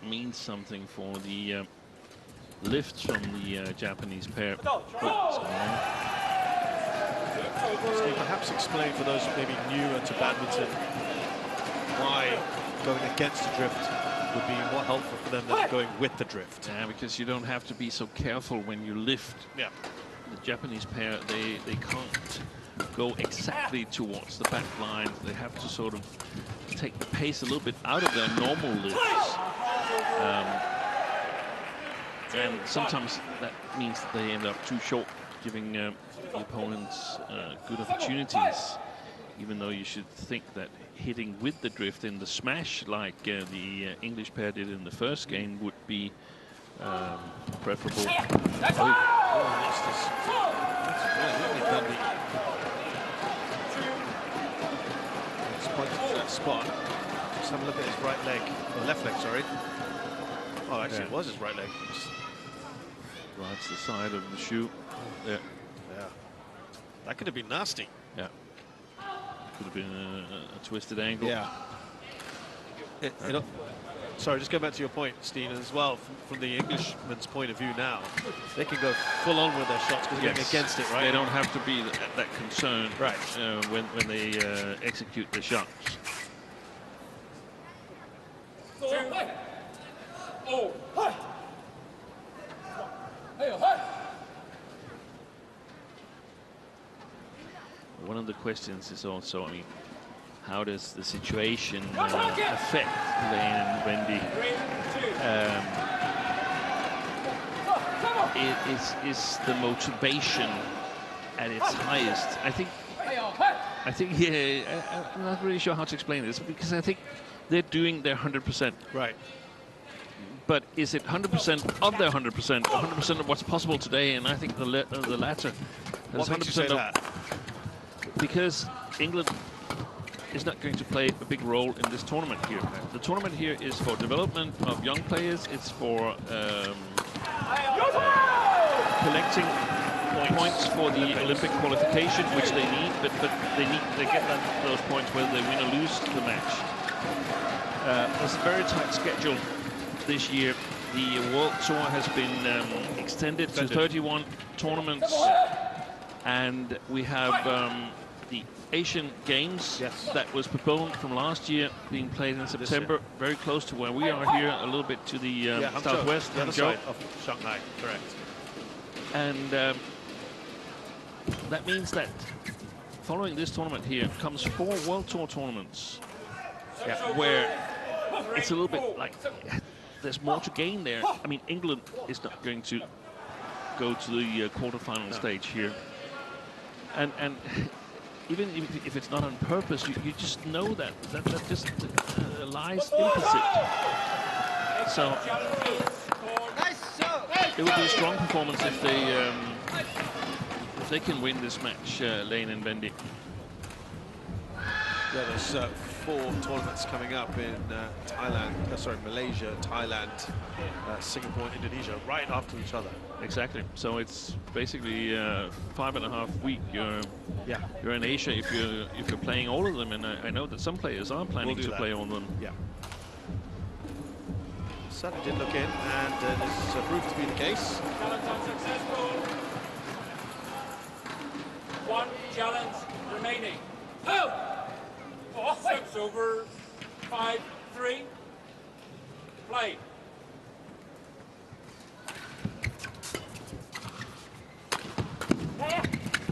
means something for the lifts from the Japanese pair. Can you perhaps explain for those maybe newer to badminton why going against the drift would be more helpful for them than going with the drift? Yeah, because you don't have to be so careful when you lift. Yeah. The Japanese pair, they can't go exactly towards the back line. They have to sort of take the pace a little bit out of their normal lifts. And sometimes that means that they end up too short, giving the opponents good opportunities, even though you should think that hitting with the drift in the smash, like the English pair did in the first game, would be preferable. Spot. Just have a look at his right leg, or left leg, sorry. Oh, actually, it was his right leg. Drives the side of the shoe. Yeah. Yeah. That could have been nasty. Yeah. Could have been a twisted ankle. Yeah. sorry, just go back to your point, Steen, as well, from the Englishman's point of view now, they can go full on with their shots because they're going against it, right? They don't have to be that concerned, right, when they execute the shots. One of the questions is also, I mean, how does the situation affect Lane and Wendy? Is the motivation at its highest? I think yeah, I'm not really sure how to explain this, because I think they're doing their 100%. Right. But is it 100% of their 100%, 100% of what's possible today? And I think the latter. What makes you say that? Because England is not going to play a big role in this tournament here. The tournament here is for development of young players. It's for collecting points for the Olympic qualification, which they need, but they get those points whether they win or lose the match. There's a very tight schedule this year. The World Tour has been extended to 31 tournaments, and we have the Asian Games that was postponed from last year, being played in September, very close to where we are here, a little bit to the southwest, the other side of Shanghai, correct. And that means that following this tournament here comes 4 World Tour tournaments, where it's a little bit like there's more to gain there. I mean, England is not going to go to the quarterfinal stage here, and even if it's not on purpose, you just know that just lies implicit. So it would be a strong performance if they can win this match, Lane and Wendy. Yeah, there's 4 tournaments coming up in Malaysia, Thailand, Singapore, and Indonesia, right after each other. Exactly. So it's basically 5.5 weeks. You're in Asia if you're playing all of them, and I know that some players are planning to play all of them. Yeah. Certainly did look in, and this proved to be the case. Challenge unsuccessful. 1 challenge remaining. Oh! 6 over 5-3. Play.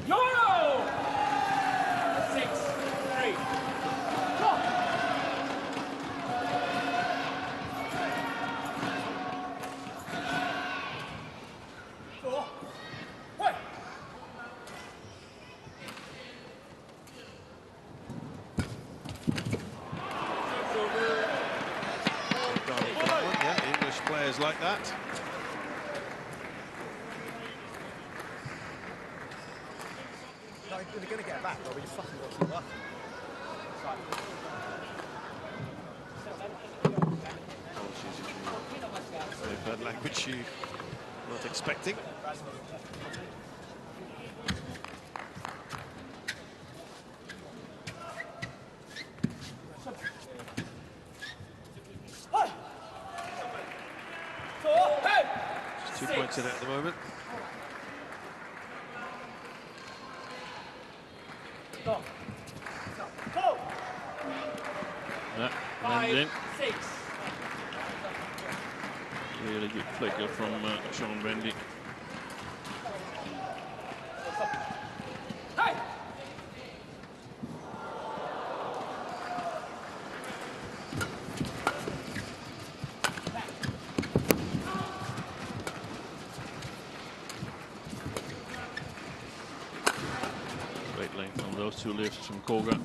Yo! 6-3. Players like that. Like, they're going to get back, but we just fucking got to keep working. Very bad language you not expecting. Just 2 points in it at the moment. And 6. Really good flicker from Sean Wendy. Great length on those 2 lifts from Koga.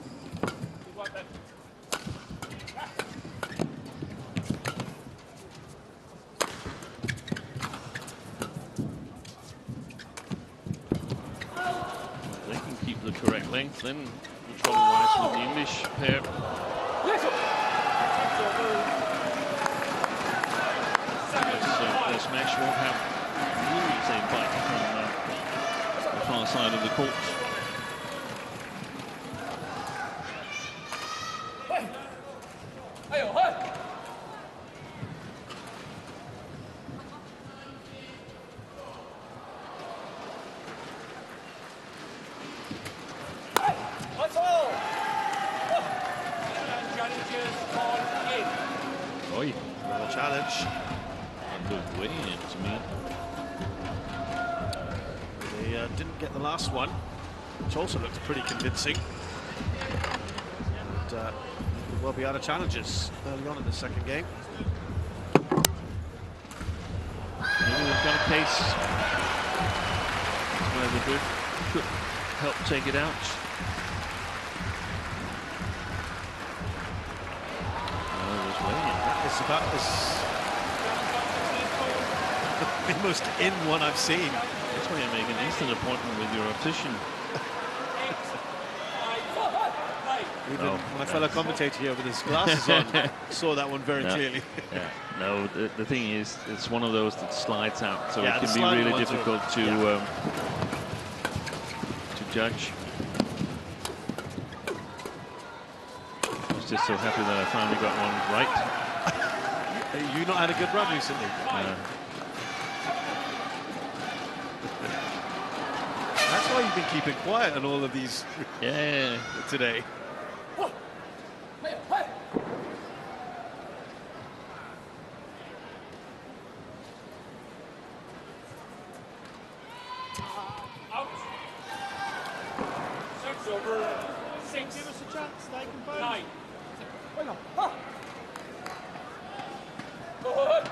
Correct length, then the trouble lies with the English pair. This match won't have really the same bite from the far side of the court. challenge. Good way in to me. They didn't get the last one, which also looked pretty convincing. And could well be out of challenges early on in the second game. Maybe they've got a pace where the good could help take it out. It's about the most in one I've seen. That's why you make an instant appointment with your optician. Even my fellow commentator here with his glasses on saw that one very clearly. Yeah. No, the thing is, it's one of those that slides out, so yeah, it can be really difficult to judge. I was just so happy that I finally got one right. You not had a good run recently. That's why you've been keeping quiet on all of these today. Out. 6 over 6. Give us a chance, stay composed. 9. Hang on. Good.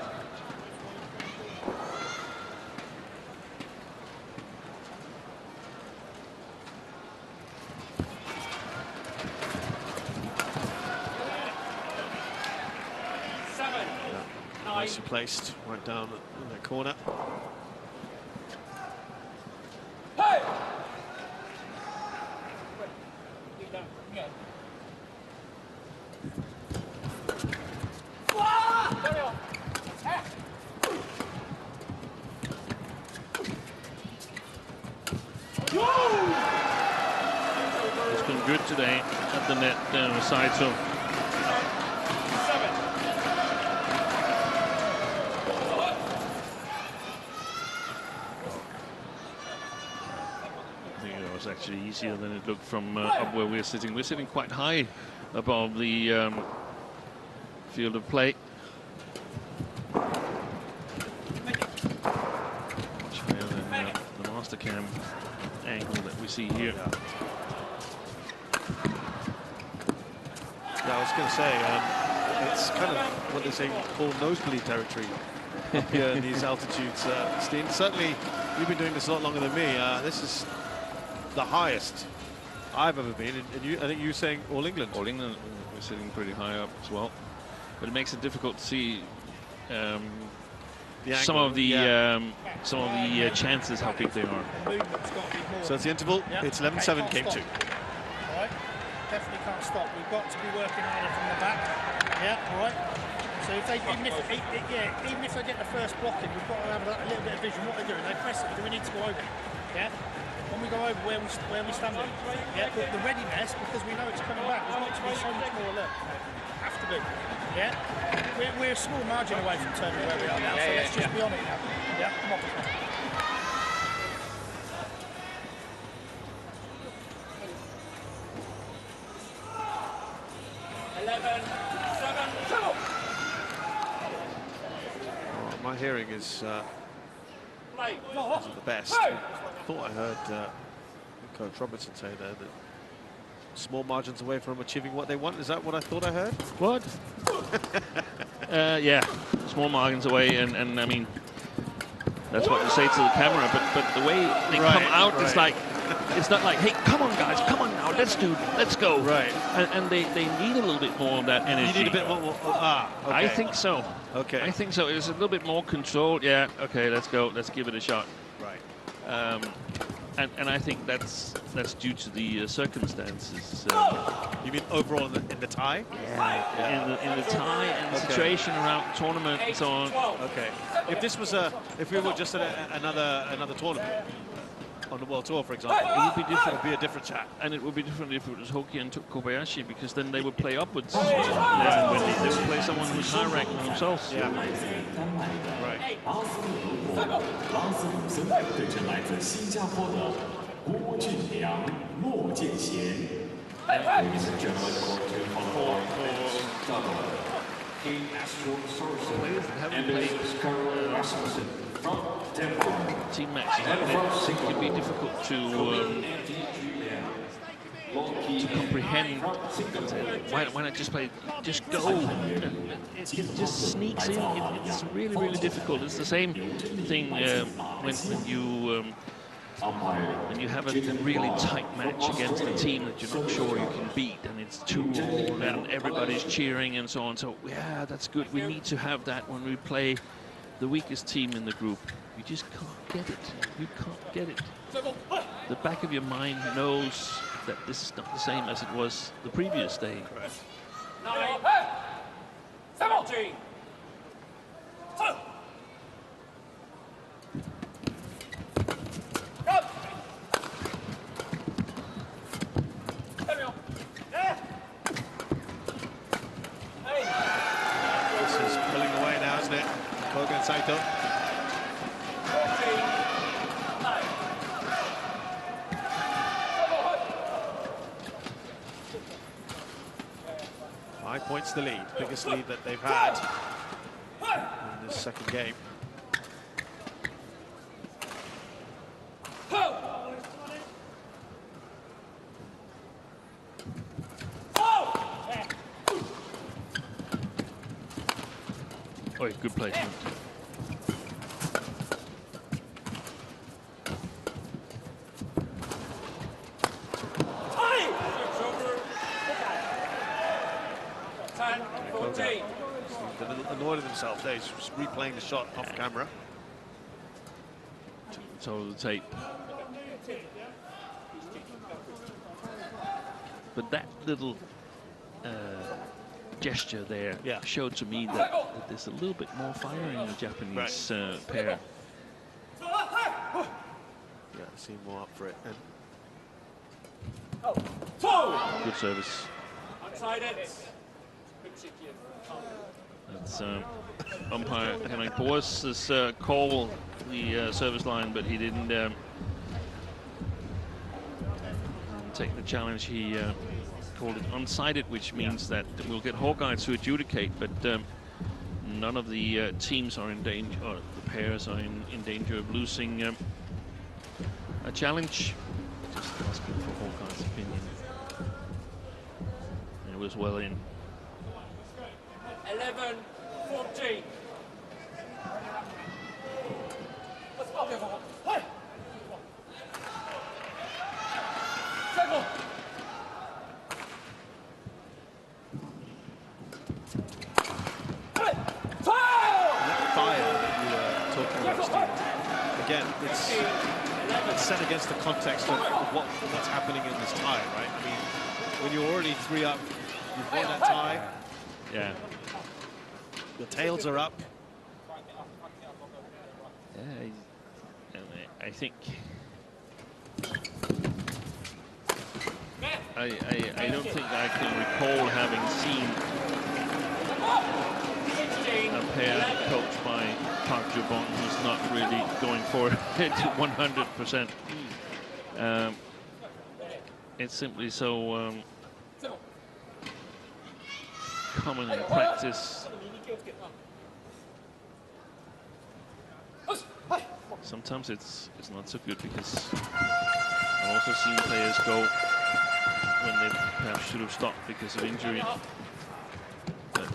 Nicely placed, right down in that corner. Hey! It's been good today at the net down the side, so. Actually easier than it looked from up where we're sitting. We're sitting quite high above the field of play. Much higher than the master cam angle that we see here. Yeah, I was going to say, it's kind of what they say called nosebleed territory up here in these altitudes. Steen, certainly you've been doing this a lot longer than me. This is the highest I've ever been, and I think you're saying All England. All England, we're sitting pretty high up as well, but it makes it difficult to see some of the chances how big they are. So it's the interval. Yeah. It's 11-7, Okay, game 2. All right, definitely can't stop. We've got to be working harder from the back. Yeah, all right. So if they, even if they get the first block in, we've got to have a little bit of vision. What they're doing, they press it. Do we need to go over? Yeah. When we go over where we stand in, yeah, but the readiness, because we know it's coming back, we've got to be so much more alert. Have to be, yeah. We're a small margin away from turning where we are now, so let's just be on it now. Yeah, come on. 11-7. My hearing is Play. isn't the best. I thought I heard Coach Robertson say there that small margins away from achieving what they want. Is that what I thought I heard? What? Yeah, small margins away, and I mean that's what you say to the camera. But the way they come out, it's not like, hey, come on guys, come on now, let's go. Right. And they need a little bit more of that energy. You need a bit more. Okay. I think so. Okay. I think so. It's a little bit more controlled. Yeah. Okay. Let's go. Let's give it a shot. Right. And I think that's due to the circumstances. You mean overall in the tie? Yeah. In the tie and the situation around the tournament and so on. Okay. If this was if we were just at another tournament on the World Tour, for example, it would be different. It would be a different chat. And it would be different if it was Hoki and took Kobayashi, because then they would play upwards. They would play someone who's high ranked than themselves. Yeah. Right. 拉斯鲁森对阵来自新加坡的郭俊良、莫建贤。players that haven't played team matches like this, it can be difficult to comprehend. Why not just play? Just go. It just sneaks in. It's really, really difficult. It's the same thing when you have a really tight match against a team that you're not sure you can beat, and it's 2-2 and everybody's cheering and so on. So yeah, that's good. We need to have that when we play the weakest team in the group. You just can't get it. You can't get it. The back of your mind knows that this is not the same as it was the previous day. 9, 17. This is pulling away now, isn't it? Koga and Saito. 5 points the lead, biggest lead that they've had in this second game. Oh, good placement. A little annoyed at himself there. He's just replaying the shot off camera. So the tape. But that little gesture there showed to me that there's a little bit more fire in the Japanese pair. Yeah, seem more up for it. And good service. That's umpire Henrik Boas has called the service line, but he didn't take the challenge. He called it unsighted, which means that we'll get Hawkeye to adjudicate, but none of the teams are in danger, or the pairs are in danger of losing a challenge. Just asking for Hawkeye's opinion. And it was well in. 11, 14. Again, it's set against the context of what's happening in this tie, right? I mean, when you're already 3 up, you've won that tie. Yeah. The tails are up. Yeah, I think I don't think I can recall having seen a pair coached by Park Jubon who's not really going for it 100%. It's simply so common in practice. Sometimes it's not so good, because I've also seen players go when they perhaps should have stopped because of injury. But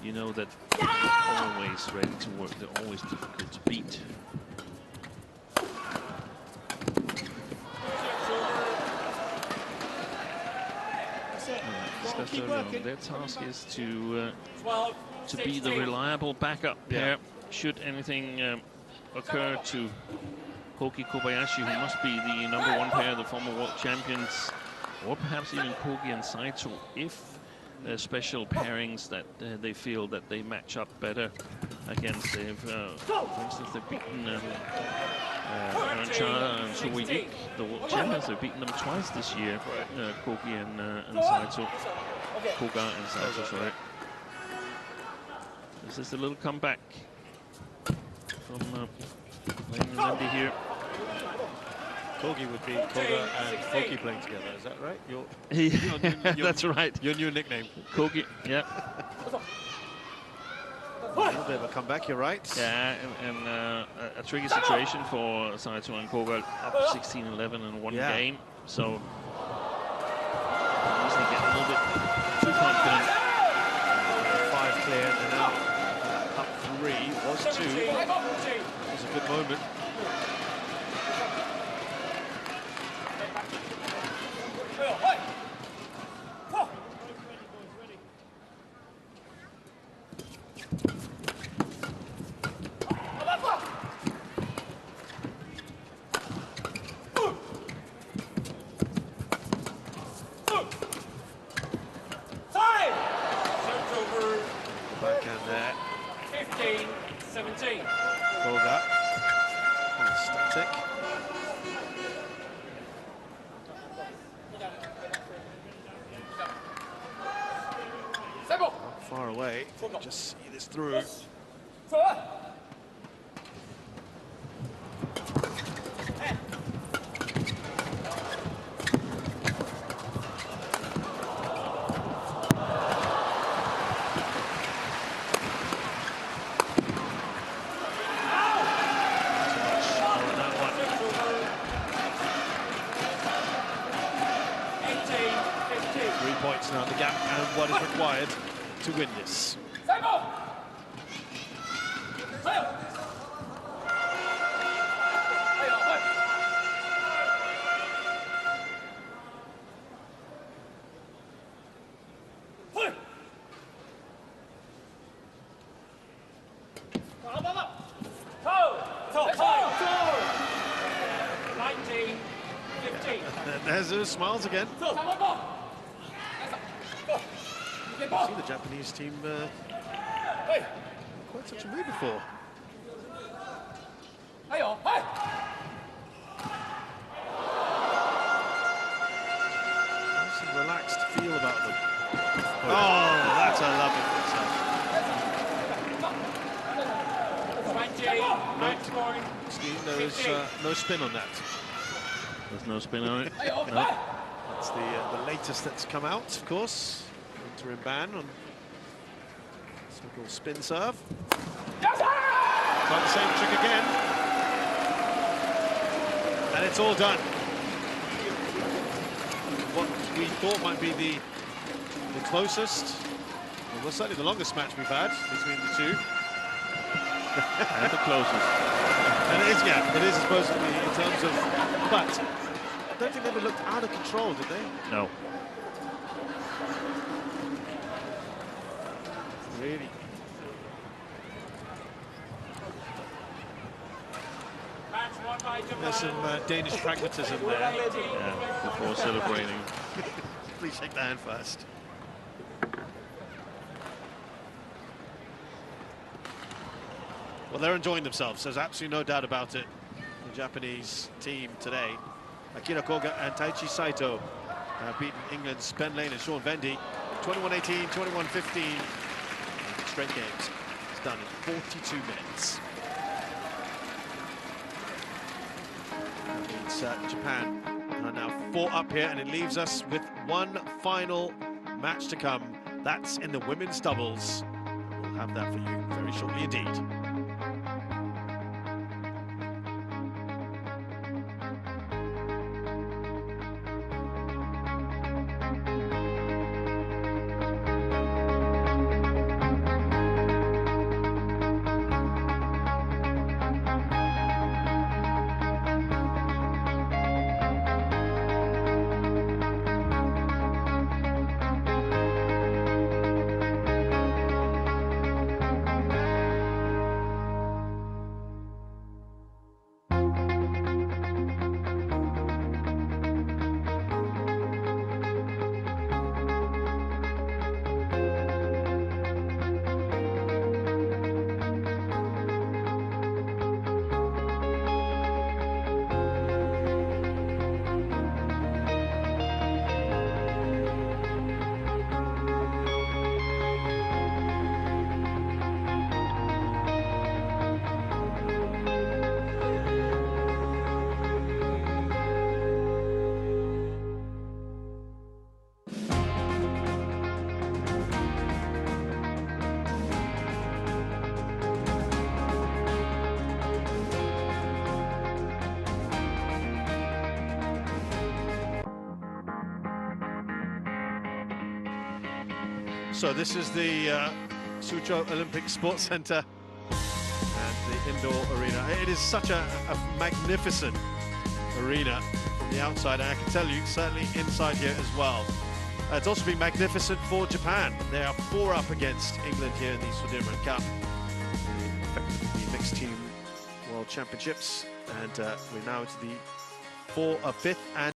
you know that they're always ready to work. They're always difficult to beat. Their task is to be the reliable backup pair should anything occur to Kogi Kobayashi, who must be the #1 pair, the former world champions, or perhaps even Kogi and Saito, if there's special pairings that they feel that they match up better against. They've, for instance, they've beaten Aranchara and Suwijik, the world champions. They've beaten them twice this year, Kogi and Saito. Koga and Saito, sorry. This is a little comeback from Lane and Andy here. Kogi would be Koga and Kogi playing together, is that right? That's right. Your new nickname. Kogi, yeah. A little bit of a comeback, you're right. Yeah, and a tricky situation for Saito and Koga, up 16-11 in one game. So, easily getting a little bit too confident. 5 clear, and now up 3, was 2. It was a good moment. Backhand there. 15-17. Koga. And static. Not far away. Just see this through. Points now, the gap, and what is required to win this. There's those smiles again. I've seen the Japanese team quite such a mood before. Nice and relaxed feel about them. Oh, that's a lovely fix. There's no spin on that. There's no spin on it. No. That's the latest that's come out, of course. Interim ban on so-called spin serve. Try the same trick again. And it's all done. What we thought might be the closest, well, certainly the longest match we've had between the two. And the closest. And it is, yeah, it is supposedly in terms of, but I don't think they ever looked out of control, did they? No. Really. There's some Danish pragmatism there. Yeah, before celebrating. Please shake the hand first. Well, they're enjoying themselves. There's absolutely no doubt about it. The Japanese team today, Akira Koga and Taichi Saito, have beaten England's Ben Lane and Sean Vendy 21-18, 21-15. Straight games. It's done in 42 minutes. That means Japan are now 4 up here, and it leaves us with one final match to come. That's in the women's doubles. We'll have that for you very shortly indeed. So this is the Suzhou Olympic Sports Center and the indoor arena. It is such a magnificent arena from the outside, and I can tell you, certainly inside here as well. It's also been magnificent for Japan. They are 4 up against England here in the Sudirman Cup, the mixed team World Championships, and we're now into the 5th and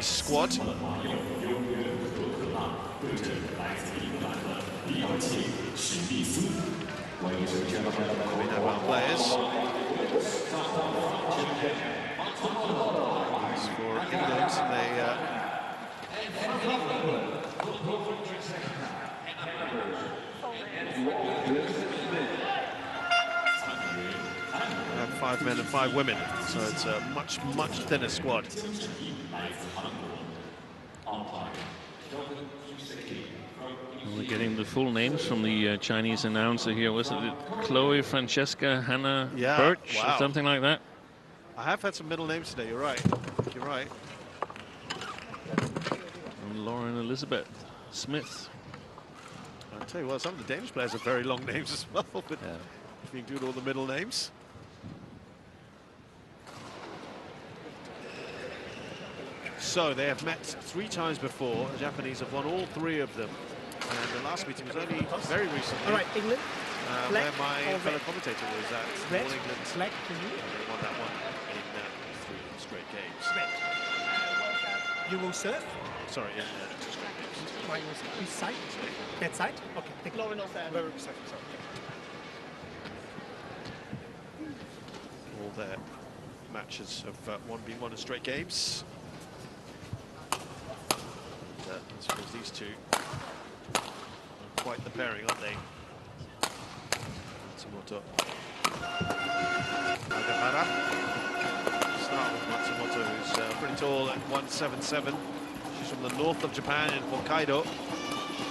squad. We have our players. For England, they have 5 men and 5 women, so it's a much thinner squad. We're getting the full names from the Chinese announcer here. Was it Chloe Francesca Hannah Birch or something like that? I have had some middle names today, you're right. You're right. And Lauren Elizabeth Smith. I'll tell you what, some of the Danish players have very long names as well, but if you include all the middle names. So they have met 3 times before. The Japanese have won all 3 of them. And the last meeting was only very recently. All right, England. Where my fellow commentator was at. Red. All England. Black for you. They won that one in 3 straight games. Red. You will serve? Sorry, yeah. 2 straight games. Right, which side? That side? Okay. Take Lauren off there. Very sorry. All their matches have been won in straight games. I suppose these two are quite the pairing, aren't they? Matsumoto. Nagahara. Start with Matsumoto, who's pretty tall at 177. She's from the north of Japan in Hokkaido.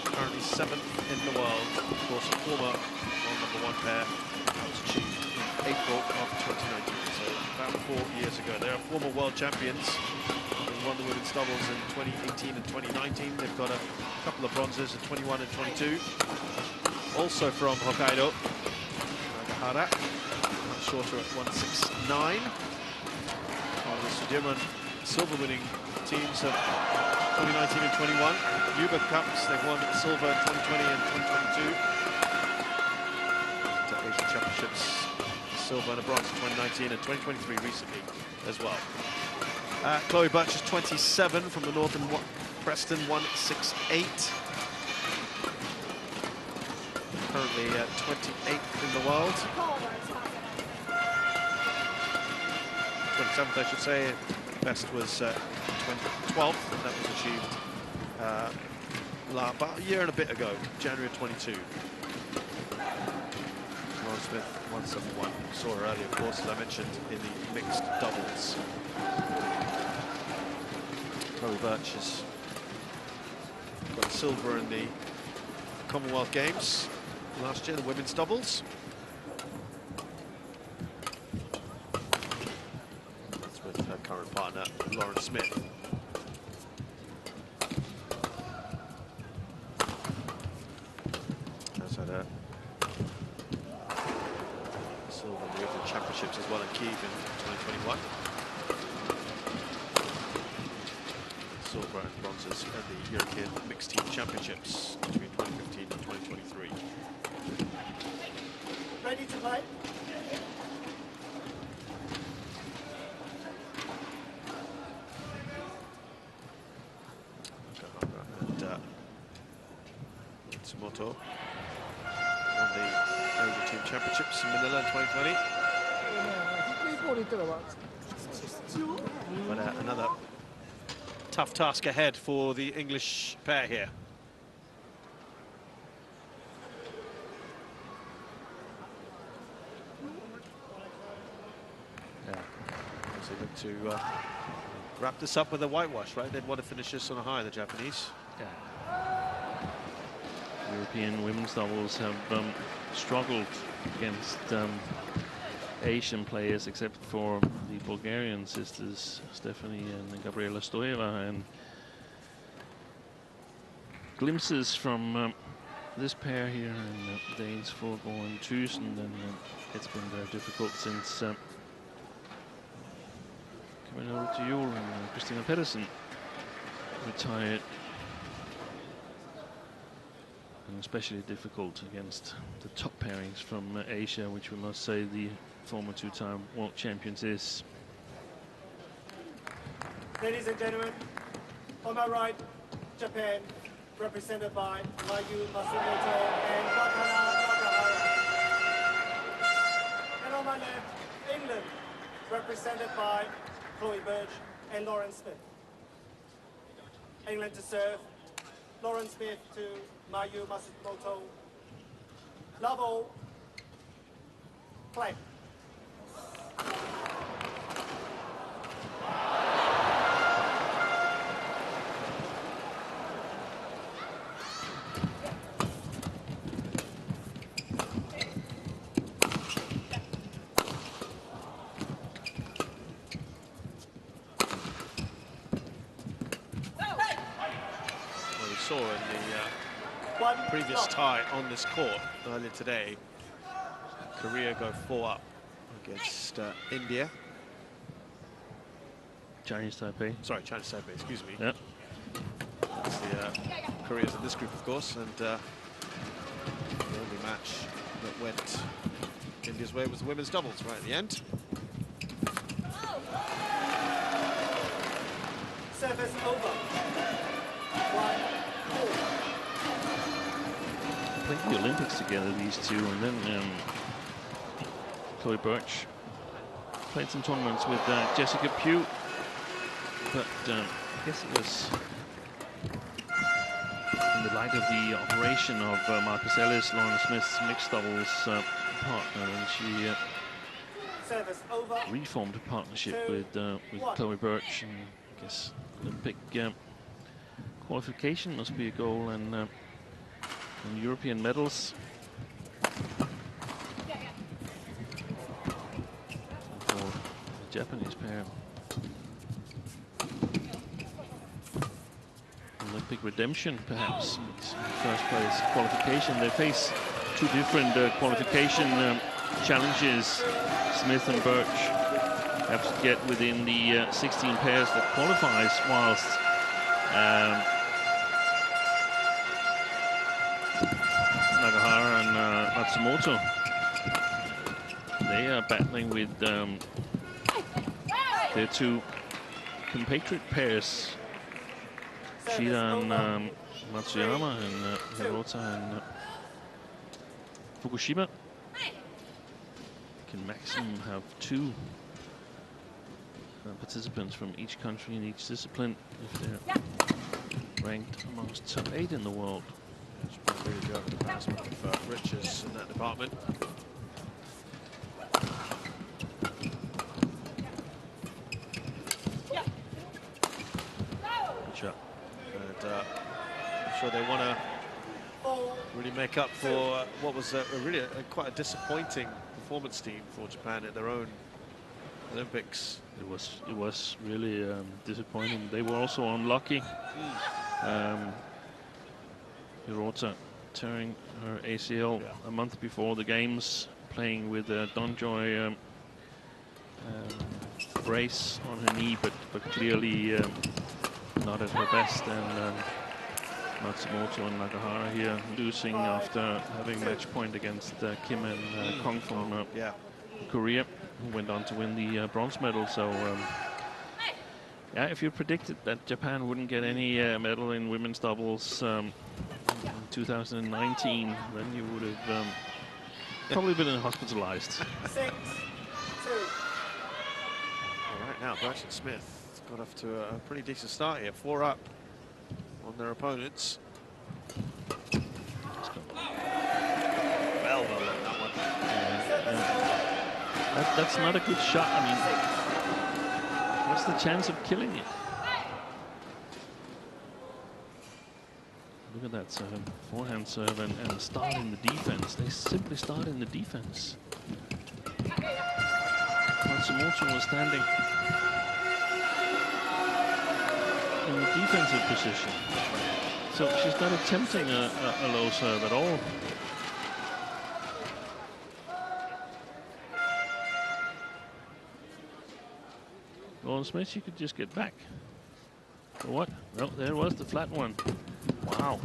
Currently 7th in the world. Of course, a former #1 pair. That was achieved in April of 2019, so about 4 years ago. They are former world champions. They won the women's doubles in 2018 and 2019. They've got a couple of bronzes in 21 and 22. Also from Hokkaido, Nagahara, much shorter at 169. The Sudirman silver winning teams of 2019 and 21. Yuba Cups, they've won silver in 2020 and 2022. To Asian Championships, silver and a bronze in 2019 and 2023 recently as well. Chloe Birch is 27 from the north in Preston, 168. Currently 28th in the world. 27th, I should say. Best was 12th, and that was achieved about a year and a bit ago, January of 22. Lauren Smith, 171. Saw her earlier, of course, as I mentioned, in the mixed doubles. Chloe Birch has got silver in the Commonwealth Games last year, the women's doubles. That's with her current partner, Lauren Smith. Has had a silver in the European Championships as well in Kyiv in 2021. Silver and bronzes at the European Mixed Team Championships between 2015 and 2023. Ready to play? And Tsumoto won the Asia Team Championships in Manila in 2020. But another tough task ahead for the English pair here. Yeah, so look to wrap this up with a whitewash, right? They'd want to finish this on a high, the Japanese. Yeah. European women's doubles have struggled against Asian players, except for the Bulgarian sisters, Stephanie and Gabriela Stoeva, and glimpses from this pair here, and Danes Forgård and Thyssen, and it's been very difficult since coming over to Jul and Christina Pedersen retired, and especially difficult against the top pairings from Asia, which we must say the former two-time world champions is. Ladies and gentlemen, on my right, Japan, represented by Mayu Matsumoto and Wakana Nakahara. And on my left, England, represented by Chloe Birch and Lauren Smith. England to serve, Lauren Smith to Mayu Matsumoto. Level, play. Saw in the previous tie on this court earlier today, Korea go 4-up against India. Chinese Taipei. Sorry, Chinese Taipei, excuse me. Yep. That's the Korea's in this group, of course, and the only match that went India's way was the women's doubles right at the end. Service over. Played the Olympics together, these two, and then Chloe Birch played some tournaments with Jessica Pugh, but I guess it was in the light of the operation of Marcus Ellis, Lauren Smith's mixed doubles partner, and she reformed a partnership with Chloe Birch, and I guess Olympic qualification must be a goal, and European medals for the Japanese pair. Olympic redemption, perhaps. It's first place qualification. They face two different qualification challenges. Smith and Birch have to get within the 16 pairs that qualifies, whilst Nakahara and Matsumoto, they are battling with their two compatriot pairs, Shida and Matsuyama, and Hirota and Fukushima. Can maximum have two participants from each country in each discipline if they're ranked amongst top 8 in the world. It's been really good in the past for Richards in that department. I'm sure they want to really make up for what was really quite a disappointing performance team for Japan at their own Olympics. It was really disappointing. They were also unlucky. Hirota tearing her ACL a month before the games, playing with a Donjoy brace on her knee, but clearly not at her best. And Matsumoto and Nakahara here losing after having match point against Kim and Kong from Korea, who went on to win the bronze medal. So yeah, if you predicted that Japan wouldn't get any medal in women's doubles in 2019, then you would have probably been hospitalized. 6-2. All right, now Burch and Smith got off to a pretty decent start here, 4 up on their opponents. Well on that one. That's not a good shot. I mean, what's the chance of killing it? Look at that serve, forehand serve, and start in the defense. They simply start in the defense. Matsumoto was standing in the defensive position, so she's not attempting a low serve at all. Lauren Smith, you could just get back. For what? Well, there was the flat one. Wow.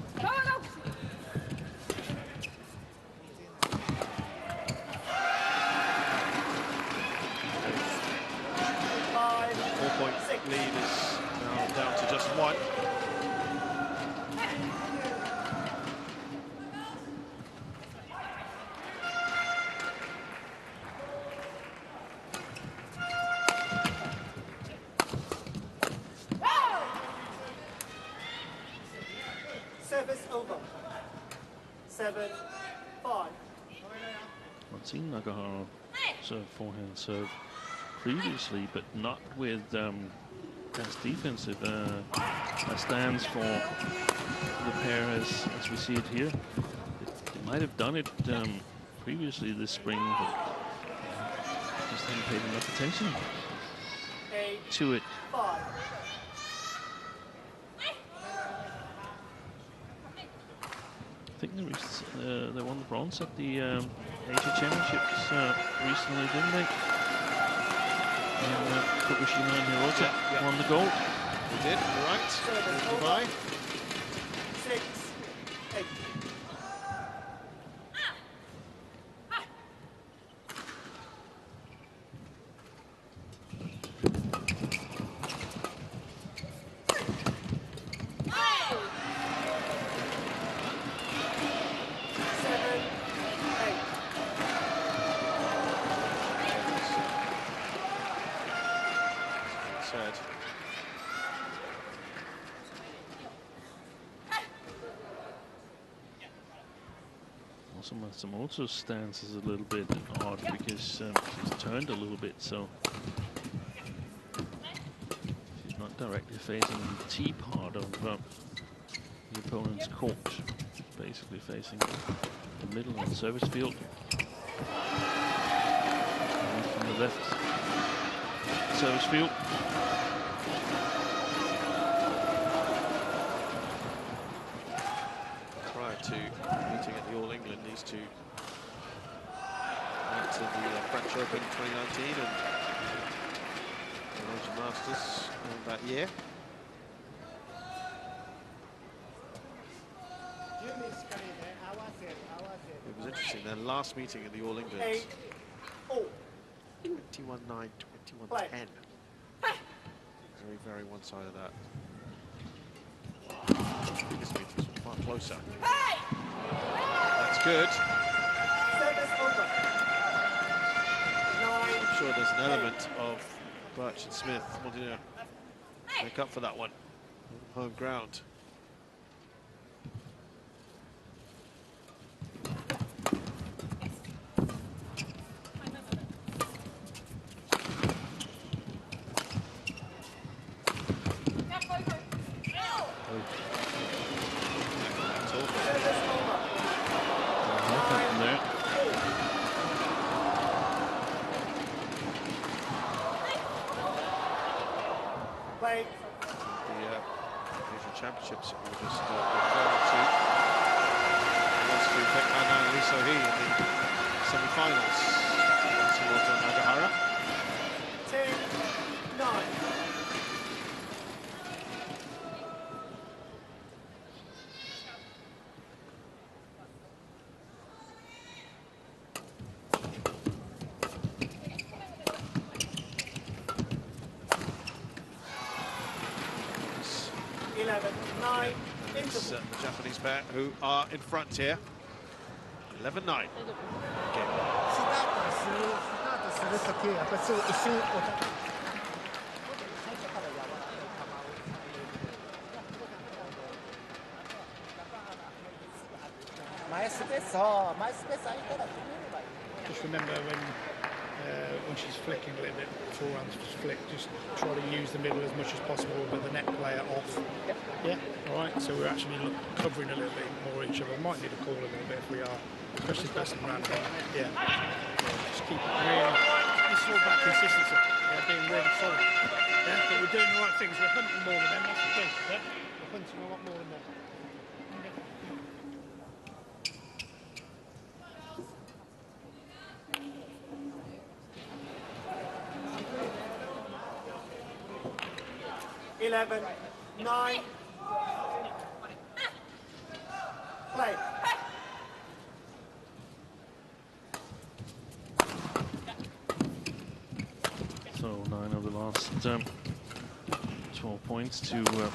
4-point lead is now down to just 1. Service over. 7-5. I've seen Nakahara serve forehand serve previously, but not with as defensive a stance for the pair as we see it here. They might have done it previously this spring, but just haven't paid enough attention to it. 5. I think they won the bronze at the Asia Championships recently, didn't they? And Fukushima and Hirota won the gold. We did, you're right. Goodbye. 6-8. Also, Matsumoto's stance is a little bit odd because she's turned a little bit, so she's not directly facing the T part of the opponent's court. She's basically facing the middle of the service field. And from the left service field. Prior to meeting at the All England, these two went to the French Open 2019 and the Malaysian Masters that year. It was interesting, their last meeting at the All England, 21-9, 21-10. Very, very one-sided that. This meeting was far closer. That's good. I'm sure there's an element of Birch and Smith wanting to make up for that one. Home ground. Play. The Asian Championships we're just referring to. He wants to take Hanan Lee So-hee in the semi-finals. Matsumoto Nagahara. 10-9. It's the Japanese pair who are in front here. 11-9. Just remember when she's flicking a little bit, forehands just flick, just try to use the middle as much as possible with the net player off. Yeah, all right, so we're actually covering a little bit more each other. Might need to call a little bit if we are, especially passing around. Yeah, just keep it really, this is all about consistency, yeah, being really solid. Yeah, but we're doing the right things, we're hunting more than them, that's the thing, yeah? We're hunting a lot more than them. 11-9. Play. So 9 of the last 12 points to the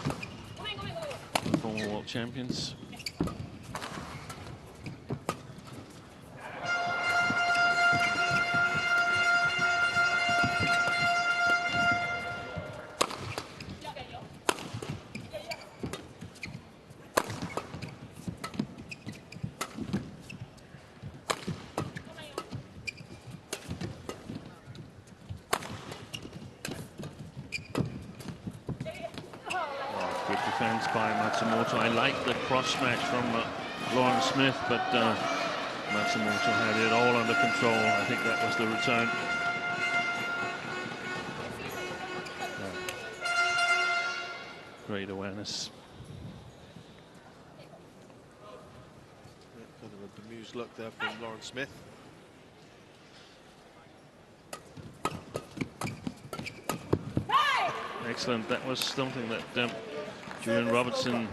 former world champions. By Matsumoto. I like the cross match from Lauren Smith, but Matsumoto had it all under control. I think that was the return. Great awareness. Kind of a bemused look there from Lauren Smith. Excellent. That was something that Julian Robertson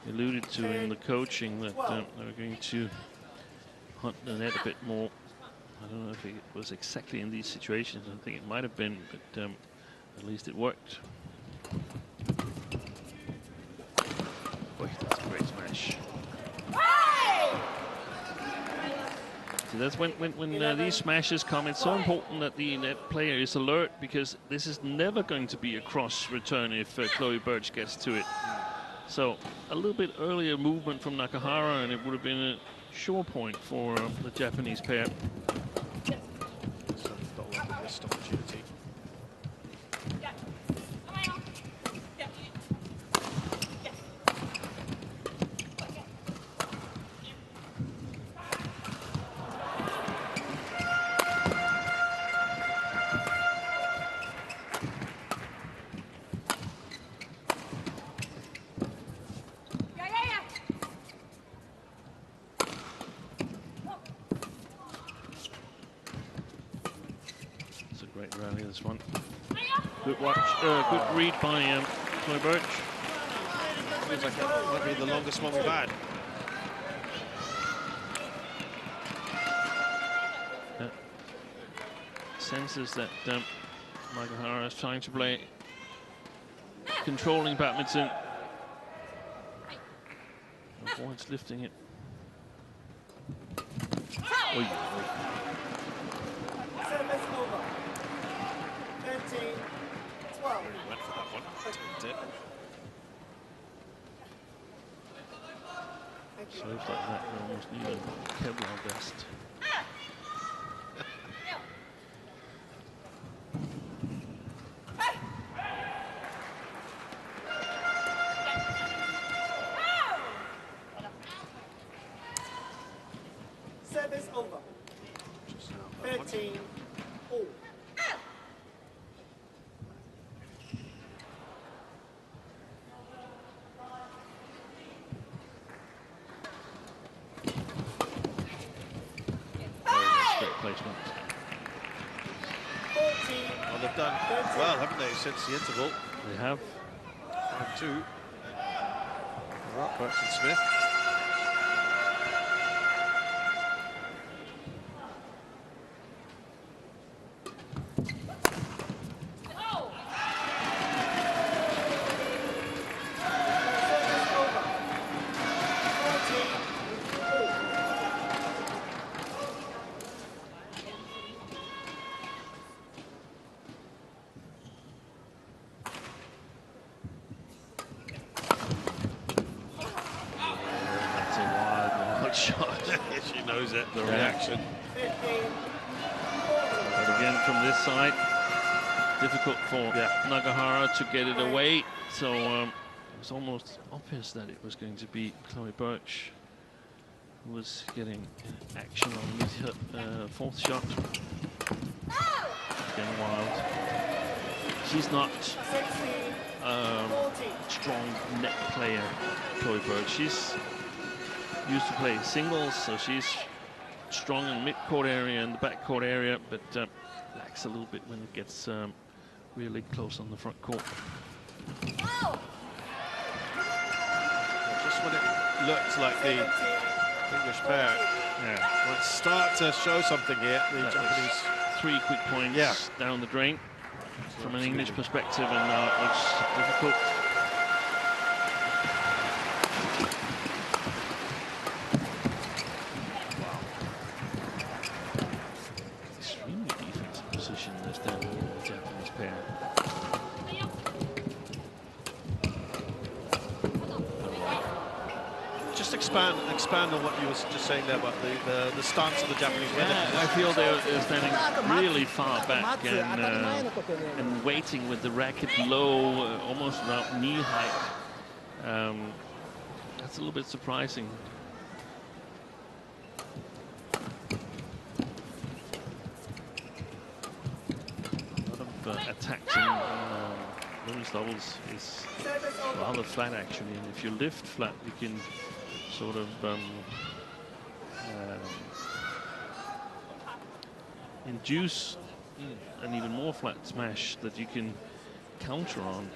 alluded to in the coaching, that they were going to hunt the net a bit more. I don't know if it was exactly in these situations. I think it might have been, but at least it worked. Boy, that's a great smash. So that's when these smashes come, it's so important that the net player is alert, because this is never going to be a cross return if Chloe Birch gets to it. So a little bit earlier movement from Nakahara and it would have been a sure point for the Japanese pair. Missed opportunity. This one. Good watch, good read by Chloe Birch. Seems like that might be the longest one we've had. Senses that Nakahara is trying to play controlling badminton. Avoids lifting it. Oy. Went for that one. Did it. Serves like that, you almost need a Kevlar vest. Service over. 13 all. Well, they've done well, haven't they, since the interval? They have. 5-2. Birch and Smith. Shot. She knows it, the reaction. But again, from this side, difficult for Nagahara to get it away. So it was almost obvious that it was going to be Chloe Birch who was getting action on her fourth shot. Again, Wild. She's not strong net player, Chloe Birch. She's used to play singles, so she's strong in mid-court area and the back-court area, but lacks a little bit when it gets really close on the front court. Just when it looks like the English pair might start to show something here, the Japanese. 3 quick points down the drain from an English perspective, and now it looks difficult. Expand on what you were just saying there about the stance of the Japanese women. I feel they're standing really far back and waiting with the racket low, almost about knee height. That's a little bit surprising. A lot of attacks in women's doubles is rather flat, actually, and if you lift flat, you can sort of induce an even more flat smash that you can counter on.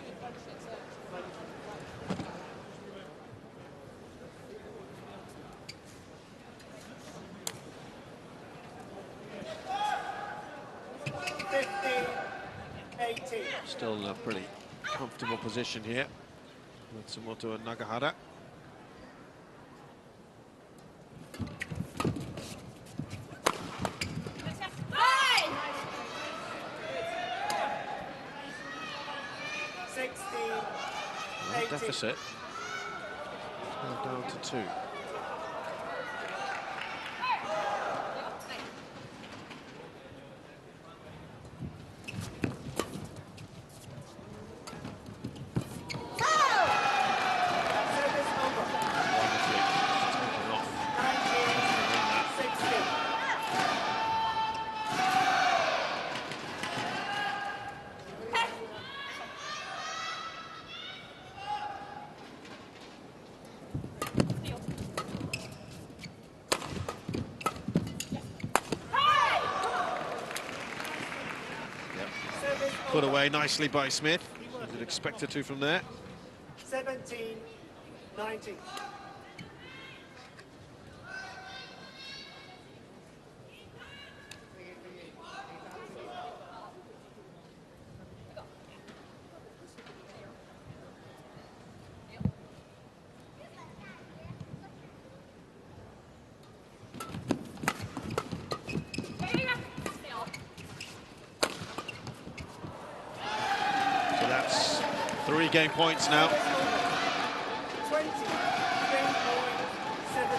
Still a pretty comfortable position here. Matsumoto and Nagahara. Deficit down to 2. Put away nicely by Smith. You would expect her to from there. 17-19. That's 3 game points now. 20, 10 points, 17.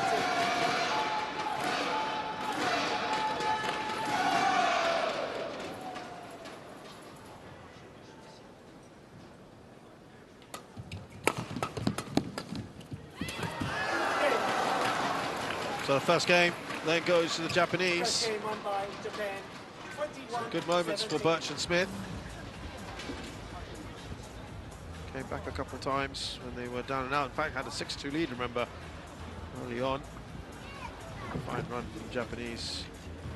So the first game then goes to the Japanese. First game won by Japan. 21, Good moments 17. for Birch and Smith. Came back a couple of times when they were down and out. In fact, had a 6-2 lead, remember, early on. Fine run from the Japanese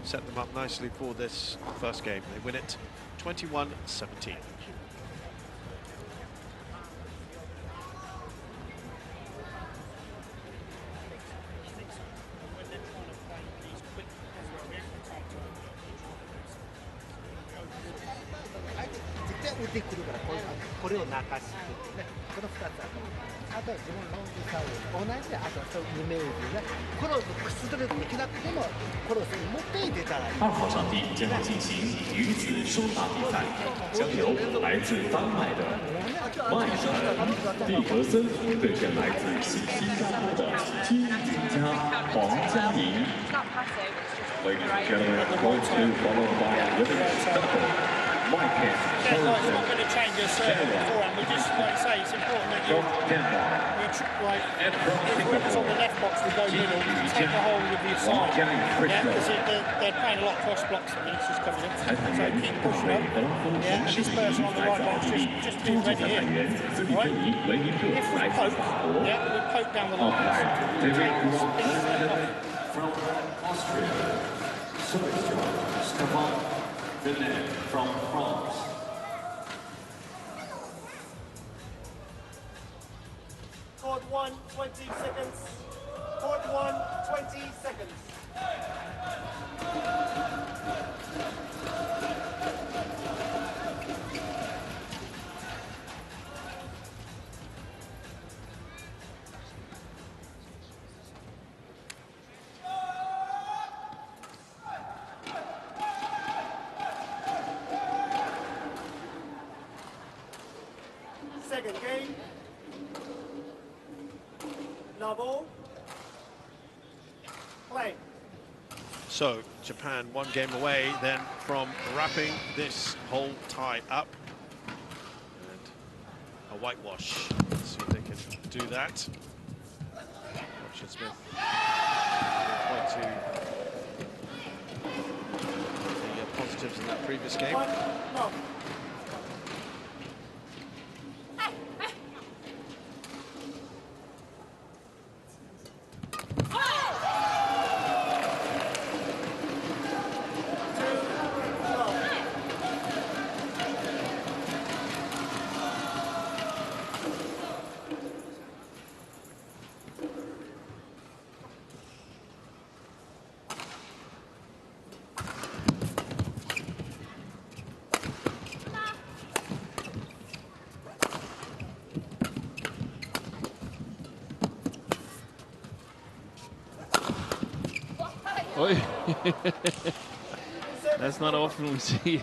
set them up nicely for this first game. They win it 21-17.2号场地将要进行女子双打比赛，将由来自丹麦的麦肯蒂格森对阵来自新加坡的金允嘉黄嘉莹。Ladies and gentlemen, point two followed by a women's double. It's not going to change us beforehand. We just, like I say, it's important that you if it's on the left box, we go middle, take the whole of the side. Yeah, because they're playing a lot of cross blocks and it's just coming in. So keep pushing up. Yeah, and this person on the right box, just be ready here. Right? If we poke, yeah, we poke down the line. From Austria, Stefan Villeneuve from France. Court 1, 20 seconds. Court 1, 20 seconds. Second game. Novel. Play. So Japan one game away then from wrapping this whole tie up. And a whitewash. Let's see if they can do that. Watch Smith. Point to the positives in that previous game. No. That's not often we see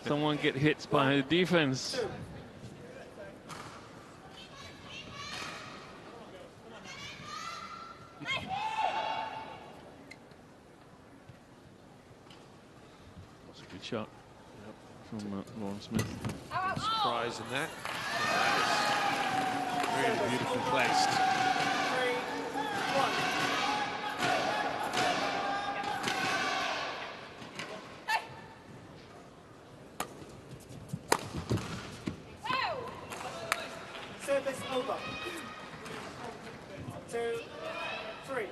someone get hit by the defense. That's a good shot from Lauren Smith. Surprise in that. And that is really beautifully placed. 3, 1. Service over. 2, 3.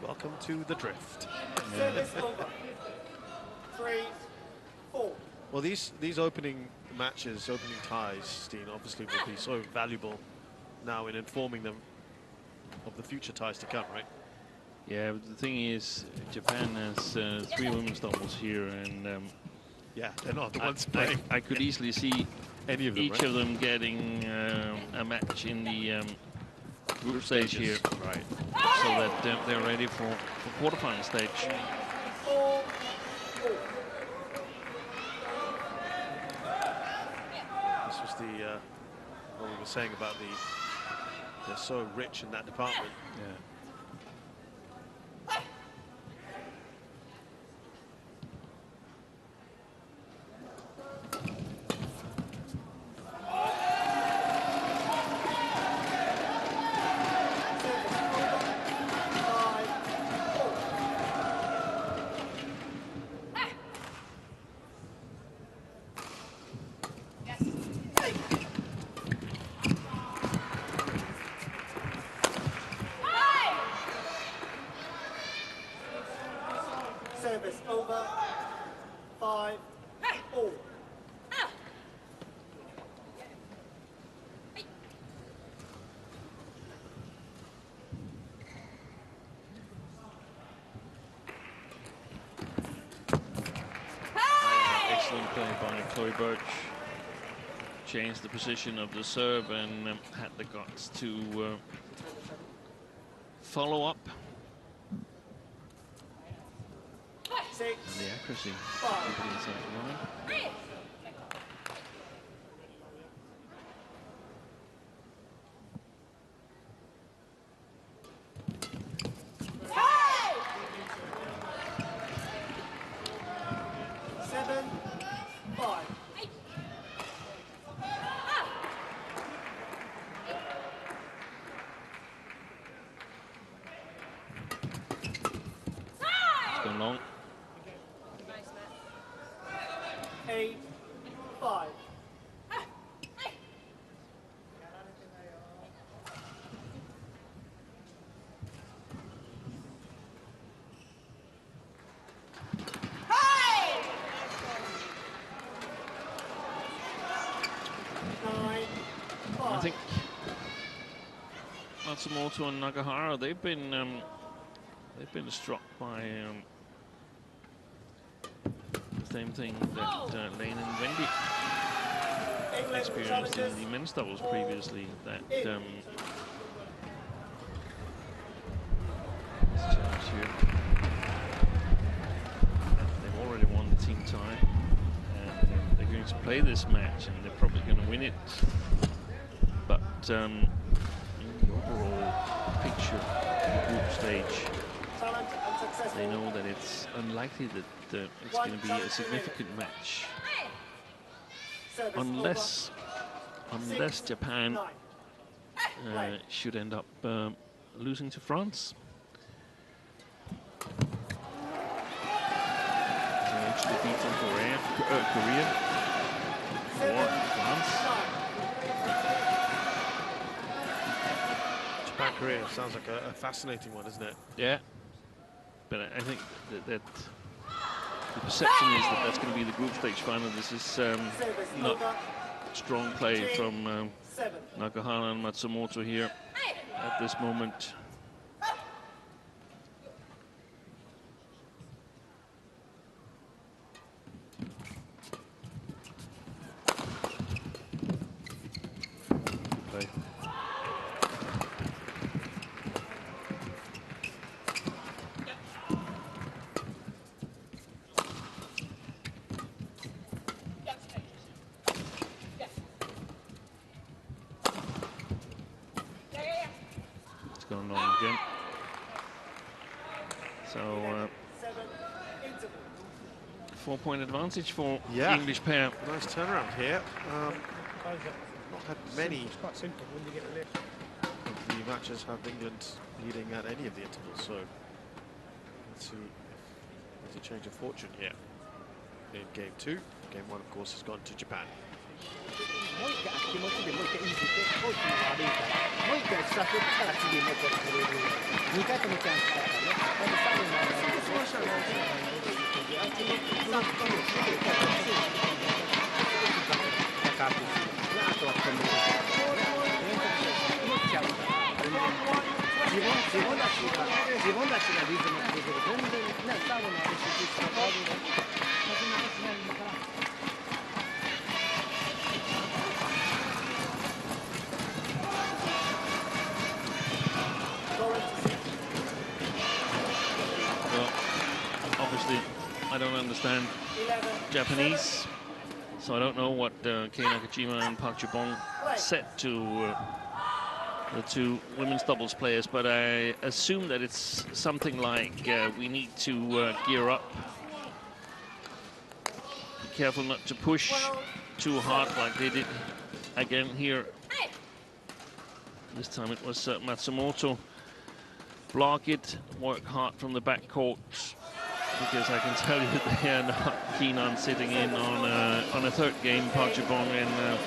Welcome to the drift. Service over. 3, 4. Well, these opening matches, opening ties, Steen, obviously will be so valuable now in informing them of the future ties to come, right? Yeah, but the thing is, Japan has 3 women's doubles here, and yeah, they're not the ones playing. I could easily see any of them, each of them getting a match in the group stage here, right? So that they're ready for quarterfinal stage. 4, This was the what we were saying about they're so rich in that department. Yeah. Service over. 5 all. Excellent play by Chloe Birch. Changed the position of the serve and had the guts to follow up. 6. And the accuracy. It's gone long. 8, 5. I think Matsumoto and Nagahara, they've been struck by the same thing that Lane and Wendy experienced in the men's doubles previously. That they've already won the team tie, and they're going to play this match, and they're probably going to win it. But in the overall picture of the group stage, they know that it's unlikely that it's going to be a significant match, unless Japan should end up losing to France. Defeating Korea or France. Japan-Korea sounds like a fascinating one, isn't it? Yeah, but I think that the perception is that that's going to be the group stage final. This is not strong play from Nakahara and Matsumoto here at this moment. Going on again. So 4-point advantage for the English pair. Nice turnaround here. Not had many It's quite simple when you get the lift. of the matches have England leading at any of the intervals. So let's see if there's a change of fortune here in game 2. Game 1, of course, has gone to Japan. もう一回気持ちでもう一回いじってコーチも悪いからもう一回スタッフから次もう一回くれる2回ともチャンスだからねまず最後のそうしたらあっちのスタッフとも次で高くあとはこの持っちゃうから自分たちがリズムを作る全然ね最後のあれ集中したらそんなことしないんだから Well, obviously, I don't understand Japanese, so I don't know what Kei Nakajima and Park Ju-bong said to the two women's doubles players, but I assume that it's something like we need to gear up. Be careful not to push too hard like they did again here. This time it was Matsumoto. Block it, work hard from the back court, because I can tell you they are not keen on sitting in on a third game. Park Ju-bong and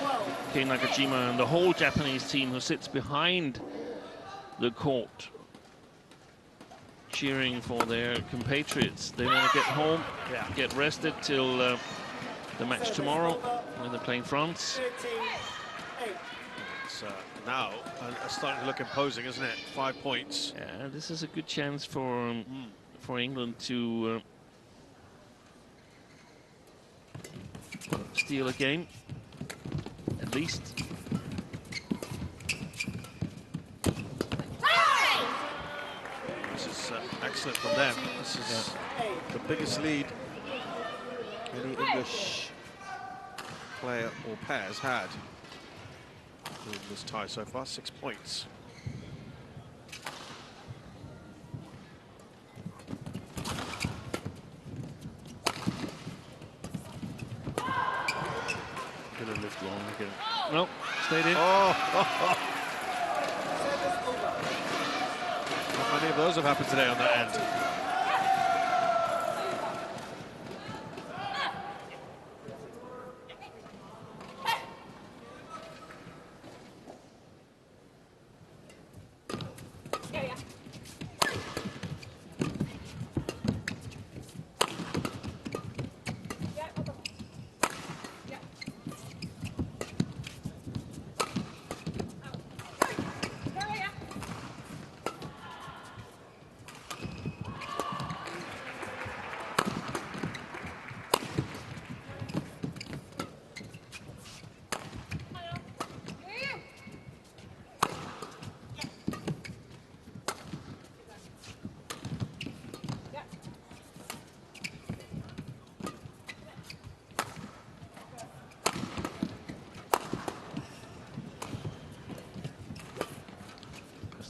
Kei Nakajima and the whole Japanese team who sits behind the court cheering for their compatriots. They want to get home, get rested till the match tomorrow when they're playing France. It's now starting to look imposing, isn't it? 5 points. Yeah, this is a good chance for England to steal a game, at least. This is excellent from them. This is the biggest lead any English player or pair has had in this tie so far. 6 points. Gonna lift long again. Nope, stayed in. Not many of those have happened today on that end.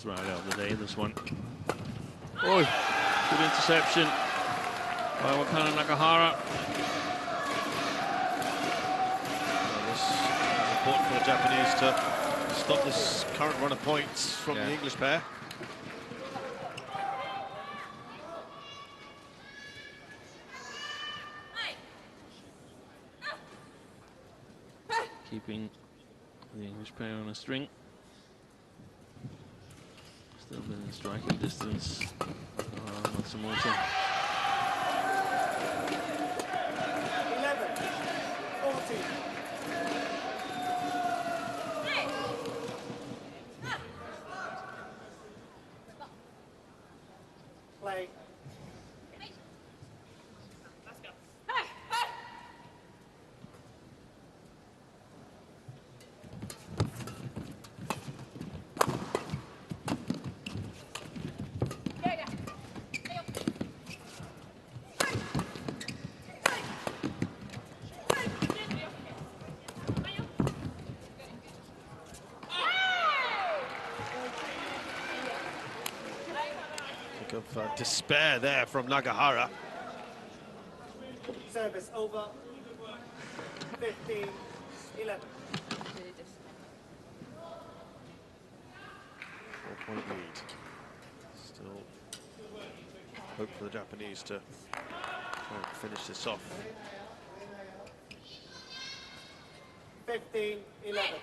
Right out of the day, this one. Oh, good interception by Wakana Nakahara. This is important for the Japanese to stop this current run of points from the English pair. Keeping the English pair on a string. Still within striking distance. Matsumoto. 11, 14. Play. Of despair there from Nakahara. Service over. 15, 11. 4-point lead. Still hope for the Japanese to try and finish this off. 15, 11.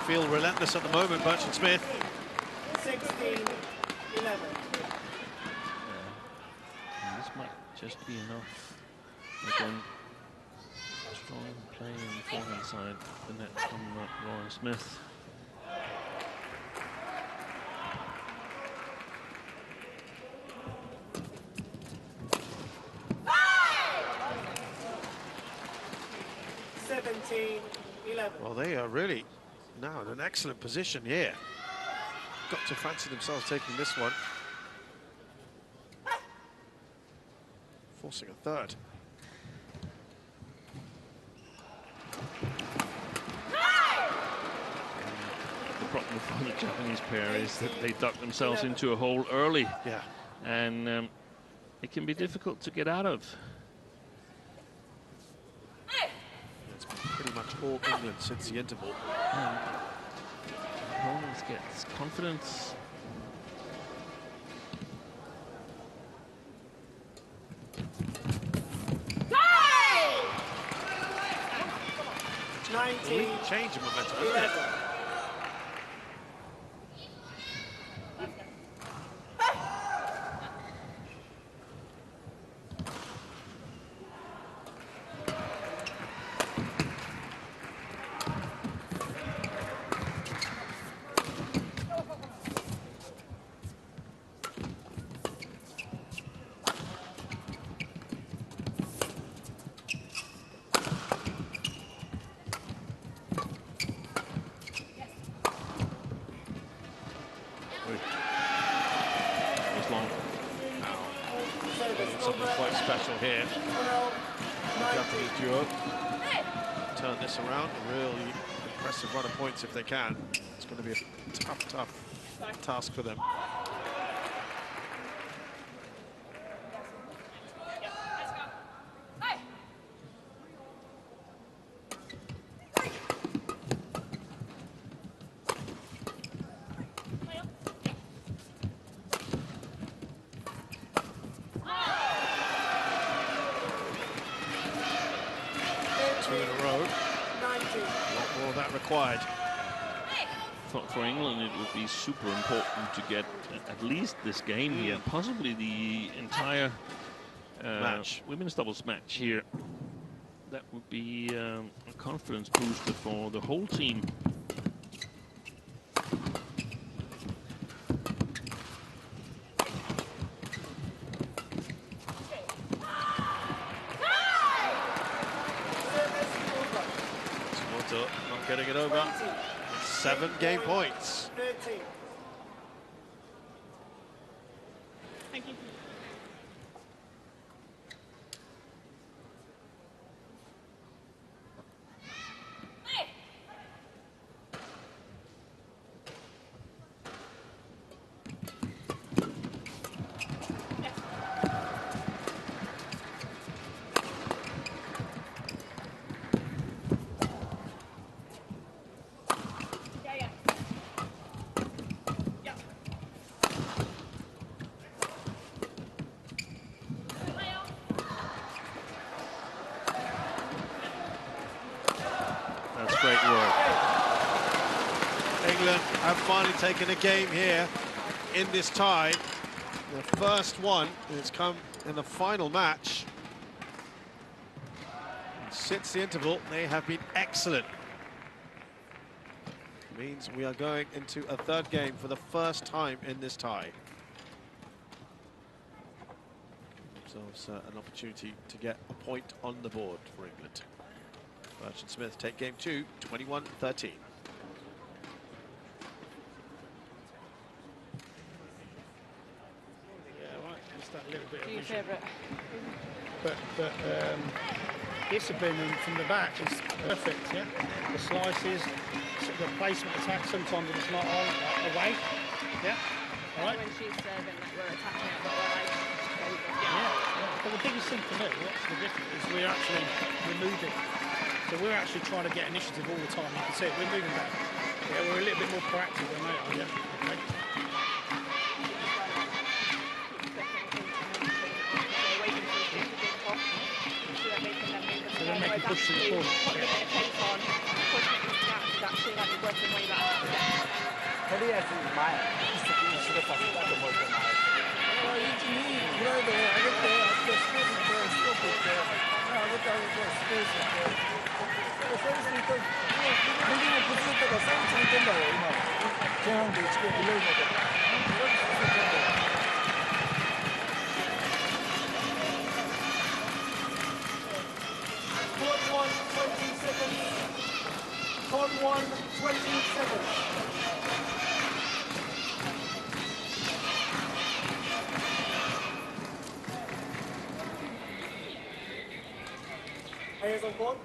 Feel relentless at the moment, Birch and Smith. 16, 11. This might just be enough. Again, strong play on the forehand side. The net from Lauren Smith. Well, they are really now in an excellent position here. Got to fancy themselves taking this one. Forcing a third. The problem for the Japanese pair is that they dug themselves into a hole early. Yeah. And it can be difficult to get out of. It's pretty much all England since the interval. Opponents get confidence. Change of momentum, isn't it? Something quite special here. The Japanese duo turn this around. A really impressive run of points if they can. It's going to be a tough task for them. Required. For England, it would be super important to get at least this game here, possibly the entire women's doubles match here. That would be a confidence booster for the whole team. Not getting it over. 7 game points. Thank you. Great work. England have finally taken a game here in this tie. The first one has come in the final match. And since the interval, they have been excellent. Means we are going into a third game for the first time in this tie. So it's an opportunity to get a point on the board for England. Birch and Smith take game 2, 21-13. Yeah, right, just that little bit of vision. But discipline from the back is perfect, yeah? The slices, the placement attack, sometimes it's not on, away, yeah? All right? When she's serving, like we're attacking it, but we're like, yeah. But the biggest thing for me, what's the difference, is we're actually removing. So we're actually trying to get initiative all the time. You can see it, we're moving back. Yeah, we're a little bit more proactive than they are, yeah. Okay. So then they can push to the corner. Putting a bit of pace on, pushing it into that, is actually like working way back. ぐらいで上げて、あとスペースでストップして、上げてスペースで。そういうスイート、右も崩れたから3つ見てんだよ、今。前半で1秒入れるので。Court 1, 20 seconds. Players on court.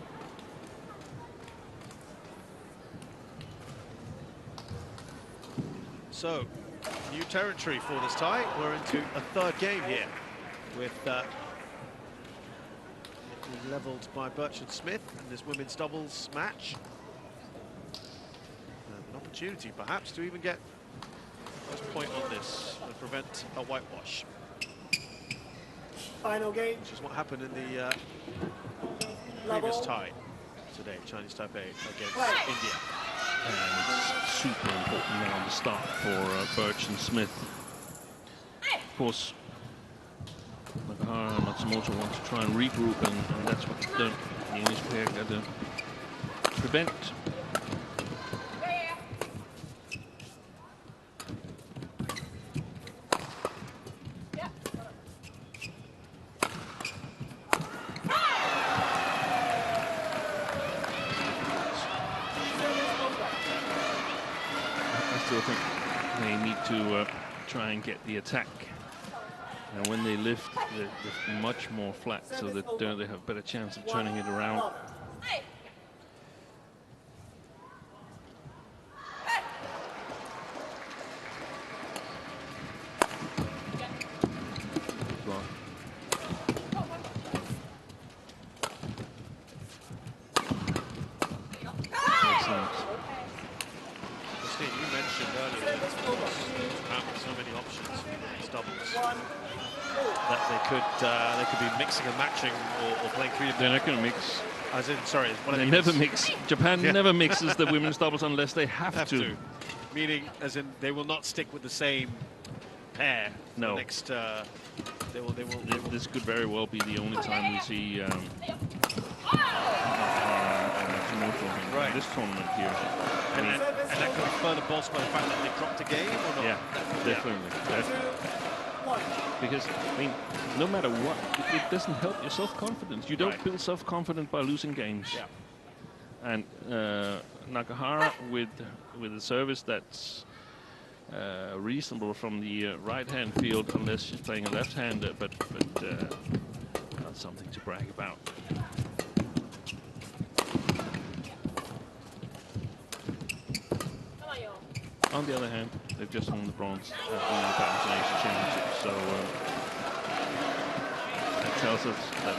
So, new territory for this tie. We're into a third game here with levelled by Birch and Smith in this women's doubles match. An opportunity, perhaps, to even get the first point on this and prevent a whitewash. Final game. Which is what happened in the previous tie today, Chinese Taipei against India. And it's super important now to start for Birch and Smith. Of course, Nakahara and Matsumoto want to try and regroup, and that's what the English pair got to prevent. I still think they need to try and get the attack. And when they lift, they're much more flat, so that they have a better chance of turning it around. Excellent. Christine, you mentioned earlier that having so many options for these doubles. That they could be mixing and matching or playing three. They're not going to mix. As in, sorry, what they never mix. Japan never mixes the women's doubles unless they have to. Meaning, as in, they will not stick with the same pair. No. The next, they will. This could very well be the only time we see right. This tournament here. And that could be further bolstered by the fact that they dropped a game, or not? Yeah, definitely. Because, I mean, no matter what, it doesn't help your self-confidence. You don't build self-confidence by losing games. Yeah. And Nakahara with a service that's reasonable from the right-hand field, unless she's playing a left-hander, but not something to brag about. On the other hand, they've just won the bronze at the Badminton Asia Championships, so that tells us that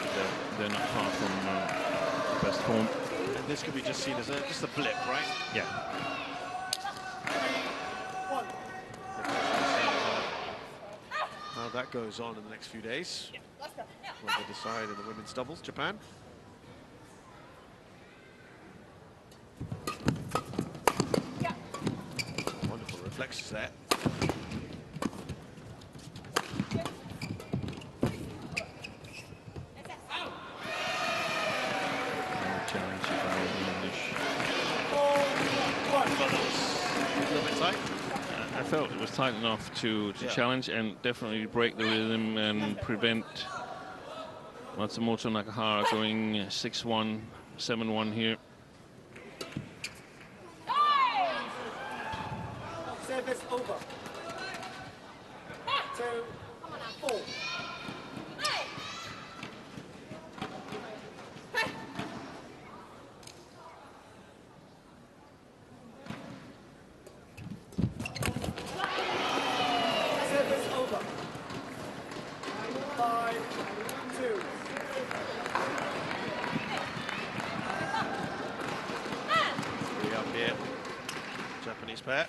they're not far from the best form. And this could be just seen as just a blip, right? Yeah. How that goes on in the next few days. What they decide in the women's doubles, Japan. Wonderful reflexes there. Challenge if I were English. A little bit tight. I felt it was tight enough to challenge and definitely break the rhythm and prevent Matsumoto Nakahara going 6-1, 7-1 here. Service over. 2, 4. Service over. 5, 2. We up here, Japanese pair.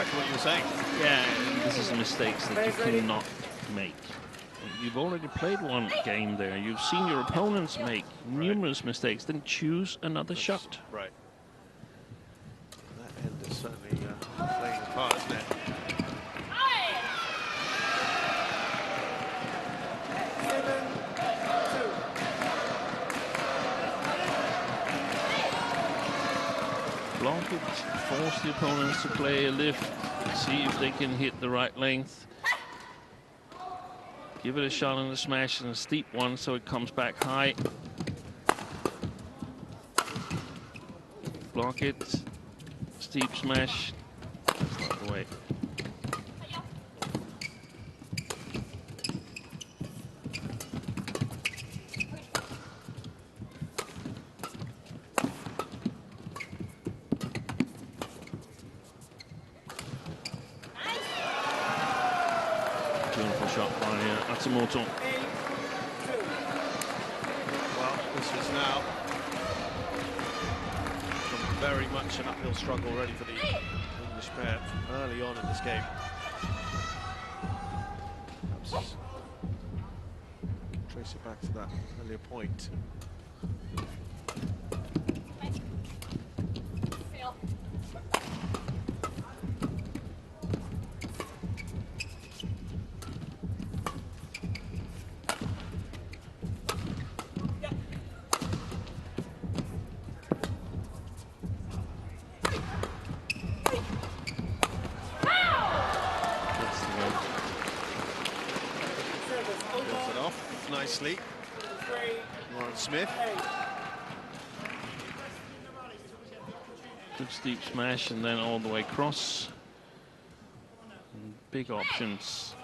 exactly what you were saying. Yeah, this is mistakes that you cannot make. You've already played one game there. You've seen your opponents make numerous mistakes. Then choose another shot. Right. That end is certainly playing a part, isn't it? Block it, force the opponents to play a lift, see if they can hit the right length. Give it a shot on the smash and a steep one so it comes back high. Block it, steep smash, that's not the way. Beautiful shot by Atsumoto. Well, this is now very much an uphill struggle already for the English pair early on in this game. Perhaps trace it back to that earlier point. Nicely, Warren Smith. Good steep smash and then all the way across. And big options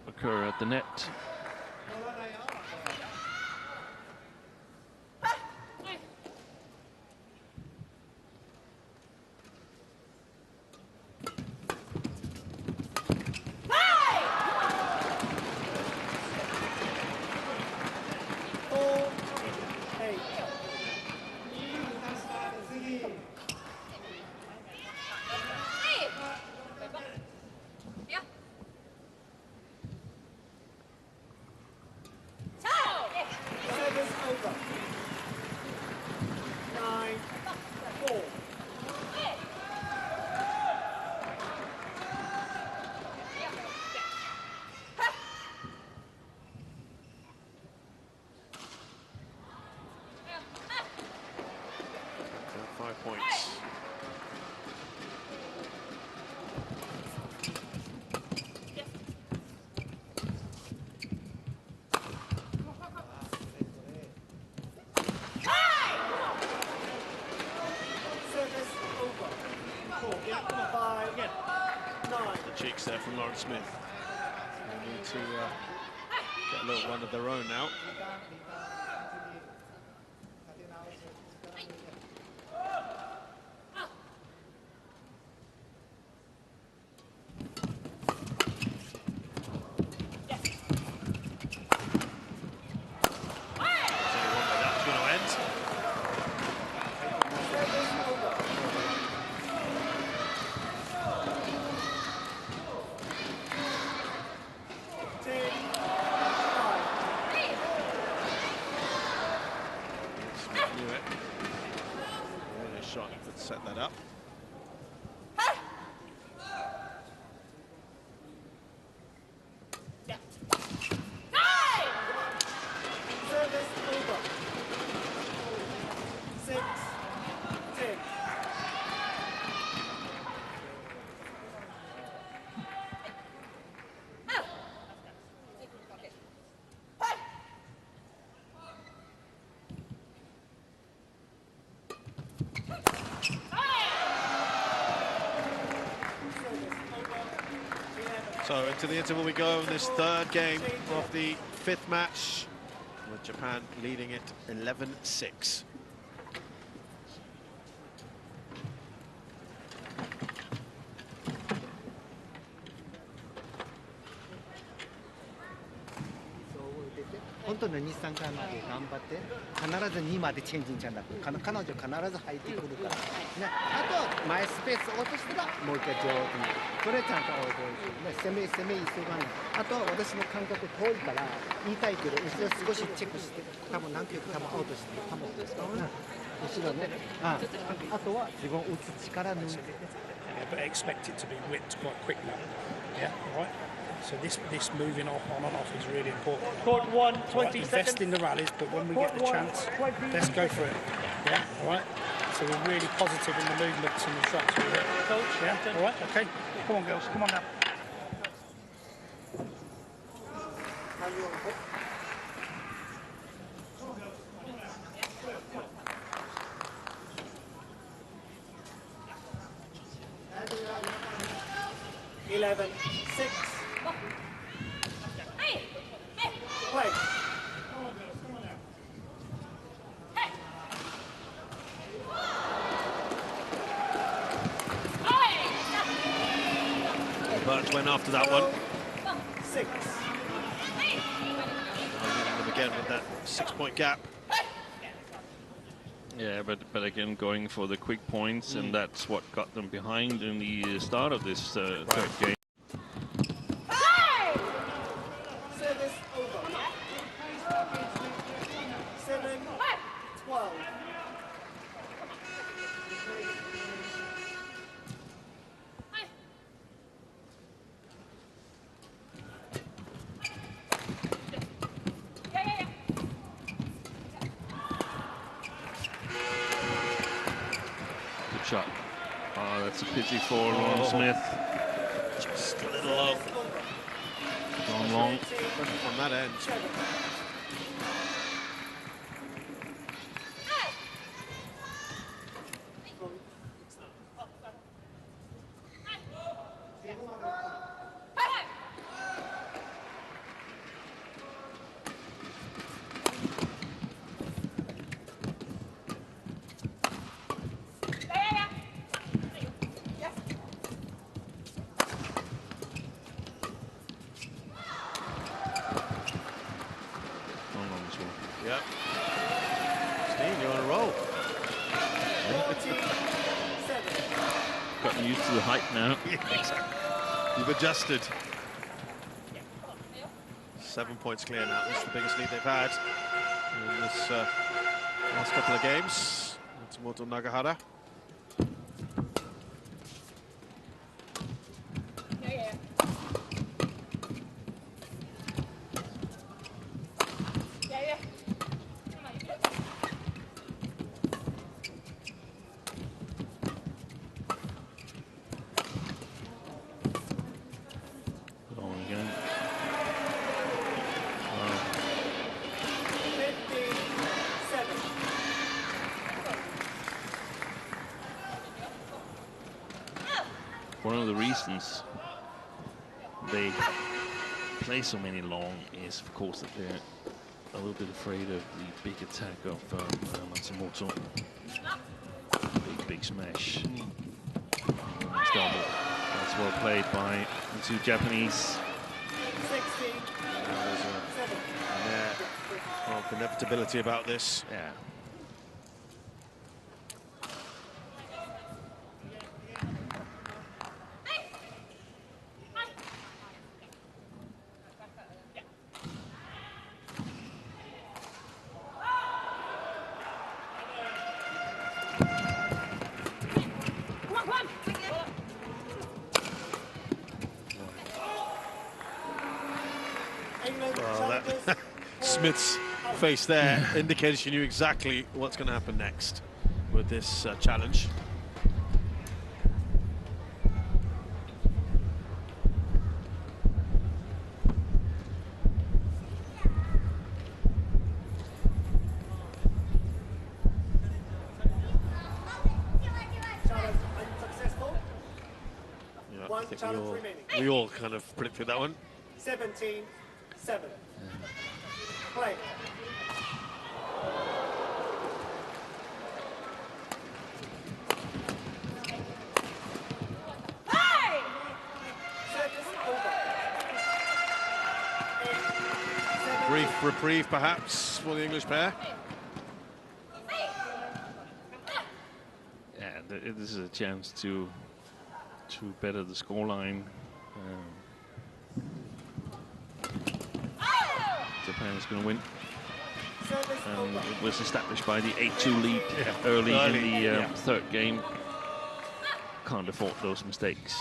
occur at the net. Cheeks there from Lauren Smith. They need to get a little one of their own now. Set that up. Service over. 6-10. So into the interval we go in this third game of the fifth match, with Japan leading it 11-6. 本当の2、3回まで頑張って必ず2までチェンジじゃなく彼女必ず入ってくるから、ね、あと前スペース落としたらもう一回上手にそれちゃんと覚えて、ね、攻め急がない。あと私の感覚遠いから言いたいけど後ろ少しチェックして多分何球か多分アウトして多分ですからね後ろねあとは自分打つ力抜いて but expect it to be whipped quite quickly. Yeah, all right. So this moving off on and off is really important. Court 1, 20 right, invest in the rallies, but when we get the chance, let's go for it. Yeah, all right. So we're really positive in the movements and the shots. Coach, yeah, all right. Okay. Come on, girls. Come on now. Eleven, 6. Play. But went after that one. 6. Them again with that 6-point gap. Yeah, but again, going for the quick points, and that's what got them behind in the start of this third game. Service over. 7, 12. Good shot. Oh, that's a pity for Ron Smith. Just a little low. Gone long. From that end. Yep. Steve, you're on a roll. Gotten used to the height now. Yeah, exactly. You've adjusted. 7 points clear now. This is the biggest lead they've had in this last couple of games. Matsumoto Nagahara. One of the reasons they play so many long is, of course, that they're a little bit afraid of the big attack of Matsumoto. Big smash. It's double. That's well played by the two Japanese. 16. There's an air of inevitability about this. Yeah. Well, that Smith's face there indicated she knew exactly what's going to happen next with this challenge. Yeah, I think we all kind of predicted that one. 17, 7. Play. Service over. 8, 7. brief reprieve, perhaps, for the English pair. Yeah, this is a chance to better the scoreline. Japan is going to win. It was established by the 8-2 lead early in the third game. Can't afford those mistakes.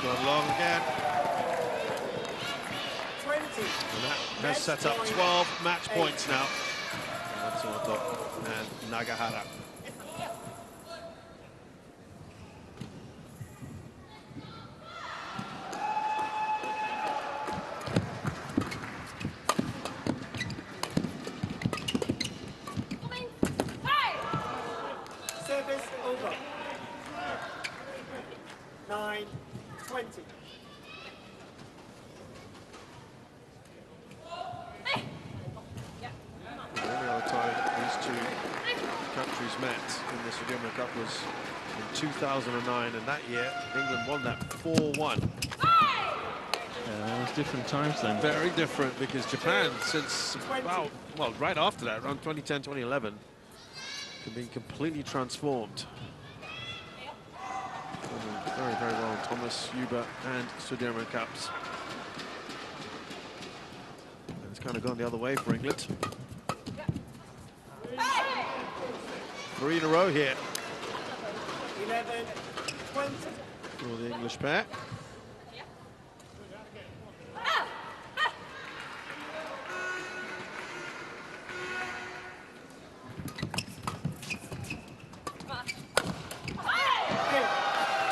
Gone long again. 20. And that has set up 12 match points now. Matsumoto and Nagahara. Service over. 9-20. The only other time these two countries met in the Sudirman Cup was in 2009, and that year England won that 4-1. It was different times then. Very different, because Japan, since about, well, right after that, around 2010, 2011, have been completely transformed. Very, very well in Thomas, Yuba, and Sudirman Cups. And it's kind of gone the other way for England. 3 in a row here 11-20. for the English pair.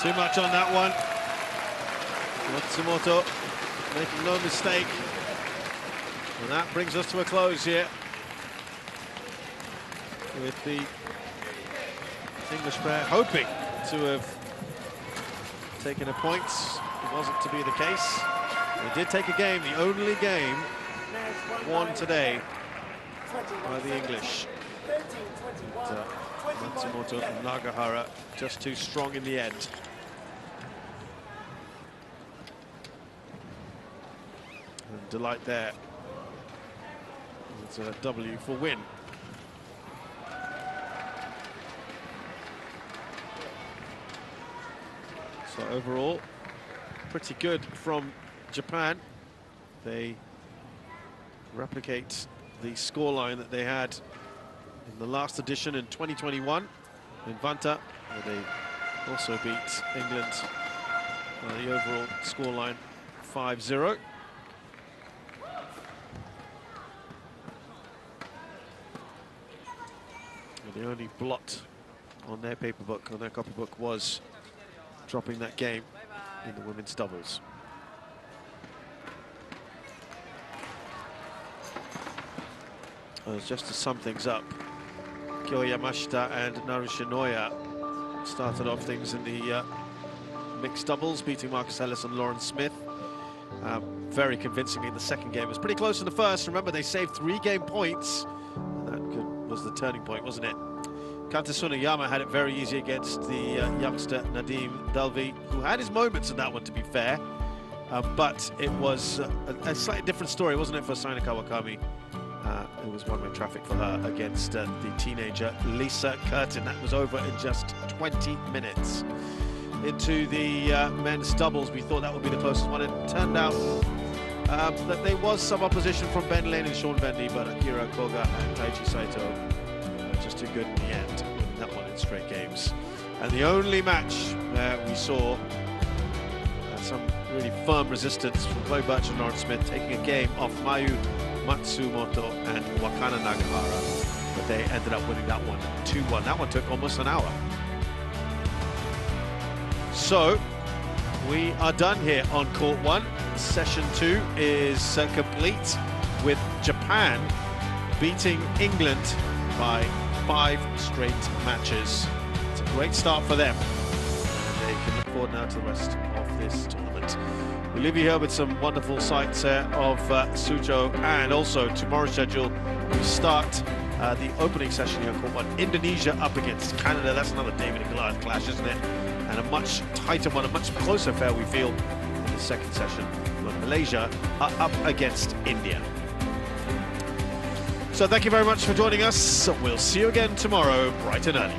Too much on that one. Matsumoto making no mistake. And that brings us to a close here, with the English pair hoping to have taken a point. It wasn't to be the case. They did take a game, the only game won today by the English. But, Matsumoto and Nagahara just too strong in the end. And delight there. It's a W for win. So overall, pretty good from Japan. They replicate the scoreline that they had in the last edition in 2021 in Vanta, where they also beat England by the overall scoreline 5-0. The only blot on their paper book, on their copybook, was dropping that game in the women's doubles. Just to sum things up, Kyo Yamashita and Narushinoya started off things in the mixed doubles, beating Marcus Ellis and Lauren Smith very convincingly in the second game. It was pretty close in the first. Remember, they saved 3 game points, and that was the turning point, wasn't it? Kanta Tsuneyama had it very easy against the youngster Nadim Delvi, who had his moments in that one, to be fair. But it was a slightly different story, wasn't it, for Saina Kawakami? It was one-way traffic for her against the teenager Lisa Curtin. That was over in just 20 minutes. Into the men's doubles, we thought that would be the closest one. It turned out that there was some opposition from Ben Lane and Sean Vendy, but Akira Koga and Taichi Saito just too good in the end, winning that one in straight games. And the only match we saw some really firm resistance from Chloe Birch and Lauren Smith, taking a game off Mayu Matsumoto and Wakana Nagahara, but they ended up winning that one 2-1. That one took almost an hour. So we are done here on court 1. Session 2 is complete with Japan beating England by 5 straight matches. It's a great start for them. And they can look forward now to the rest of this tournament. We leave you here with some wonderful sights of Suzhou, and also tomorrow's schedule we start the opening session here on court 1. Indonesia up against Canada. That's another David and Goliath clash, isn't it? And a much tighter one, a much closer affair we feel in the second session when Malaysia are up against India. So thank you very much for joining us. We'll see you again tomorrow, bright and early.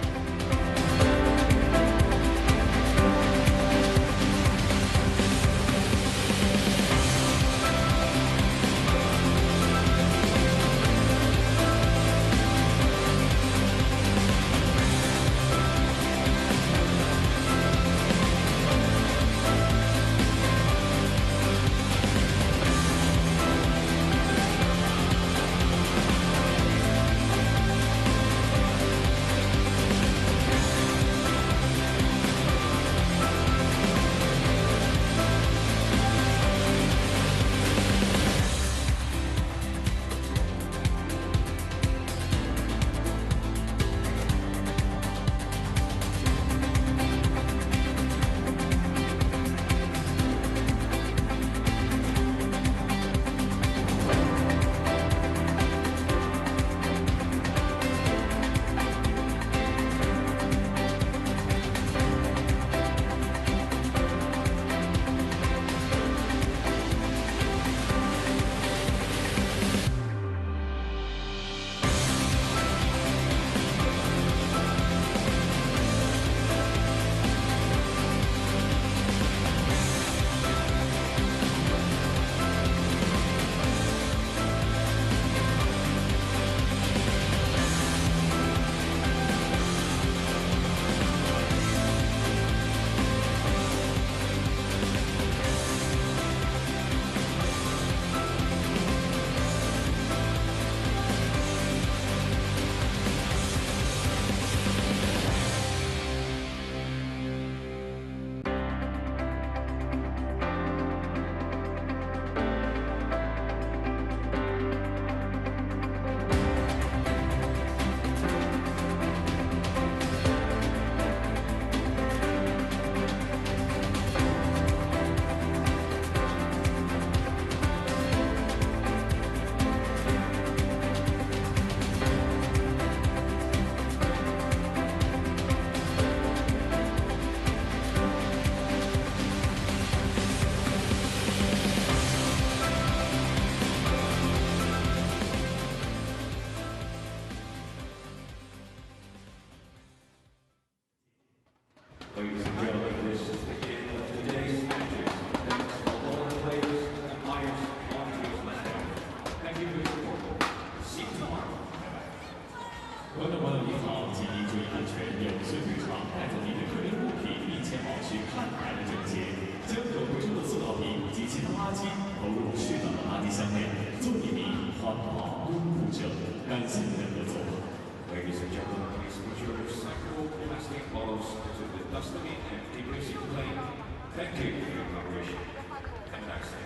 Ladies and gentlemen, this is the end of today's matches. Thanks to all the players and players on today's match. Thank you for your support. See you tomorrow. 观众朋友您好，请您注意安全，有序退场，带走您的个人物品，并签好去看台的证件，将可回收的塑料瓶以及其他垃圾投入适当的垃圾箱内，做一名环保拥护者。感谢您的合作。Ladies and gentlemen, please put your recyclable plastic bottles into the dustbin and recycling. Thank you for your collaboration. Have a nice day.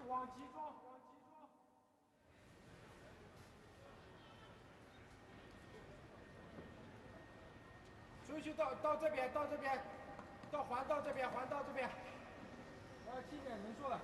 往集中。出去到这边，到这边，到这边，环到这边。7点能说了。